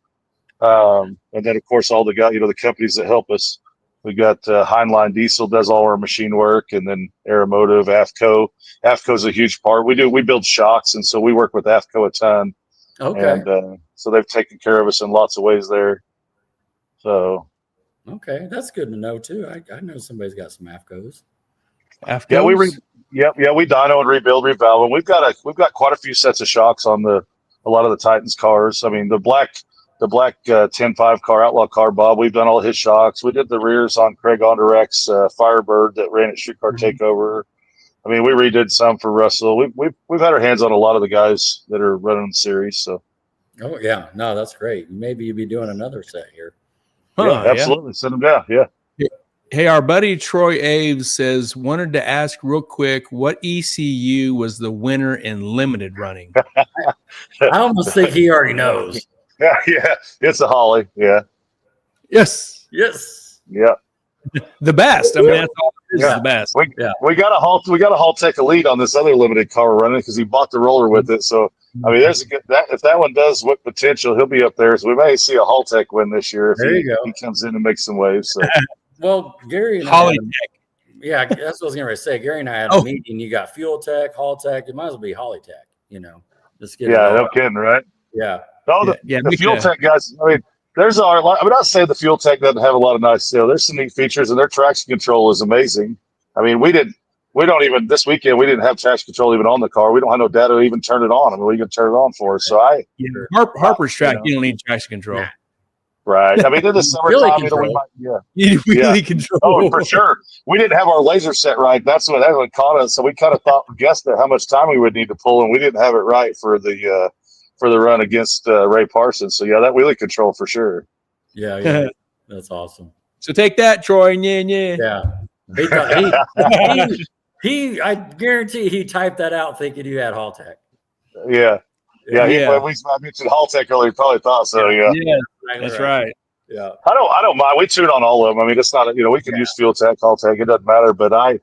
And then of course all the guys, the companies that help us. We got Heinlein Diesel does all our machine work, and then Aeromotive, AFCO. AFCO is a huge part. We build shocks, and so we work with AFCO a ton. Okay. And so they've taken care of us in lots of ways there. So. Okay, that's good to know too. I know somebody's got some AFCOs. AFCOs? Yeah, we dyno and rebuild, revalve, and we've got quite a few sets of shocks on a lot of the Titans cars. I mean, the black 10.5 car, Outlaw car, Bob, we've done all his shocks. We did the rears on Craig Ondereck's Firebird that ran at Streetcar Takeover. I mean, we redid some for Russell. We've had our hands on a lot of the guys that are running the series. So. Oh yeah, no, that's great. Maybe you'll be doing another set here. Yeah, absolutely. Send them down. Yeah. Hey, our buddy Troy Aves says, wanted to ask real quick, what ECU was the winner in limited running? I almost think he already knows. Yeah, it's a Holly. Yeah. Yes. Yeah. The best. I mean, that's all it is, the best. We got a Haltech Elite on this other limited car we're running because he bought the roller with it. So I mean, there's if that one does what potential, he'll be up there. So we may see a Haltech win this year if he comes in and makes some waves. So. Well, Gary and Hollytech. Yeah, that's what I was going to say. Gary and I had a meeting. You got Fuel Tech, Haltech. It might as well be Hollytech. Just get no kidding, right? Yeah. Oh, the Fuel Tech guys. I mean, I'm not saying the Fuel Tech doesn't have a lot of nice. There's some neat features, and their traction control is amazing. I mean, this weekend we didn't have traction control even on the car. We don't have no data to even turn it on. I mean, we can turn it on for us. So Harper's track, you don't need traction control. Right. I mean, in the summertime, You really control. Oh, for sure. We didn't have our laser set right. That's what caught us. So we kind of guessed at how much time we would need to pull, and we didn't have it right for the run against Ray Parsons. So yeah, that wheelie control for sure. Yeah. That's awesome. So take that, Troy. Yeah. I guarantee he typed that out thinking you had Hall Tech. Yeah. When I mentioned Hall Tech earlier, he probably thought so. Yeah. That's right. Yeah. I don't mind. We tune on all of them. I mean, it's not, we can use Fuel Tech, Hall Tech. It doesn't matter. But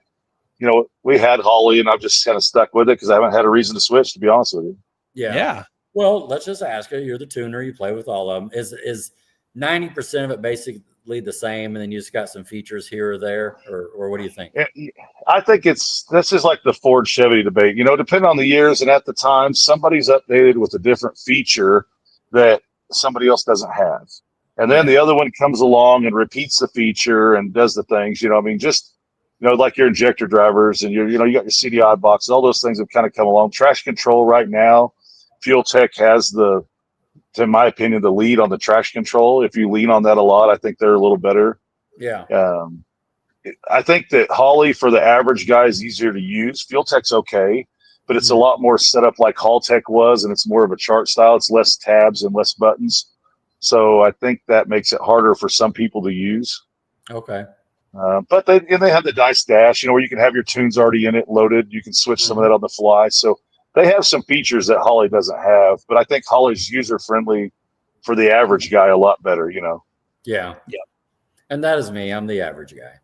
we had Holly, and I've just kind of stuck with it because I haven't had a reason to switch, to be honest with you. Yeah. Well, let's just ask you. You're the tuner. You play with all of them. Is 90% of it basically the same, and then you just got some features here or there, or what do you think? I think this is like the Ford Chevy debate. Depending on the years and at the time, somebody's updated with a different feature that somebody else doesn't have. And then the other one comes along and repeats the feature and does the things, like your injector drivers and you got your CDI boxes, all those things have kind of come along. Traction control right now, Fuel Tech has in my opinion, the lead on the traction control. If you lean on that a lot, I think they're a little better. Yeah. I think that Holly for the average guy is easier to use. Fuel Tech's okay, but it's a lot more set up like Hall Tech was, and it's more of a chart style. It's less tabs and less buttons. So I think that makes it harder for some people to use. Okay. But they have the dice dash, where you can have your tunes already in it loaded. You can switch some of that on the fly. So they have some features that Holly doesn't have, but I think Holly's user friendly for the average guy a lot better, Yeah. And that is me. I'm the average guy.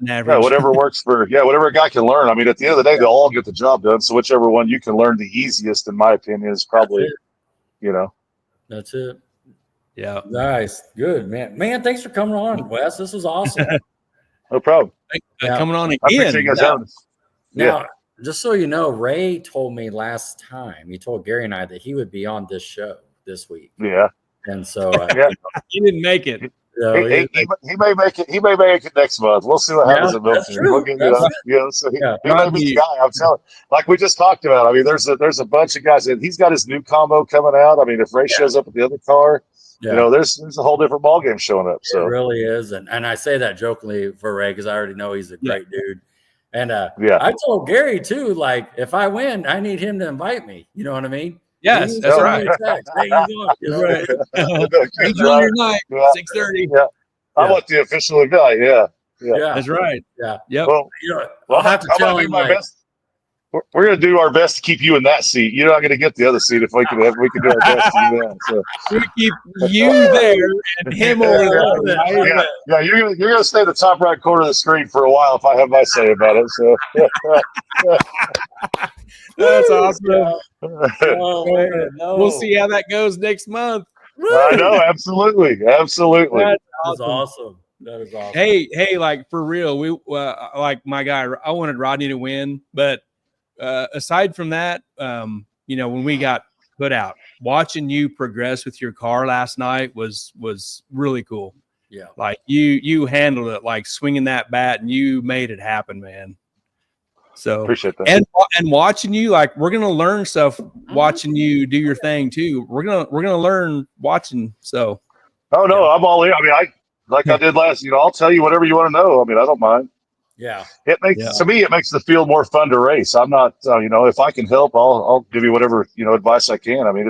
Whatever works whatever a guy can learn. I mean, at the end of the day, they'll all get the job done. So whichever one you can learn the easiest, in my opinion, is probably, That's it. Yeah. Nice. Good, man. Man, thanks for coming on, Wes. This was awesome. No problem. Coming on again. I appreciate you guys having us. Now, just so you know, Ray told me last time, he told Gary and I that he would be on this show this week. Yeah. And so he didn't make it. He may make it. He may make it next month. We'll see what happens in Milton. We'll get so he might be the guy. I'm telling. Like we just talked about. I mean, there's a bunch of guys, and he's got his new combo coming out. I mean, if Ray shows up with the other car, there's a whole different ball game showing up. So it really is, and I say that jokingly for Ray because I already know he's a great dude. And I told Gary too, like if I win, I need him to invite me. You know what I mean? Yes, that's right. Hey, you right. Enjoy your night. 6:30. Yeah, I want the official invite. Yeah, that's right. Yeah. Yep. Well, I'll have to tell him my best. We're going to do our best to keep you in that seat. You're not going to get the other seat if we can do our best to do that. So we keep you there and him over there. Yeah. You're going to stay in the top right corner of the screen for a while if I have my say about it. So that's awesome. We'll see how that goes next month. I know, absolutely. That's awesome. That is awesome. Hey, like for real, we like my guy. I wanted Rodney to win, but aside from that, when we got put out, watching you progress with your car last night was really cool. Yeah, like you handled it like swinging that bat, and you made it happen, man. So appreciate that. And watching you, like we're gonna learn stuff watching you do your thing too. We're gonna learn watching. So I'm all in. I mean, I did last. I'll tell you whatever you want to know. I mean, I don't mind. Yeah, to me it makes the field more fun to race. I'm not if I can help, I'll give you whatever advice I can. I mean,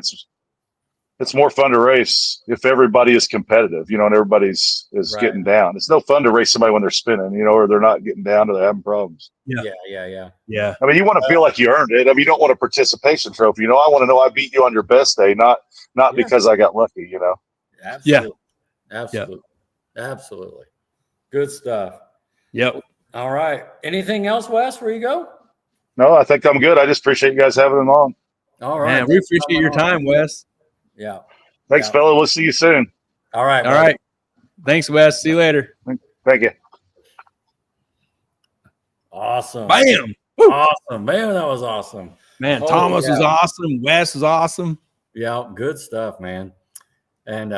it's more fun to race if everybody is competitive, and everybody's getting down. It's no fun to race somebody when they're spinning, or they're not getting down or they're having problems. Yeah. I mean, you want to feel like you earned it. I mean, you don't want a participation trophy. I want to know I beat you on your best day, not because I got lucky. Absolutely. Good stuff. Yep. All right. Anything else, Wes, where you go? No, I think I'm good. I just appreciate you guys having them on. All right. Man, we appreciate your time, Wes. Yeah. Thanks, fella. We'll see you soon. All right. All right. Thanks, Wes. See you later. Thank you. Awesome. Bam. Awesome. Man, that was awesome. Man, Thomas was awesome. Wes was awesome. Yeah, good stuff, man. And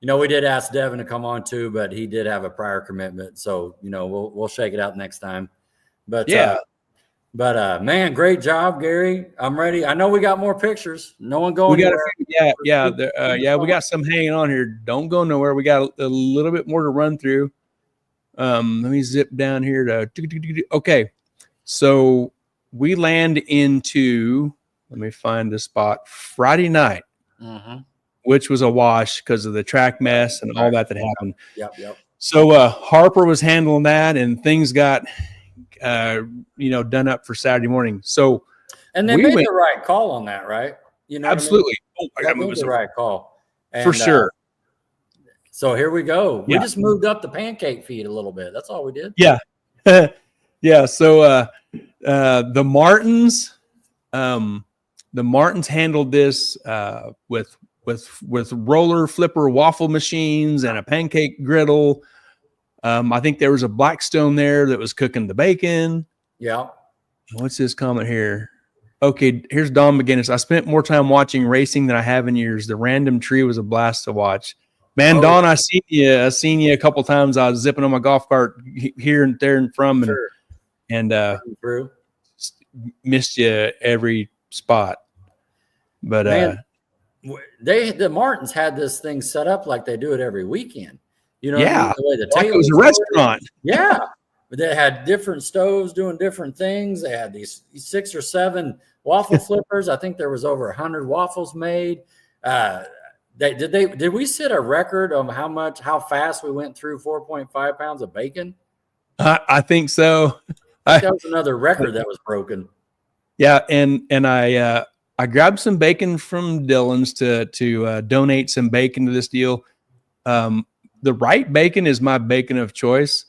we did ask Devin to come on too, but he did have a prior commitment. So, we'll shake it out next time. But But man, great job, Gary. I'm ready. I know we got more pictures. No one going. We got we got some hanging on here. Don't go nowhere. We got a little bit more to run through. Let me zip down here to okay. So we land into, let me find the spot, Friday night, which was a wash because of the track mess and all that happened. Yep. So Harper was handling that, and things got done up for Saturday morning. So and they made the right call on that, right? You know, absolutely. That was the right call for sure. So here we go. We just moved up the pancake feed a little bit. That's all we did. Yeah. Yeah. So the Martins handled this with roller flipper waffle machines and a pancake griddle. I think there was a Blackstone there that was cooking the bacon. Yeah. What's this comment here? Okay, here's Don McGinnis. I spent more time watching racing than I have in years. The random tree was a blast to watch. Man, Don, I seen you a couple times. I was zipping on my golf cart here and there and from, and missed you every spot. But man, the Martins had this thing set up like they do it every weekend. You know, yeah, the way the like it was a restaurant. Yeah, but they had different stoves doing different things. They had these 6 or 7 waffle flippers. I think there was over 100 waffles made. Did we set a record on how fast we went through 4.5 pounds of bacon? I think so. That was another record that was broken. Yeah, and I grabbed some bacon from Dillon's to donate some bacon to this deal. The right bacon is my bacon of choice.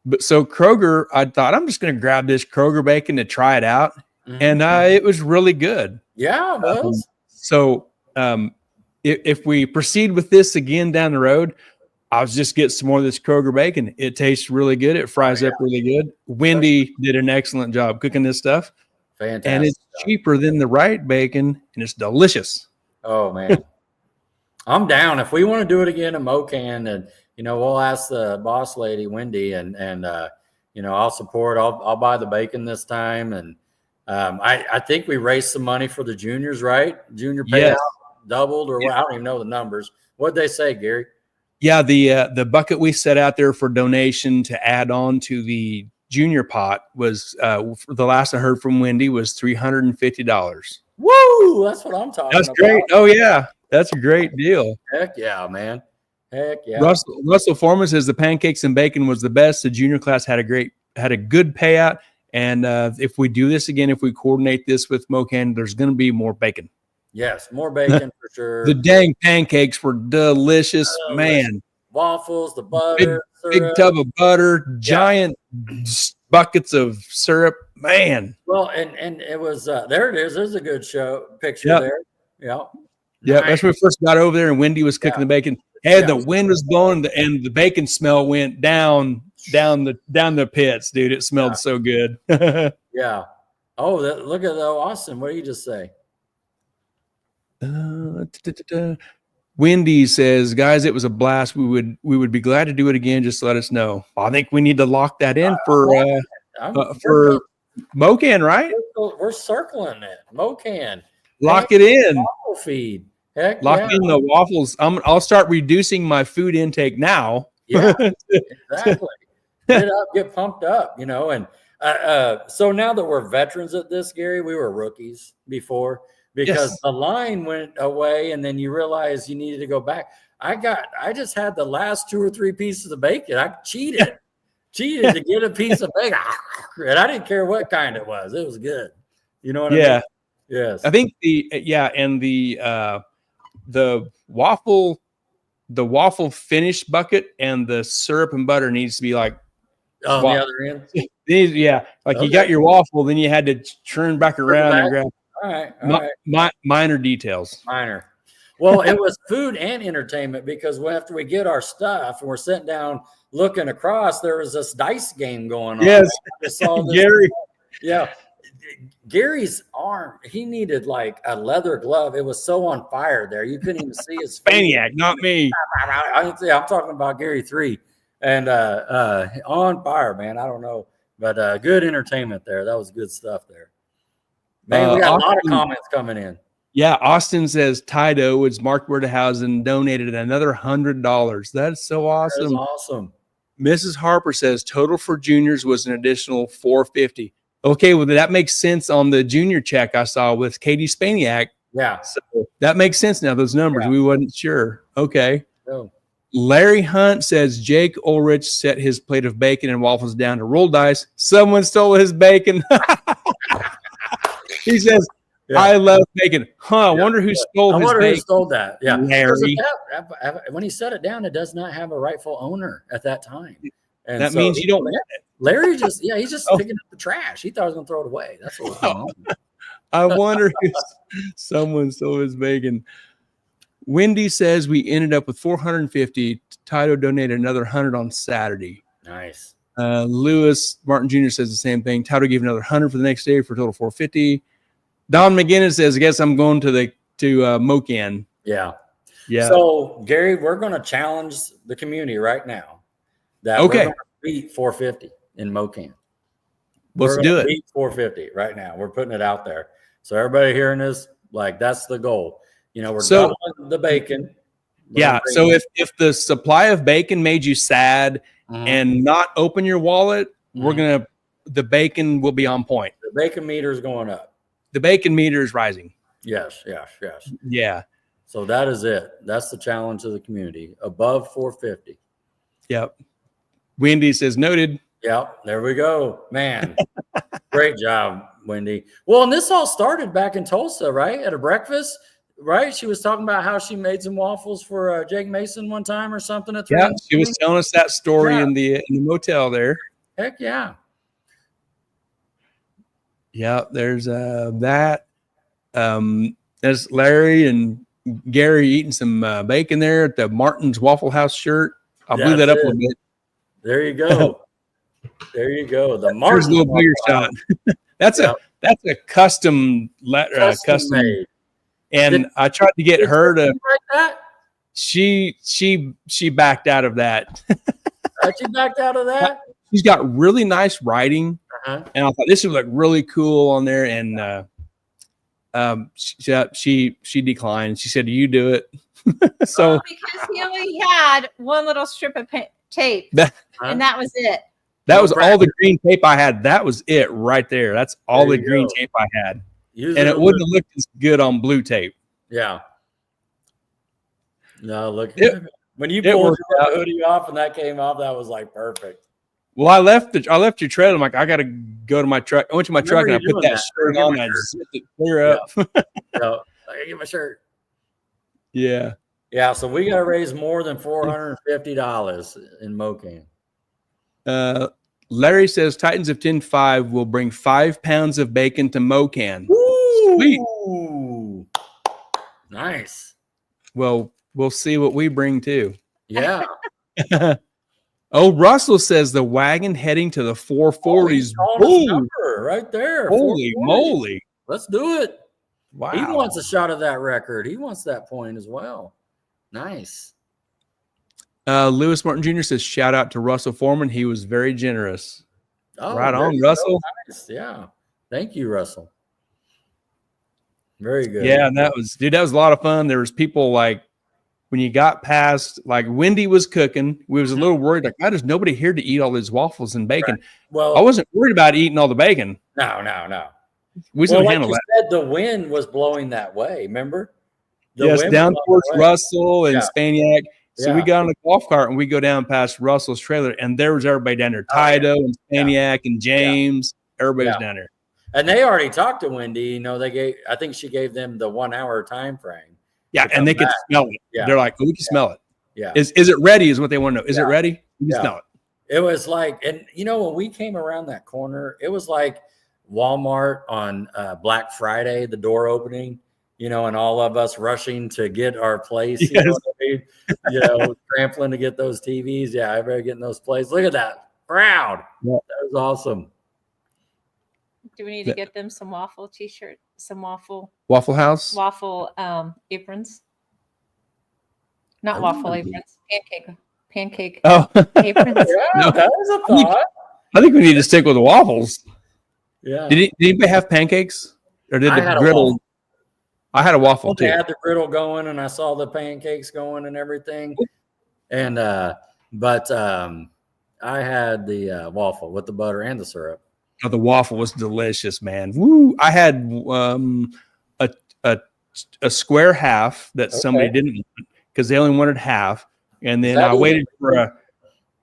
But so Kroger, I thought I'm just going to grab this Kroger bacon to try it out. And it was really good. Yeah, it was. If we proceed with this again down the road, I'll just get some more of this Kroger bacon. It tastes really good. It fries up really good. Wendy did an excellent job cooking this stuff. Fantastic. And it's cheaper than the right bacon, and it's delicious. Oh, man. I'm down. If we want to do it again in Mocan, and we'll ask the boss lady Wendy, and I'll support. I'll buy the bacon this time, and I think we raised some money for the juniors, right? Junior payout doubled, or what? I don't even know the numbers. What'd they say, Gary? Yeah, the bucket we set out there for donation to add on to the junior pot was the last I heard from Wendy was $350. Woo! That's what I'm talking about. That's great. Oh yeah. That's a great deal. Heck yeah, man. Heck yeah. Russell Foreman says the pancakes and bacon was the best. The junior class had a good payout. And if we do this again, if we coordinate this with Mocan, there's going to be more bacon. Yes, more bacon for sure. The dang pancakes were delicious, man. Waffles, the butter, big tub of butter, giant buckets of syrup, man. Well, and it was there. It is. There's a good picture there. Yeah. Yeah, that's when we first got over there, and Wendy was cooking the bacon. And the wind was blowing, and the bacon smell went down the pits, dude. It smelled so good. Yeah. Oh, look at Austin. What did you just say? Wendy says, "Guys, it was a blast. We would be glad to do it again. Just let us know." I think we need to lock that in for Mocan, right? We're circling it. Mocan. Lock it in. Waffle feed. Heck Lock in the waffles. I'll start reducing my food intake now. Yeah, exactly. Get pumped up, and so now that we're veterans at this, Gary, we were rookies before because the line went away, and then you realize you needed to go back. I just had the last 2 or 3 pieces of bacon. I cheated to get a piece of bacon, and I didn't care what kind it was. It was good. You know what I mean? Yes. I think the waffle finish bucket and the syrup and butter needs to be like on the other end. You got your waffle, then you had to turn back around and grab. All right. Minor details. Minor. Well, it was food and entertainment because after we get our stuff and we're sitting down looking across, there was this dice game going on. Yes, Gary. Yeah. Gary's arm, he needed like a leather glove. It was so on fire there. You couldn't even see his face. Spaniac, not me. I'm talking about Gary 3 and on fire, man. I don't know. But good entertainment there. That was good stuff there. Man, we got a lot of comments coming in. Yeah, Austin says Tido was Mark Werdehausen donated another $100. That's so awesome. That is awesome. Mrs. Harper says total for juniors was an additional $450. Okay, well that makes sense on the junior check I saw with Katie Spaniak. Yeah, so that makes sense now. Those numbers we wasn't sure. Okay. Oh. Larry Hunt says Jake Ulrich set his plate of bacon and waffles down to roll dice. Someone stole his bacon. He says, I love bacon. I wonder who stole his bacon. Who stole that. Yeah. Larry. When he set it down, it does not have a rightful owner at that time. And that means you don't want it. Larry he's just picking up the trash. He thought he was going to throw it away. That's what was going on. I wonder if someone stole his bacon. Wendy says we ended up with 450. Tito donated another 100 on Saturday. Nice. Lewis Martin Jr. says the same thing. Tito gave another 100 for the next day for a total 450. Don McGinnis says, I guess I'm going to Mocan. Yeah. Yeah. So, Gary, we're going to challenge the community right now that we're going to beat 450 in Mocan. Let's do it. Beat 450 right now. We're putting it out there. So everybody hearing this, that's the goal. We're doubling the bacon. Yeah. So if the supply of bacon made you sad and not open your wallet, the bacon will be on point. The bacon meter is going up. The bacon meter is rising. Yes. Yeah. So that is it. That's the challenge of the community. Above 450. Yep. Wendy says noted. Yep. There we go. Man. Great job, Wendy. Well, and this all started back in Tulsa, right? At a breakfast, right? She was talking about how she made some waffles for Jake Mason one time or something. Yeah, she was telling us that story in the motel there. Heck yeah. Yeah, there's that. There's Larry and Gary eating some bacon there at the Martin's Waffle House shirt. I blew that up a little bit. There you go. There you go. The Martin's little bigger shot. That's a custom made. And I tried to get her to. Like that? She backed out of that. She backed out of that. She's got really nice writing. And I thought this would look really cool on there, and she declined. She said, "You do it." So because he only had one little strip of tape, and that was it. That was all the green tape I had. That was it right there. That's all the green tape I had, and it wouldn't have looked as good on blue tape. Yeah. No, look. When you pulled your hoodie off and that came off, that was perfect. Well, I left your trailer. I'm like, I got to go to my truck. I went to my truck and I put that shirt on. I zipped it clear up. So I gotta get my shirt. Yeah. Yeah. So we got to raise more than $450 in Mocan. Larry says Titans of 10-5 will bring 5 pounds of bacon to Mocan. Woo! Sweet. Nice. Well, we'll see what we bring too. Yeah. Oh, Russell says the wagon heading to the 440s. Right there. Holy moly. Let's do it. Wow. He wants a shot of that record. He wants that point as well. Nice. Lewis Martin Jr. says, shout out to Russell Foreman. He was very generous. Oh, right on, Russell. Nice. Yeah. Thank you, Russell. Very good. Yeah, that was a lot of fun. There was people when you got past, Wendy was cooking, we was a little worried, why does nobody here to eat all these waffles and bacon? Right. Well, I wasn't worried about eating all the bacon. No. We should handle that. Said, the wind was blowing that way, remember? Yes, down towards Russell and Spaniak. So we got on the golf cart and we go down past Russell's trailer, and there was everybody down there. Tito and Spaniak and James. Everybody was down there. And they already talked to Wendy. I think she gave them the 1 hour time frame. Yeah, and they could smell it. Yeah. They're like, we can smell it. Yeah. Is it ready is what they want to know. Is it ready? We can smell it. It was and when we came around that corner, it was like Walmart on Black Friday, the door opening, and all of us rushing to get our place, yes. trampling to get those TVs. Yeah, everybody getting those plays. Look at that crowd. Yeah. That was awesome. Do we need to get them some waffle t-shirt, some Waffle House? Waffle aprons. Not waffle aprons, pancake aprons. Yeah, that was a thought. I think we need to stick with the waffles. Yeah. Did anybody have pancakes? Or did I the had a griddle? waffle. I had a waffle They too. had the griddle going, and I saw the pancakes going and everything. And but I had the waffle with the butter and the syrup. Oh, the waffle was delicious, man. Woo! I had a square half that somebody didn't want because they only wanted half, and then I waited for a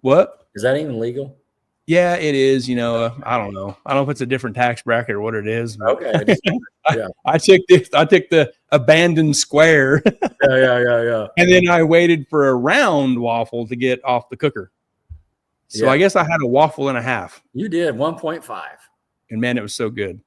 what? Is that even legal? Yeah, it is. You know, I don't know. I don't know if it's a different tax bracket or what it is. Okay. I took the abandoned square. Yeah. And then I waited for a round waffle to get off the cooker. So I guess I had a waffle and a half. You did 1.5. And man, it was so good.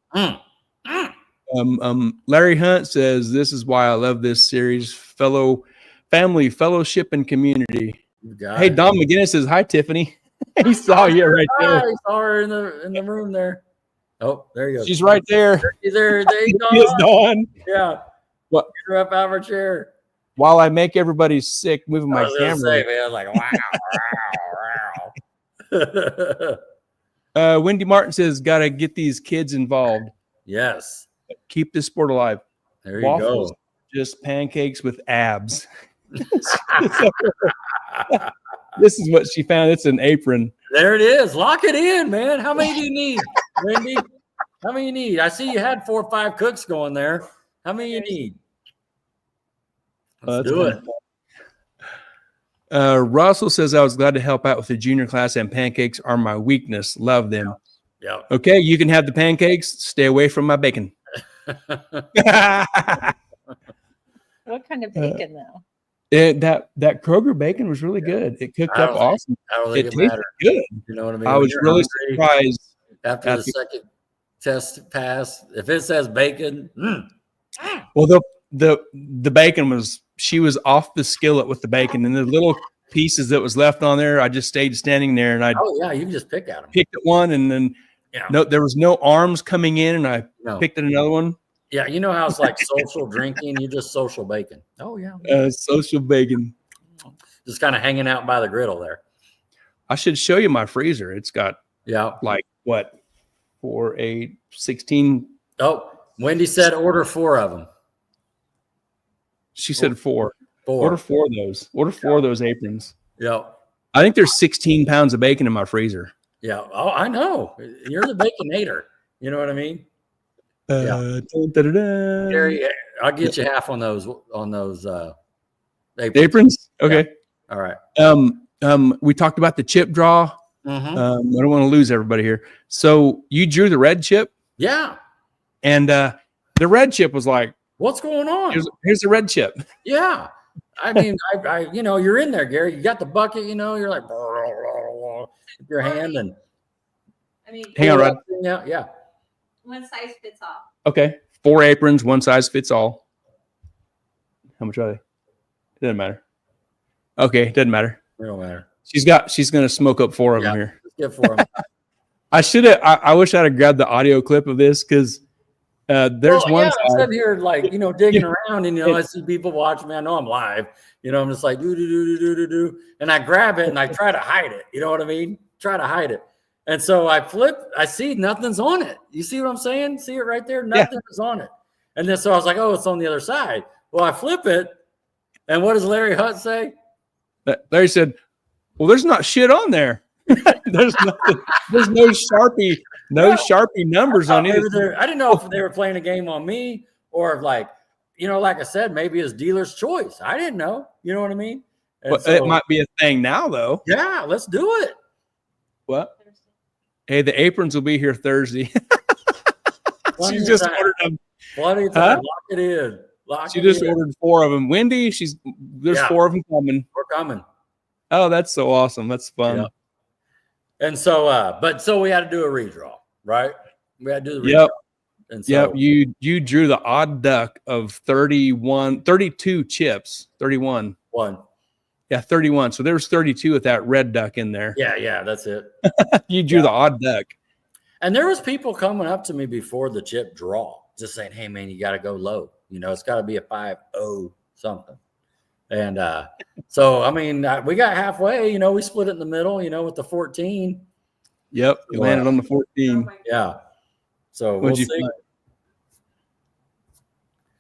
Larry Hunt says, "This is why I love this series. Family, fellowship, and community." Hey, Don McGinnis says, "Hi, Tiffany." He saw you right there. I saw her in the room there. Oh, there you go. She's right there. There you go. Yes, Dawn. Yeah. What? Get her up out of her chair. While I make everybody sick, moving my camera. Say, man, like wow. Wendy Martin says, "Gotta get these kids involved. Yes. Keep this sport alive." There you Waffles, go. just pancakes with abs. This is what she found. It's an apron. There it is. Lock it in, man. How many do you need, Wendy? How many you need? I see you had 4 or 5 cooks going there. How many you need? Let's do it. Russell says, "I was glad to help out with the junior class, and pancakes are my weakness. Love them." Yeah. Okay, you can have the pancakes. Stay away from my bacon. What kind of bacon, though? That Kroger bacon was really good. It cooked up awesome. It tasted good. You know what I mean? I was really surprised. After the second test pass, if it says bacon. Well, the bacon was, she was off the skillet with the bacon, and the little pieces that was left on there, I just stayed standing there, and you can just pick at them. Picked at one, and then there was no arms coming in, and I picked at another one. Yeah, you know how it's like social drinking. You just social bacon. Oh yeah, social bacon. Just kind of hanging out by the griddle there. I should show you my freezer. It's got like what 4, 8, 16. Oh, Wendy said order 4 of them. She said 4. Order 4 of those. Order 4 of those aprons. Yeah. I think there's 16 pounds of bacon in my freezer. Yeah. Oh, I know. You're the baconator. You know what I mean? Gary, I'll get you half on those aprons. Okay. Yeah. All right. We talked about the chip draw. Mm-hmm. I don't want to lose everybody here. So you drew the red chip. Yeah. And the red chip was like, what's going on? Here's the red chip. Yeah. I mean, I you're in there, Gary. You got the bucket, you're like with your hand and hang on, Rod. Yeah. One size fits all. Okay. 4 aprons, one size fits all. How much are they? Doesn't matter. Okay, doesn't matter. It don't matter. She's gonna smoke up 4 of them here. Let's get 4 of them. I wish I'd have grabbed the audio clip of this because there's one. I'm sitting here like digging around, and I see people watching me. I know I'm live. I'm just like do, and I grab it and I try to hide it. You know what I mean? Try to hide it. And so I flip. I see nothing's on it. You see what I'm saying? See it right there? Nothing is on it. And then so I was like, oh, it's on the other side. Well, I flip it, and what does Larry Hunt say? Larry said, "Well, there's not shit on there. There's nothing. There's no Sharpie, Sharpie numbers on it." I didn't know if they were playing a game on me or if like I said, maybe it's dealer's choice. I didn't know. You know what I mean? But it might be a thing now, though. Yeah, let's do it. What? Hey, the aprons will be here Thursday. She just ordered them. Plenty of time. Lock it in. She just ordered 4 of them. Wendy, there's 4 of them coming. We're coming. Oh, that's so awesome. That's fun. Yeah. And so, so we had to do a redraw, right? We had to do the redraw. And so, you drew the odd duck of 32 chips. 31. 1. Yeah, 31. So there was 32 with that red duck in there. Yeah, that's it. You drew the odd duck. And there was people coming up to me before the chip draw, just saying, "Hey, man, you got to go low. It's got to be a 5-0 something." And so, I mean, we got halfway. We split it in the middle. With the 14. Yep, he landed on the 14. Yeah. So What'd we'll you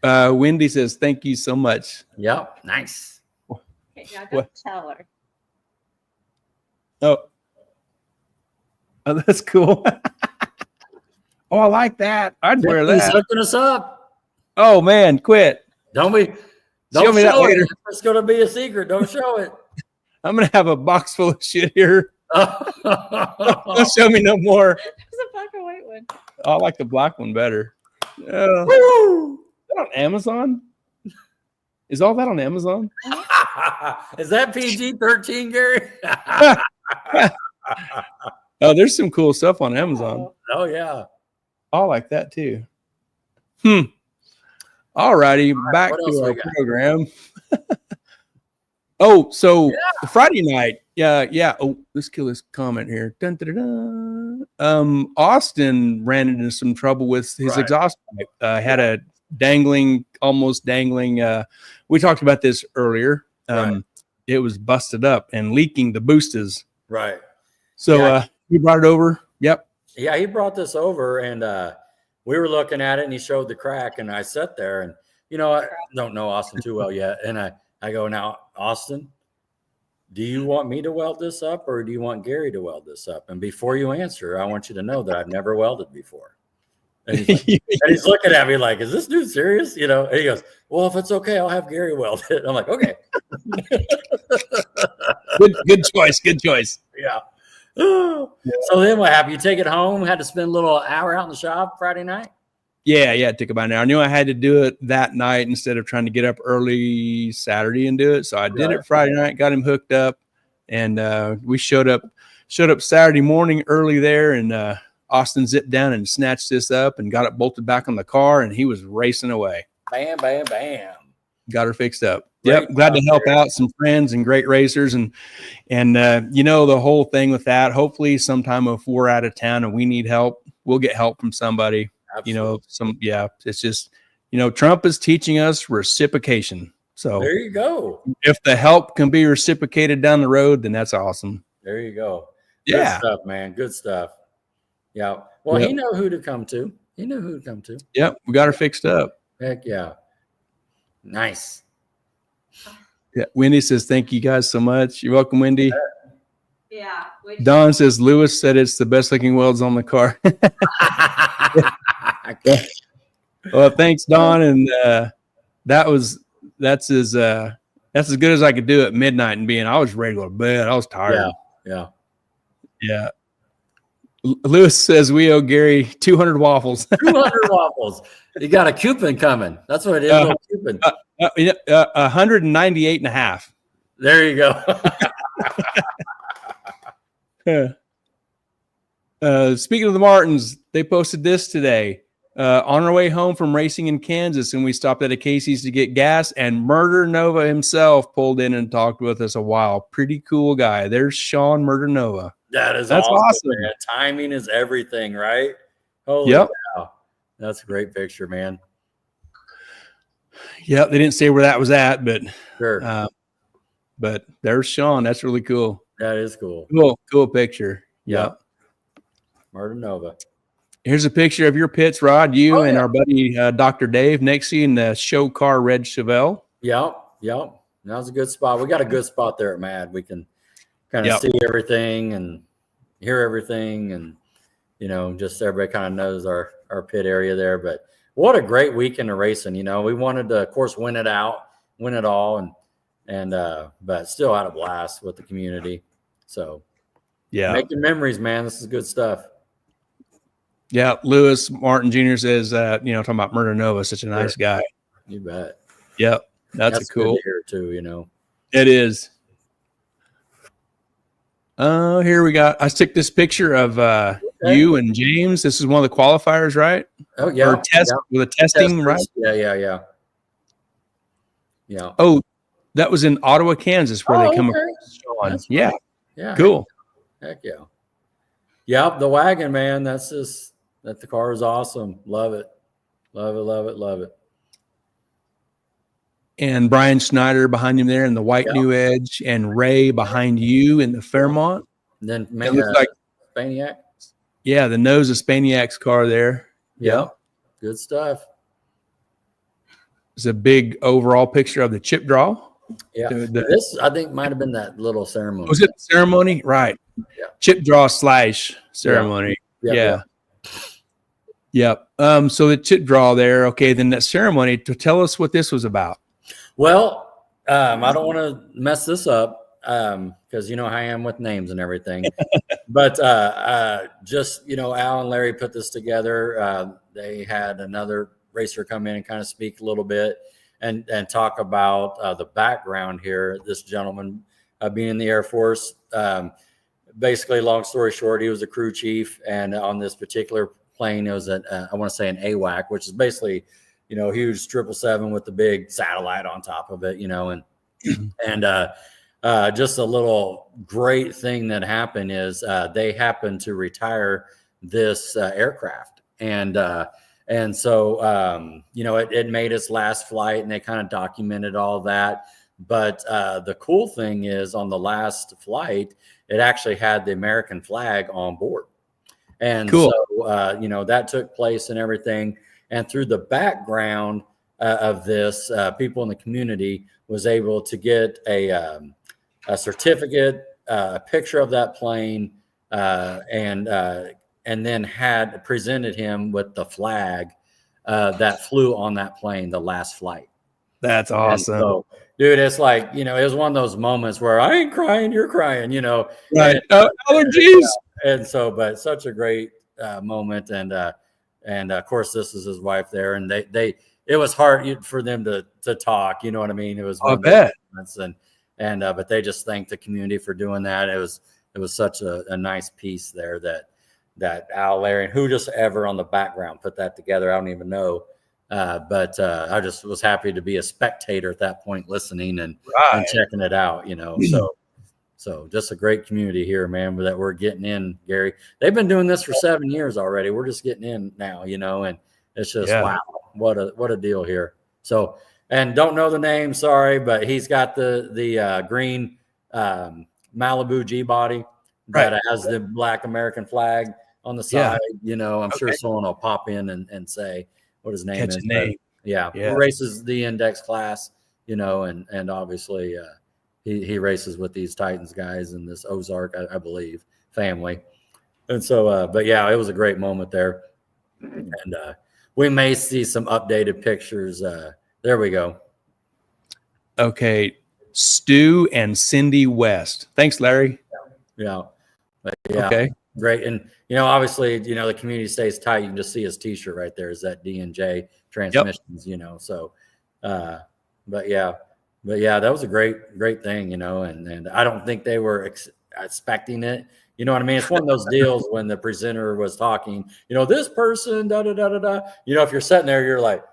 see. Wendy says, "Thank you so much." Yep. Nice. Okay, now don't tell her. Oh, that's cool. Oh, I like that. I'd wear He's that. hooking us up. Oh man, quit. Don't Show me that later. It's going to be a secret. Don't show it. I'm gonna have a box full of shit here. Don't show me no more. There's a black and white one. I like the black one better. Is that on Amazon? Is all that on Amazon? Is that PG-13, Gary? Oh, there's some cool stuff on Amazon. Oh yeah. I like that too. All righty, back to our program. Oh, so Friday night. Yeah. Oh, let's kill this comment here. Dun, dun, dun, dun. Austin ran into some trouble with his exhaust pipe. Had a almost dangling. We talked about this earlier. It was busted up and leaking the boosters. Right. So he brought it over. Yep. Yeah, he brought this over, and we were looking at it, and he showed the crack, and I sat there, and I don't know Austin too well yet, and I go, now, Austin, do you want me to weld this up, or do you want Gary to weld this up? And before you answer, I want you to know that I've never welded before. And he's looking at me like, is this dude serious? And he goes, well, if it's okay, I'll have Gary weld it. I'm like, okay. Good choice. Yeah. So then what happened? You take it home, had to spend a little hour out in the shop Friday night? Yeah, it took about an hour. I knew I had to do it that night instead of trying to get up early Saturday and do it. So I did it Friday night, got him hooked up, and we showed up Saturday morning early there, and Austin zipped down and snatched this up and got it bolted back on the car, and he was racing away. Bam, bam, bam. Got her fixed up. Yep, glad to help out some friends and great racers, and the whole thing with that. Hopefully, sometime if we're out of town and we need help, we'll get help from somebody. Absolutely. It's just Trump is teaching us reciprocation. So there you go. If the help can be reciprocated down the road, then that's awesome. There you go. Yeah, good stuff, man. Good stuff. Yeah. Well, he knew who to come to. Yep, we got her fixed up. Heck yeah. Nice. Yeah, Wendy says, thank you guys so much. You're welcome, Wendy. Yeah. Don says, Lewis said it's the best looking welds on the car. Well, thanks, Don. And that's as good as I could do at midnight and I was ready to go to bed. I was tired. Yeah. Lewis says we owe Gary 200 waffles. 200 waffles. You got a coupon coming. That's what it is. A coupon. 198 and a half. There you go. Speaking of the Martins, they posted this today. On our way home from racing in Kansas, and we stopped at a Casey's to get gas, and Murder Nova himself pulled in and talked with us a while. Pretty cool guy. There's Sean Murder Nova. That's awesome. Man. Timing is everything, right? Holy cow. That's a great picture, man. Yeah, they didn't say where that was at, but sure. But there's Sean. That's really cool. That is cool. Cool picture. Yep. Murder Nova. Here's a picture of your pits, Rod. You and our buddy Dr. Dave next to you in the show car red Chevelle. Yep. That was a good spot. We got a good spot there at Mad. We can kind of see everything and hear everything, and just everybody kind of knows our pit area there. But what a great weekend of racing. We wanted to, of course, win it all, and but still had a blast with the community. So making memories, man. This is good stuff. Yeah, Lewis Martin Jr. says, talking about Murder Nova, such a nice guy. You bet. Yep, that's a cool. Good to hear too, It is. Here we got. I took this picture of you and James. This is one of the qualifiers, right? Oh yeah. Or with a testing, right? Yeah. Oh, that was in Ottawa, Kansas, where they come across Sean. Yeah. Cool. Heck yeah. Yep, the wagon, man. The car is awesome. Love it. And Brian Schneider behind him there in the white New Edge, and Ray behind you in the Fairmont. And then it looks like Spaniac. Yeah, the nose of Spaniac's car there. Yep. Good stuff. It's a big overall picture of the chip draw. Yeah. This, I think, might have been that little ceremony. Was it the ceremony? Right. Yeah. Chip draw / ceremony. Yeah. Yep. So the chip draw there. Okay. Then that ceremony, to tell us what this was about. Well, I don't want to mess this up because you know how I am with names and everything. But just, Al and Larry put this together. They had another racer come in and kind of speak a little bit and talk about the background here. This gentleman being in the Air Force. Basically, long story short, he was a crew chief, and on this particular plane, it was I want to say an AWAC, which is basically, huge 777 with the big satellite on top of it, and just a little great thing that happened is they happened to retire this aircraft, and so it made its last flight, and they kind of documented all that. But the cool thing is, on the last flight, it actually had the American flag on board. And cool. So, that took place and everything. And through the background of this, people in the community was able to get a certificate, a picture of that plane, and then had presented him with the flag that flew on that plane, the last flight. That's awesome. So, dude, it's like, it was one of those moments where I ain't crying, you're crying, Right. Allergies. And so, but such a great moment. And of course, this is his wife there. And it was hard for them to talk. You know what I mean? It was, I bet. But they just thanked the community for doing that. It was such a nice piece there that Al, Larry, and who just ever on the background put that together. I don't even know. But I just was happy to be a spectator at that point, listening and checking it out, So just a great community here, man, that we're getting in, Gary. They've been doing this for 7 years already. We're just getting in now, and it's just, wow, what a deal here. So, and don't know the name, sorry, but he's got the green Malibu G body that has the black American flag on the side. I'm sure someone will pop in and say what his name is. Yeah. He races the index class, and obviously he races with these Titans guys in this Ozark, I believe, family. And so, but yeah, it was a great moment there. And we may see some updated pictures. There we go. Okay. Stu and Cindy West. Thanks, Larry. Yeah. But yeah. Okay. Great. And, obviously, the community stays tight. You can just see his t-shirt right there. Is that D&J Transmissions, so, but yeah, that was a great thing, and I don't think they were expecting it. You know what I mean? It's one of those deals when the presenter was talking, this person, da, da, da, da, da, if you're sitting there, you're like,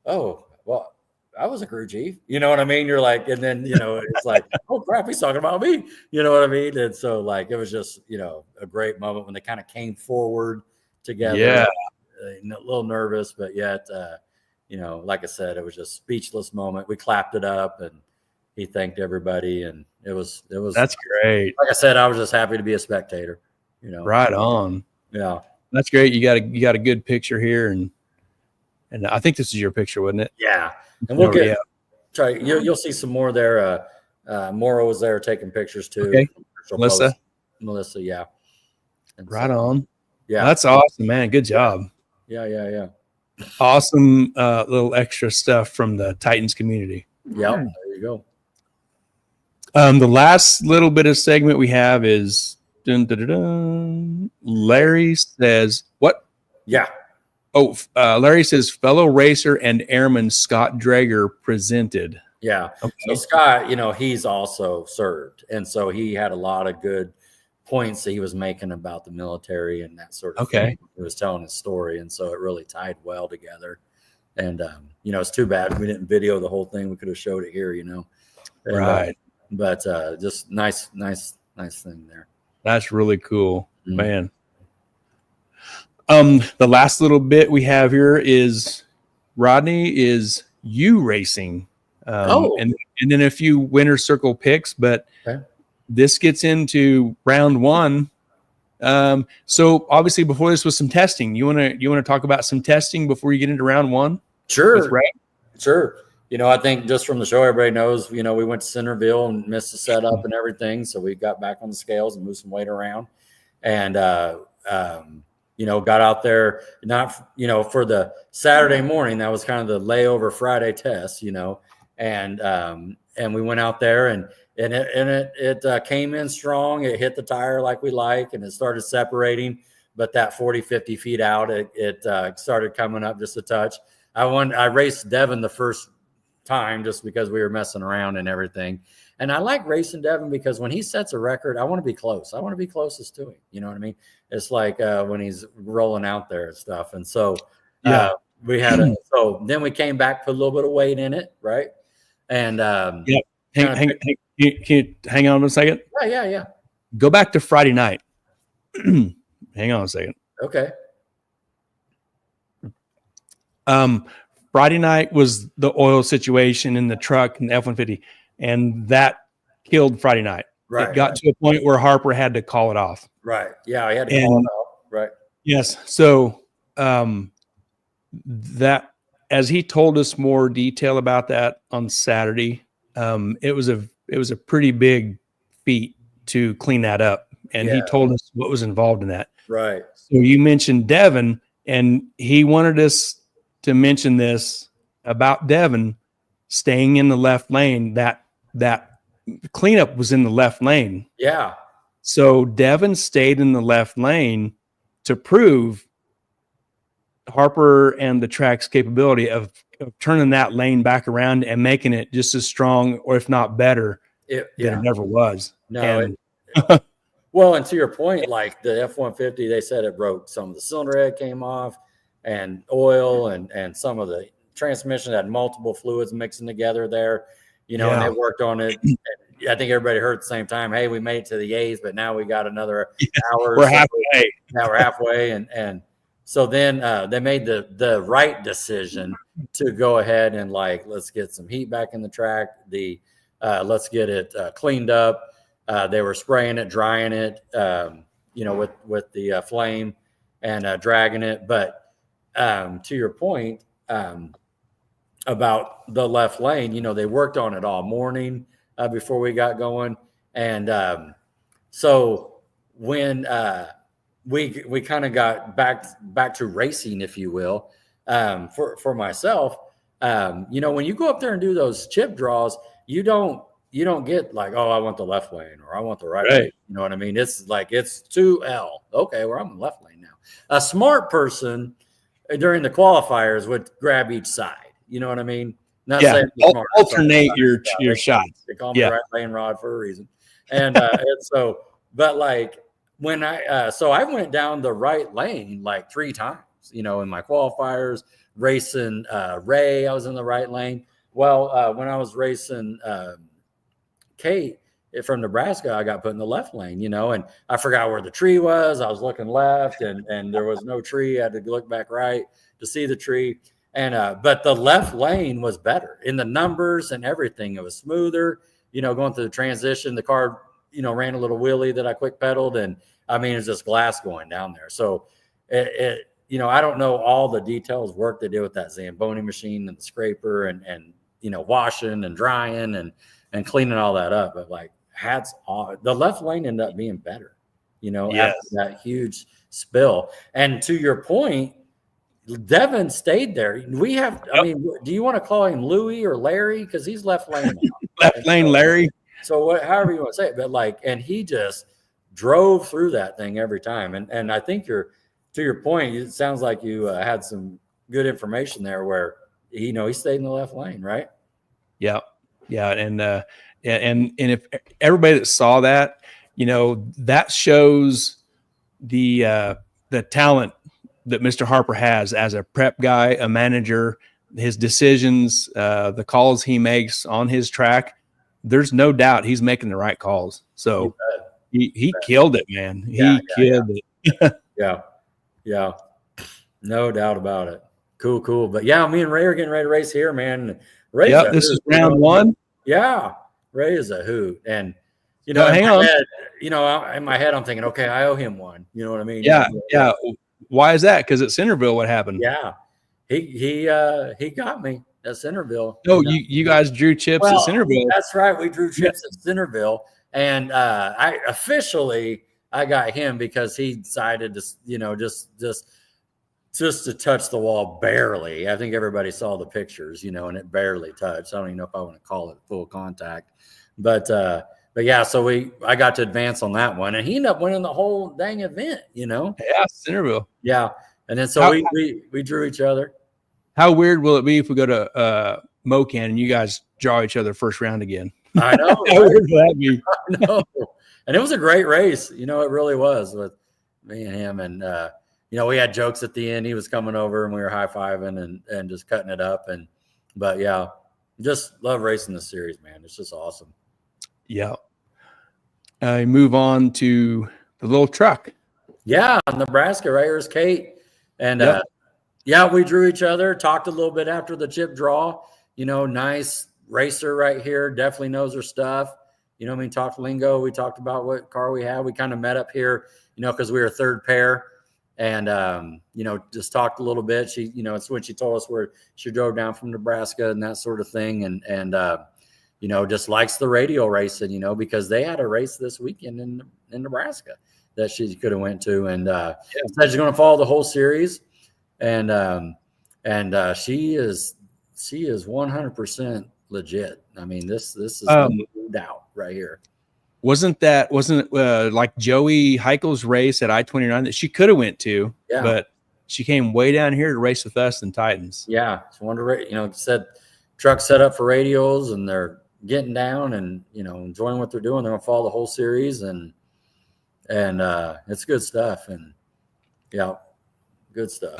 oh, well, I was a crew chief. You know what I mean? You're like, and then, it's like, oh crap, he's talking about me. You know what I mean? And so it was just, a great moment when they kind of came forward together. Yeah. A little nervous, but yet, like I said, it was just speechless moment. We clapped it up and he thanked everybody. And it was, that's great. Like I said, I was just happy to be a spectator, Right on. Yeah. That's great. You got a good picture here. And I think this is your picture, wasn't it? Yeah. And we'll you'll see some more there. Maura was there taking pictures too. Okay. Melissa. Yeah. And right on. Yeah. That's awesome, man. Good job. Yeah. Awesome little extra stuff from the Titans community. Yeah. There you go. The last little bit of segment we have is Larry says, what? Yeah. Oh, Larry says fellow racer and airman Scott Drager presented. Yeah. Okay. So Scott, he's also served. And so he had a lot of good points that he was making about the military and that sort of thing. He was telling his story. And so it really tied well together. And, it's too bad we didn't video the whole thing. We could have showed it here, And, right. But just nice thing there. That's really cool, man. The last little bit we have here is Rodney is you racing. And then a few winner circle picks, but this gets into round one. So obviously before this was some testing. You wanna talk about some testing before you get into round one? Sure. Sure. I think just from the show, everybody knows, we went to Centerville and missed the setup and everything. So we got back on the scales and moved some weight around and, got out there, not, for the Saturday morning, that was kind of the layover Friday test, and we went out there and it came in strong. It hit the tire like we like, and it started separating, but that 40, 50 feet out, it started coming up just a touch. I raced Devin the first time just because we were messing around and everything. And I like racing Devin because when he sets a record, I want to be close. I want to be closest to him. You know what I mean? It's like when he's rolling out there and stuff. And so so then we came back, put a little bit of weight in it. Right. And can you hang on a second? Yeah. Go back to Friday night. Hang on a second. Okay. Friday night was the oil situation in the truck and the F-150, and that killed Friday night. Right. It got to a point where Harper had to call it off. Right. Yeah, I had to call it off. Right. Yes. So that, as he told us more detail about that on Saturday, it was a pretty big feat to clean that up, and he told us what was involved in that. Right. So you mentioned Devin, and he wanted us to mention this about Devin staying in the left lane. That cleanup was in the left lane. Yeah. So Devin stayed in the left lane to prove Harper and the track's capability of turning that lane back around and making it just as strong, or if not better, than it never was. No. Well, and to your point, like the F-150, they said it broke some of the cylinder head came off, and oil and some of the transmission had multiple fluids mixing together there, and they worked on it. I think everybody heard at the same time, hey, we made it to the A's, but now we got another hour. We're halfway. Now we're halfway. And so then they made the right decision to go ahead and let's get some heat back in the track. Let's get it cleaned up. They were spraying it, drying it, with the flame and dragging it. But to your point about the left lane, they worked on it all morning before we got going. And so when we kind of got back to racing, if you will, for myself, when you go up there and do those chip draws, you don't get like, oh, I want the left lane or I want the right lane. You know what I mean? It's like, it's 2L. Okay, well, I'm in the left lane now. A smart person during the qualifiers would grab each side. You know what I mean? Not saying smart, alternate your shots. They call me right lane rod for a reason. And so, but like when I went down the right lane like 3 times, in my qualifiers, racing Ray, I was in the right lane. Well, when I was racing Kate from Nebraska, I got put in the left lane, and I forgot where the tree was. I was looking left and there was no tree. I had to look back right to see the tree. And, but the left lane was better in the numbers and everything. It was smoother, going through the transition, the car, ran a little wheelie that I quick pedaled. And I mean, it's just glass going down there. So I don't know all the details work they did with that Zamboni machine and the scraper and washing and drying and cleaning all that up. But like hats off, the left lane ended up being better, after that huge spill. And to your point, Devin stayed there. We have, I mean, do you want to call him Louie or Larry? Because he's left lane. Left lane Larry. So however you want to say it, but and he just drove through that thing every time. And I think to your point, it sounds like you had some good information there where, he stayed in the left lane, right? Yeah. Yeah. And if everybody that saw that, that shows the talent that Mr. Harper has as a prep guy, a manager, his decisions, the calls he makes on his track. There's no doubt he's making the right calls. So he killed it, man. He killed it. Yeah. No doubt about it. Cool. But yeah, me and Ray are getting ready to race here, man. This is round 1. Yeah. Ray is a hoot. And, hang on. in my head, I'm thinking, okay, I owe him one. You know what I mean? Yeah. Why is that? Because at Centerville, what happened? Yeah, he got me at Centerville. No, you guys drew chips at Centerville. That's right. We drew chips at Centerville, and I got him because he decided to, just to touch the wall barely. I think everybody saw the pictures, and it barely touched. I don't even know if I want to call it full contact, but yeah. So I got to advance on that one, and he ended up winning the whole dang event. Yeah, Centerville. Yeah, and then so we drew each other. How weird will it be if we go to Mocan and you guys draw each other first round again? I know. How weird will that be? I know. And it was a great race. It really was with me and him. And, we had jokes at the end. He was coming over and we were high-fiving and just cutting it up. But yeah, just love racing this series, man. It's just awesome. Yeah. I move on to the little truck. Yeah, Nebraska, right? Here's Kate. And we drew each other, talked a little bit after the chip draw. Nice racer right here. Definitely knows her stuff. Talked lingo. We talked about what car we had. We kind of met up here, because we were third pair. And, just talked a little bit. She, it's when she told us where she drove down from Nebraska and that sort of thing. And just likes the radial racing, because they had a race this weekend in Nebraska that she could have went to. And said she's going to follow the whole series. And she is 100% legit. I mean, this is no doubt right here. Wasn't it like Joey Heichel's race at I-29 that she could have went to, but she came way down here to race with us and Titans. Yeah. She wanted to, said truck set up for radials and they're getting down and, enjoying what they're doing. They're going to follow the whole series and it's good stuff. And yeah, good stuff.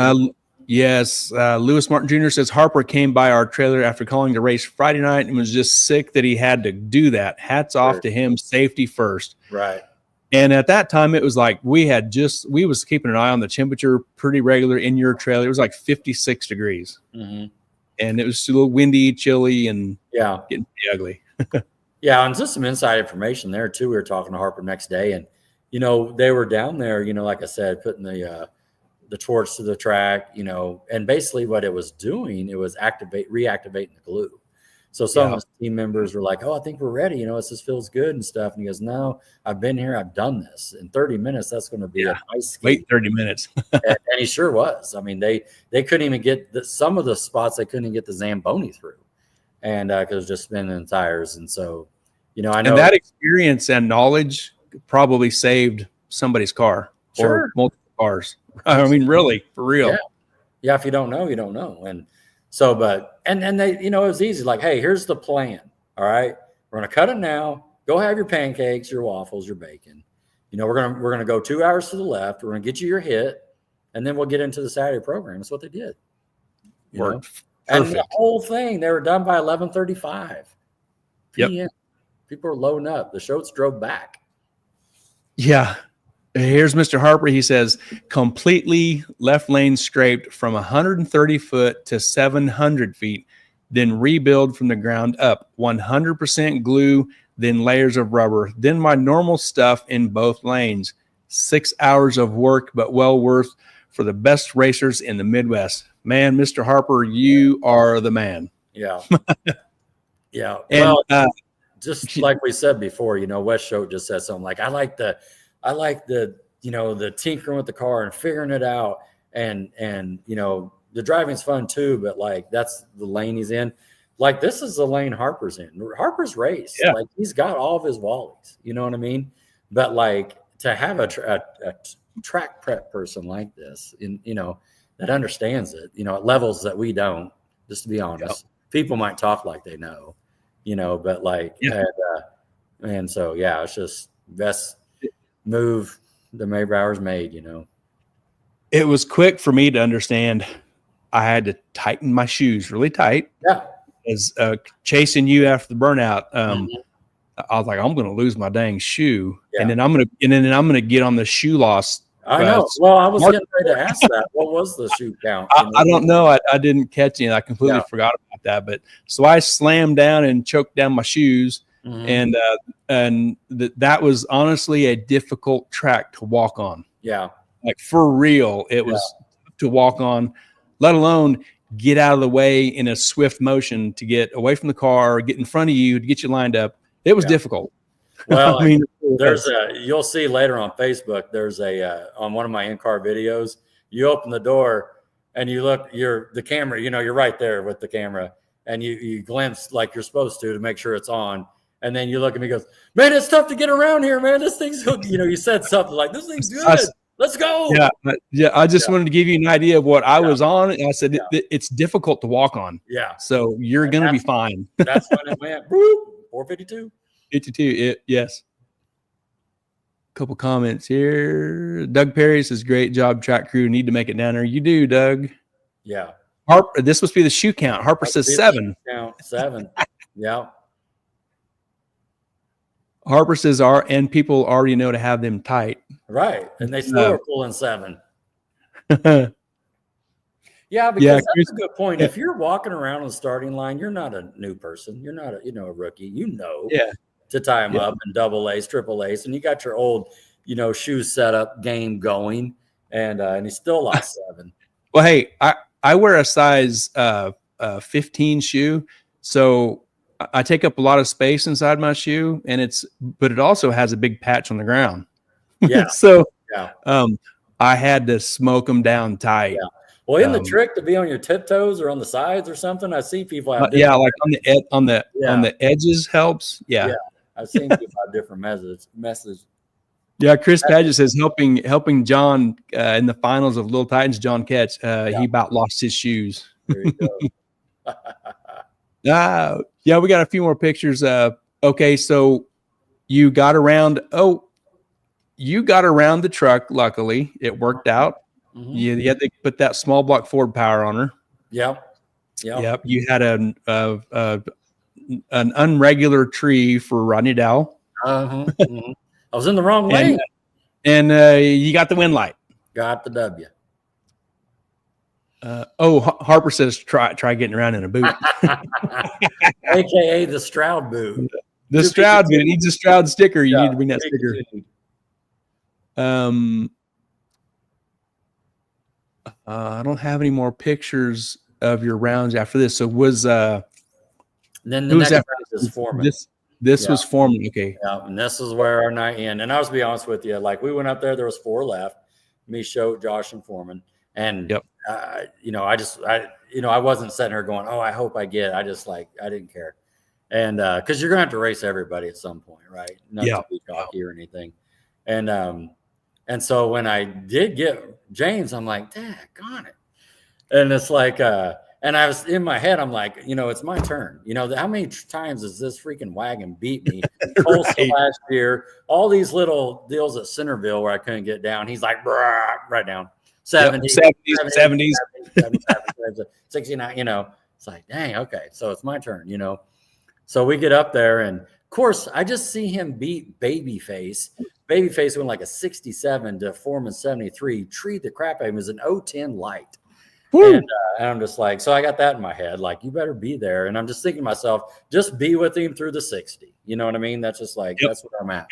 Yes. Lewis Martin Jr. says Harper came by our trailer after calling the race Friday night and was just sick that he had to do that. Hats off to him. Safety first. Right. And at that time, it was like we was keeping an eye on the temperature pretty regular in your trailer. It was like 56 degrees. Mm-hmm. And it was a little windy, chilly, and getting pretty ugly. Yeah. And just some inside information there too. We were talking to Harper next day and, they were down there, like I said, putting the torch to the track, and basically what it was doing, it was reactivating the glue. So some of his team members were like, oh, I think we're ready. This feels good and stuff. And he goes, no, I've been here. I've done this in 30 minutes. That's going to be a nice ski. Wait 30 minutes. and he sure was. I mean, they couldn't even get some of the spots. They couldn't even get the Zamboni through. And cause it was just spinning the tires. And so, I know. And that experience and knowledge probably saved somebody's car or multiple cars. I mean, really, for real. Yeah. If you don't know, you don't know. And so, and they, it was easy. Like, hey, here's the plan. All right. We're going to cut it now. Go have your pancakes, your waffles, your bacon. We're going to go 2 hours to the left. We're going to get you your hit. And then we'll get into the Saturday program. That's what they did. Worked. And the whole thing, they were done by 11:35 p.m. Yep. People were loading up. The Schultz drove back. Yeah. Here's Mr. Harper. He says, completely left lane scraped from 130 foot to 700 feet, then rebuild from the ground up. 100% glue, then layers of rubber, then my normal stuff in both lanes. 6 hours of work, but well worth for the best racers in the Midwest. Man, Mr. Harper, you are the man. Yeah. Yeah. And, just like we said before, Wes Schultz just said something like, I like the the tinkering with the car and figuring it out. And the driving's fun too, but like, that's the lane he's in. Like, this is the lane Harper's in. Harper's race. Yeah. Like, he's got all of his wallies, you know what I mean? But like, to have a track prep person like this, that understands it, at levels that we don't, just to be honest. People might talk like they know, but like, and so, it's just best move the Maybauer's made, It was quick for me to understand. I had to tighten my shoes really tight. Yeah. As chasing you after the burnout, I was like, I'm going to lose my dang shoe, and then I'm going to get on the shoe loss. I know. Well, I was getting ready to ask that. What was the shoe count? I don't know. I didn't catch it. I completely forgot about that. But so I slammed down and choked down my shoes, and that was honestly a difficult track to walk on. Yeah, like for real, it was to walk on, let alone get out of the way in a swift motion to get away from the car, get in front of you to get you lined up. It was difficult. Well, I mean, you'll see later on Facebook, there's on one of my in-car videos, you open the door and you look, the camera, you're right there with the camera, and you glimpse like you're supposed to make sure it's on. And then you look at me and goes, man, it's tough to get around here, man. This thing's, you said something like, this thing's good. Let's go. Yeah. I just wanted to give you an idea of what I was on. And I said, it's difficult to walk on. Yeah. So you're going to be fine. That's when it went, 452. 52. Yes. Couple comments here. Doug Perry says, great job, track crew. Need to make it down there. You do, Doug. Yeah. Harper, this must be the shoe count. Harper says 7. Count 7. Yeah. Harper says, and people already know to have them tight. Right. And they still are pulling 7. Yeah, because that's a good point. If you're walking around on the starting line, you're not a new person. You're not a rookie. To tie them up and double ace, triple ace, and you got your old, shoe setup game going, and he still lost 7. Well, hey, I wear a size 15 shoe, so I take up a lot of space inside my shoe, but it also has a big patch on the ground. Yeah. So I had to smoke them down tight. Yeah. Well, in the trick to be on your tiptoes or on the sides or something, I see people have like on the edges helps. Yeah. I've seen people have different methods. Yeah, Chris Paget says helping John in the finals of Lil Titans, John Ketch. He about lost his shoes. There you go. Yeah, we got a few more pictures. Okay, so you got around the truck. Luckily, it worked out. Mm-hmm. You had to put that small block Ford power on her. Yep. You had an unregular tree for Rodney Dow. Mm-hmm. I was in the wrong lane. And you got the wind light. Got the W. Harper says try getting around in a boot. AKA the Stroud boot. The Stroud boot. It needs a Stroud sticker. You need to bring that sticker. I don't have any more pictures of your rounds after this. So then the next round is Foreman. This was Foreman. Okay. Yeah, and this is where our night in. And I was to be honest with you, like we went up there was 4 left. Me, Show, Josh, and Foreman. And I wasn't sitting here going, I hope I get. I didn't care. And because you're gonna have to race everybody at some point, right? Not to be cocky or anything. And so when I did get James, I'm like, daggone it. And it's like, and I was in my head, I'm like, it's my turn. How many times has this freaking wagon beat me? Tulsa last year, all these little deals at Centerville where I couldn't get down. He's like, right down. 70s, 69, it's like, dang, okay. So it's my turn, So we get up there, and of course, I just see him beat Babyface. Babyface went like a 67 to Foreman 73, treat the crap out of him as an 010 light. And I'm just like, so I got that in my head, like, you better be there. And I'm just thinking to myself, just be with him through the 60. You know what I mean? That's just like, that's where I'm at.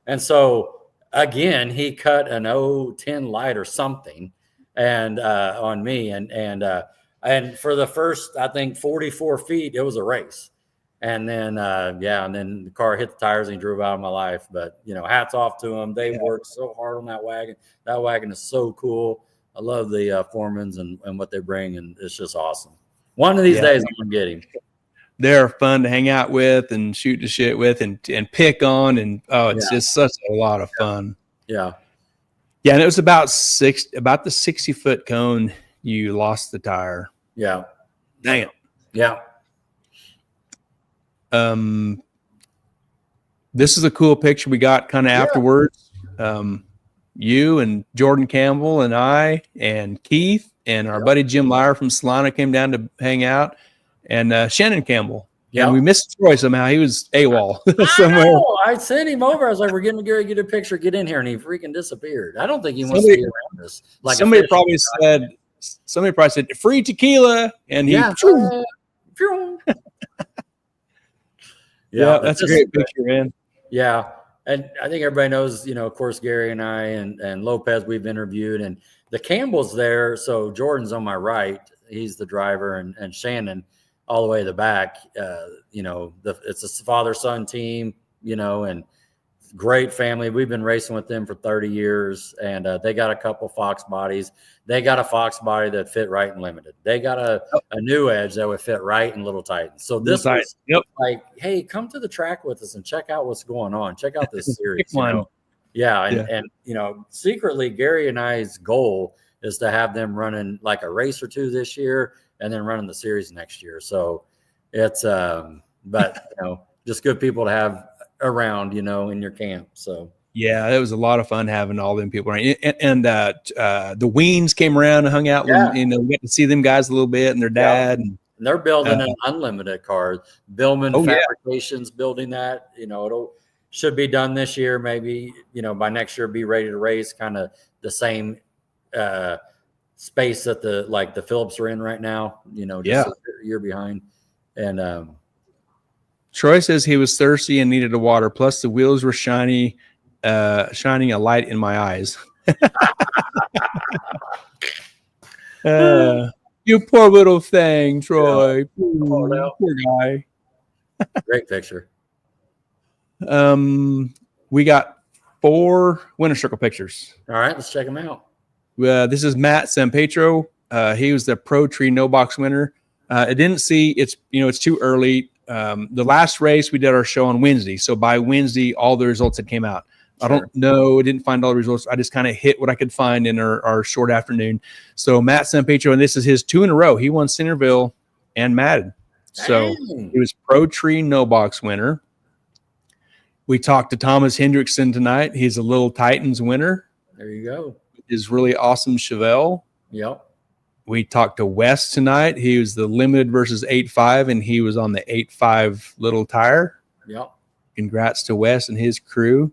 And so again, he cut an 010 light or something and on me. And for the first, I think 44 feet, it was a race. And then, and then the car hit the tires and he drove out of my life. But, hats off to them. They worked so hard on that wagon. That wagon is so cool. I love the Foremans and what they bring, and it's just awesome. One of these days, I'm going to get him. They're fun to hang out with and shoot the shit with and pick on. And, it's just such a lot of fun. Yeah. Yeah, and it was about the 60-foot cone you lost the tire. Yeah. Dang it. Yeah. This is a cool picture we got kind of afterwards. You and Jordan Campbell and I and Keith and our buddy Jim Lyer from Salina came down to hang out, and Shannon Campbell. Yeah, and we missed Troy somehow. He was AWOL somewhere. I sent him over. I was like, "We're getting to get a picture. Get in here," and he freaking disappeared. I don't think he wants to be around us. Like somebody probably said free tequila, and he. Yeah, that's a great picture, man. Yeah. And I think everybody knows, of course, Gary and I and Lopez we've interviewed, and the Campbell's there. So Jordan's on my right. He's the driver, and Shannon all the way to the back. It's a father-son team, and great family. We've been racing with them for 30 years, and they got a couple Fox bodies. They got a Fox body that fit right in limited. They got a new edge that would fit right in Little Titans. So this was like, hey, come to the track with us and check out what's going on. Check out this series. And secretly, Gary and I's goal is to have them running like a race or two this year, and then running the series next year. So it's just good people to have around, in your camp. So yeah, it was a lot of fun having all them people around. And the Weens came around and hung out. We got to see them guys a little bit, and their dad. And they're building an unlimited car. Billman Fabrications building that. It'll should be done this year. Maybe by next year be ready to race. Kind of the same space that the Phillips are in right now. Just a year behind. And Troy says he was thirsty and needed a water. Plus, the wheels were shining a light in my eyes. You poor little thing, Troy. Poor guy. Great picture. We got 4 winner circle pictures. All right, let's check them out. This is Matt Sampetro. He was the Pro Tree No Box winner. I didn't see it's too early. The last race we did our show on Wednesday, so by Wednesday all the results had came out. Sure. I don't know, I didn't find all the results. I just kind of hit what I could find in our short afternoon. So Matt Sampetro, and this is his 2 in a row. He won Centerville and Madden. So he was Pro Tree No Box winner. We talked to Thomas Hendrickson tonight. He's a Lil Titans winner. There you go. Is really awesome Chevelle. Yep. We talked to Wes tonight. He was the limited versus 8.5, and he was on the 8.5 little tire. Yep. Congrats to Wes and his crew.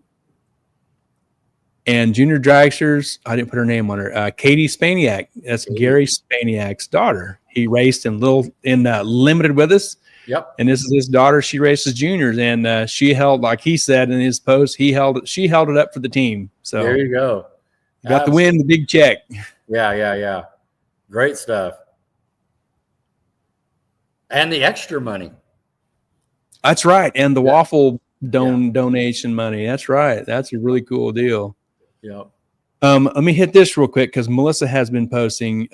And junior dragsters, I didn't put her name on her. Katie Spaniak. That's Gary Spaniak's daughter. He raced in limited with us. Yep. And this is his daughter. She races juniors, and she held, like he said in his post, she held it up for the team. So there you go. Got the win, the big check. Yeah. Great stuff. And the extra money. That's right. And the waffle donation money. That's right. That's a really cool deal. Yep. Let me hit this real quick because Melissa has been posting.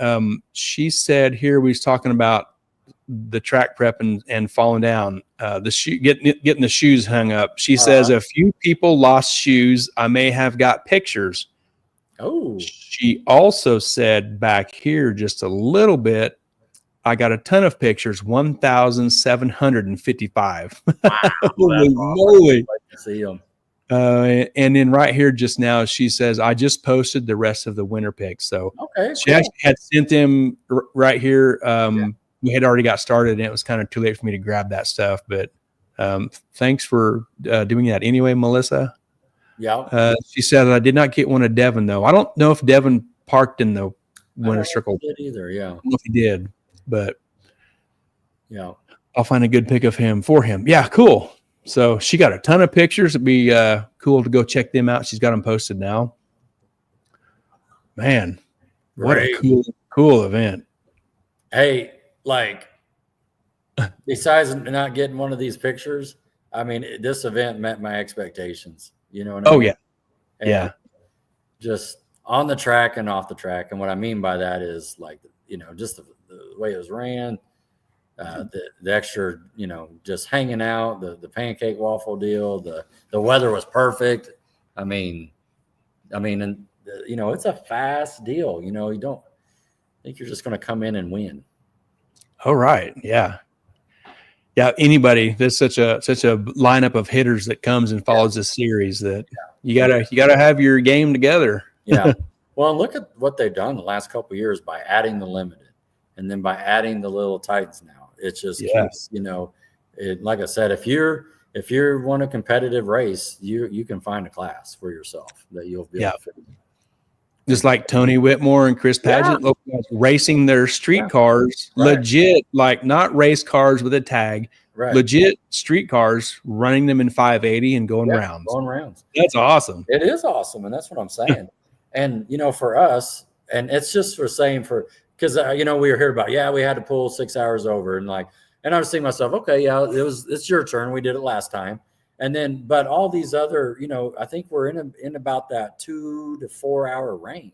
She said here we was talking about the track prep and falling down, getting the shoes hung up. She says a few people lost shoes. I may have got pictures. Oh. She also said back here just a little bit, I got a ton of pictures, 1,755. Wow, Holy moly. Like to see them. And then right here just now, she says, I just posted the rest of the winter picks. So she actually had sent them right here. We had already got started, and it was kind of too late for me to grab that stuff. But thanks for doing that anyway, Melissa. Yeah. She said, I did not get one of Devin, though. I don't know if Devin parked in the winter circle. He did either, yeah. I don't know if he did, but yeah, I'll find a good pic of him for him. Yeah, cool. So she got a ton of pictures. It'd be cool to go check them out. She's got them posted now. Man, what a cool event. Hey, besides not getting one of these pictures, I mean, this event met my expectations. You know what I mean? Yeah. And yeah. Just on the track and off the track. And what I mean by that is just the way it was ran, the extra, just hanging out, the pancake waffle deal, the weather was perfect. I mean, and it's a fast deal. You don't think you're just going to come in and win. All right. Yeah. Yeah. Anybody, there's such a lineup of hitters that comes and follows this series that you gotta have your game together. Yeah. Well, look at what they've done the last couple of years by adding the limited and then by adding the Little Titans now. It just keeps, like I said, if you want a competitive race, you can find a class for yourself that you'll be able to fit in. Just like Tony Whitmore and Chris Padgett, racing their street cars, legit, like not race cars with a tag, legit street cars, running them in 580 and going rounds. Going rounds. That's awesome. It is awesome, and that's what I'm saying. And for us, and it's just for saying because we were here about we had to pull 6 hours over, and I was thinking to myself, okay, it's your turn. We did it last time. And then, but all these other, I think we're in about that 2 to 4 hour range,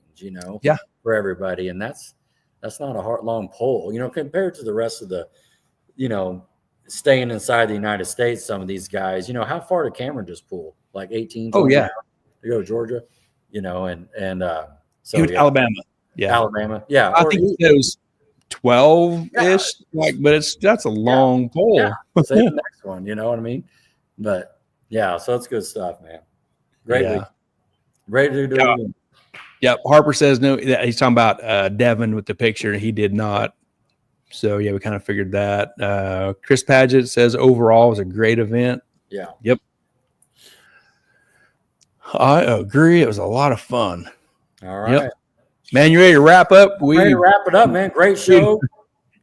for everybody. And that's not a long pull, compared to the rest of the, staying inside the United States. Some of these guys, how far did Cameron just pull? Like 18. Oh yeah. To go to Georgia, so Alabama. Yeah. Alabama. Yeah. I think it was 12-ish, but that's a long pull. Yeah. Say the next one, you know what I mean? But so it's good stuff, man. Great week. Ready to do it again. Yep. Harper says no. He's talking about Devin with the picture. He did not. So we kind of figured that. Chris Paget says overall it was a great event. Yeah. Yep. I agree. It was a lot of fun. All right. Yep. Man, you ready to wrap up? Ready to wrap it up, man. Great show.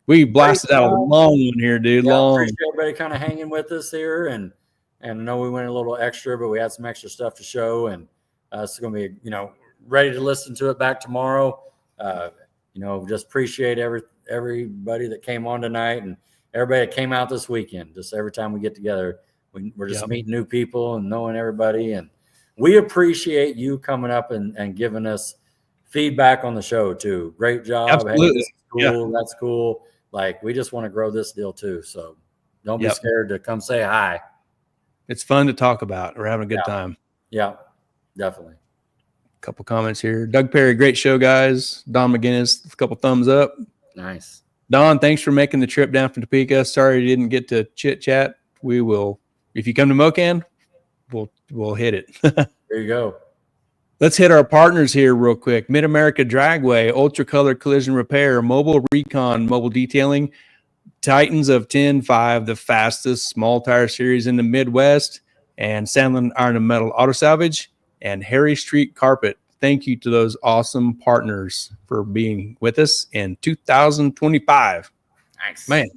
We blasted out a long one here, dude. Long. Appreciate everybody kind of hanging with us here, and I know we went a little extra, but we had some extra stuff to show, and it's going to be, ready to listen to it back tomorrow. Just appreciate everybody that came on tonight and everybody that came out this weekend. Just every time we get together, we're just meeting new people and knowing everybody, and we appreciate you coming up and giving us feedback on the show too. Great job. Absolutely. Hey, this is cool. That's cool. We just want to grow this deal too. So don't be scared to come say hi. It's fun to talk about. We're having a good time. Yeah, definitely. A couple comments here. Doug Perry, great show, guys. Don McGinnis, a couple thumbs up. Nice. Don, thanks for making the trip down from Topeka. Sorry you didn't get to chit chat. We will, if you come to Mocan, we'll hit it. There you go. Let's hit our partners here real quick. Mid America Dragway, Ultra Color Collision Repair, Mobile Recon, Mobile Detailing, Titans of 10-5, the fastest small tire series in the Midwest, and Sandlin Iron and Metal Auto Salvage, and Harry Street Carpet. Thank you to those awesome partners for being with us in 2025. Nice. Man,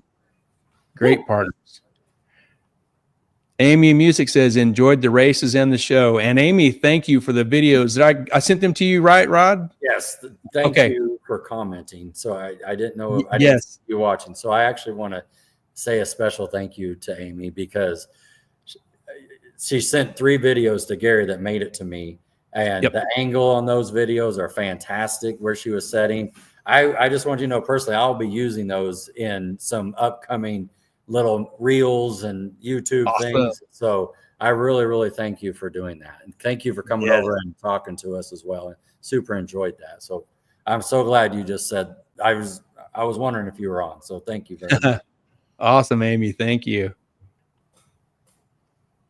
great partners. Amy Music says, enjoyed the races and the show. And Amy, thank you for the videos. I sent them to you, right, Rod? Yes. Thank you for commenting. So I didn't know I didn't see you watching. So I actually want to say a special thank you to Amy because she sent 3 videos to Gary that made it to me. And the angle on those videos are fantastic where she was setting. I just want you to know personally, I'll be using those in some upcoming little reels and YouTube things. So I really, really thank you for doing that. And thank you for coming over and talking to us as well. Super enjoyed that. So I'm so glad you just said, I was wondering if you were on. So thank you very much. Awesome, Amy. Thank you.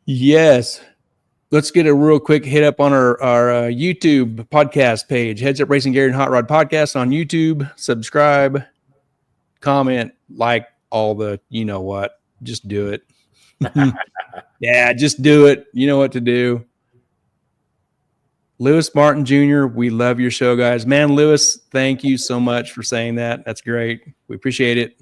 Yes. Let's get a real quick hit up on our YouTube podcast page, Heads Up Racing Gary and Hot Rod Podcast on YouTube. Subscribe, comment, like, all the, what, just do it. Yeah, just do it. You know what to do. Lewis Martin Jr., we love your show, guys. Man, Lewis, thank you so much for saying that. That's great. We appreciate it.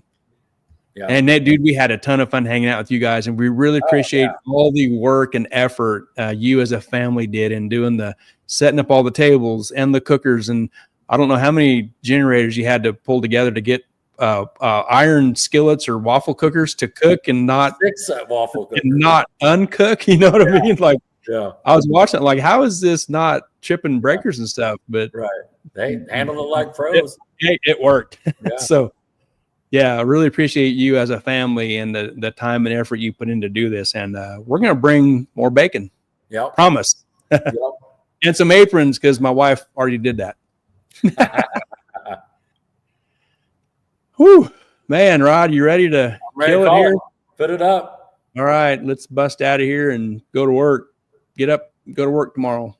Yeah. And that, dude, we had a ton of fun hanging out with you guys, and we really appreciate all the work and effort you as a family did in doing the setting up all the tables and the cookers. And I don't know how many generators you had to pull together to get iron skillets or waffle cookers to cook and not fix that waffle cooker and not uncook. You know what I mean? I was watching it, like, how is this not tripping breakers and stuff? But they handle it like pros. It worked. So I really appreciate you as a family and the time and effort you put in to do this. And we're gonna bring more bacon. Yeah, promise. And some aprons because my wife already did that. Whew, man, Rod, you ready to kill it here? Put it up. All right, let's bust out of here and go to work. Get up, go to work tomorrow.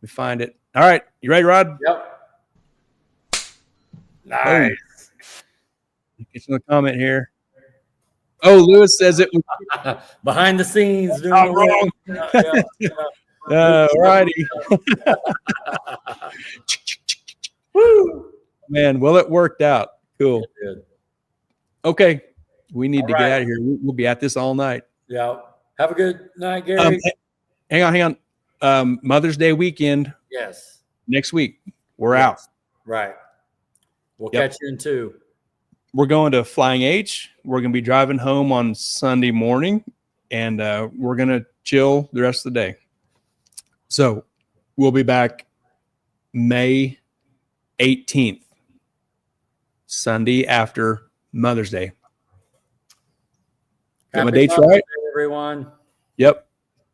We find it. All right, you ready, Rod? Yep. Nice. Get another comment here. Oh, Lewis says it was behind the scenes. Not wrong. All righty. Woo, man. Well, it worked out. Cool. Okay. We need to get out of here. We'll be at this all night. Yeah. Have a good night, Gary. Hang on. Mother's Day weekend. Yes. Next week. We're out. Right. We'll catch you in 2. We're going to Flying H. We're going to be driving home on Sunday morning, and we're going to chill the rest of the day. So we'll be back May 18th, Sunday after Mother's Day. Got my dates right? Everyone. Yep.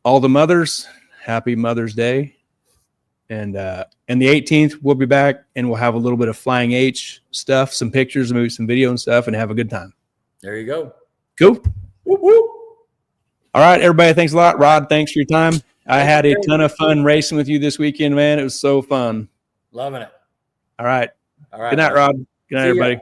All the mothers, happy Mother's Day. And the 18th, we'll be back, and we'll have a little bit of Flying H stuff, some pictures, maybe some video and stuff, and have a good time. There you go. Cool. Whoop, whoop. All right, everybody. Thanks a lot. Rod, thanks for your time. I had a ton of fun racing with you this weekend, man. It was so fun. Loving it. All right. All right. Good night, Rod. Good night, everybody.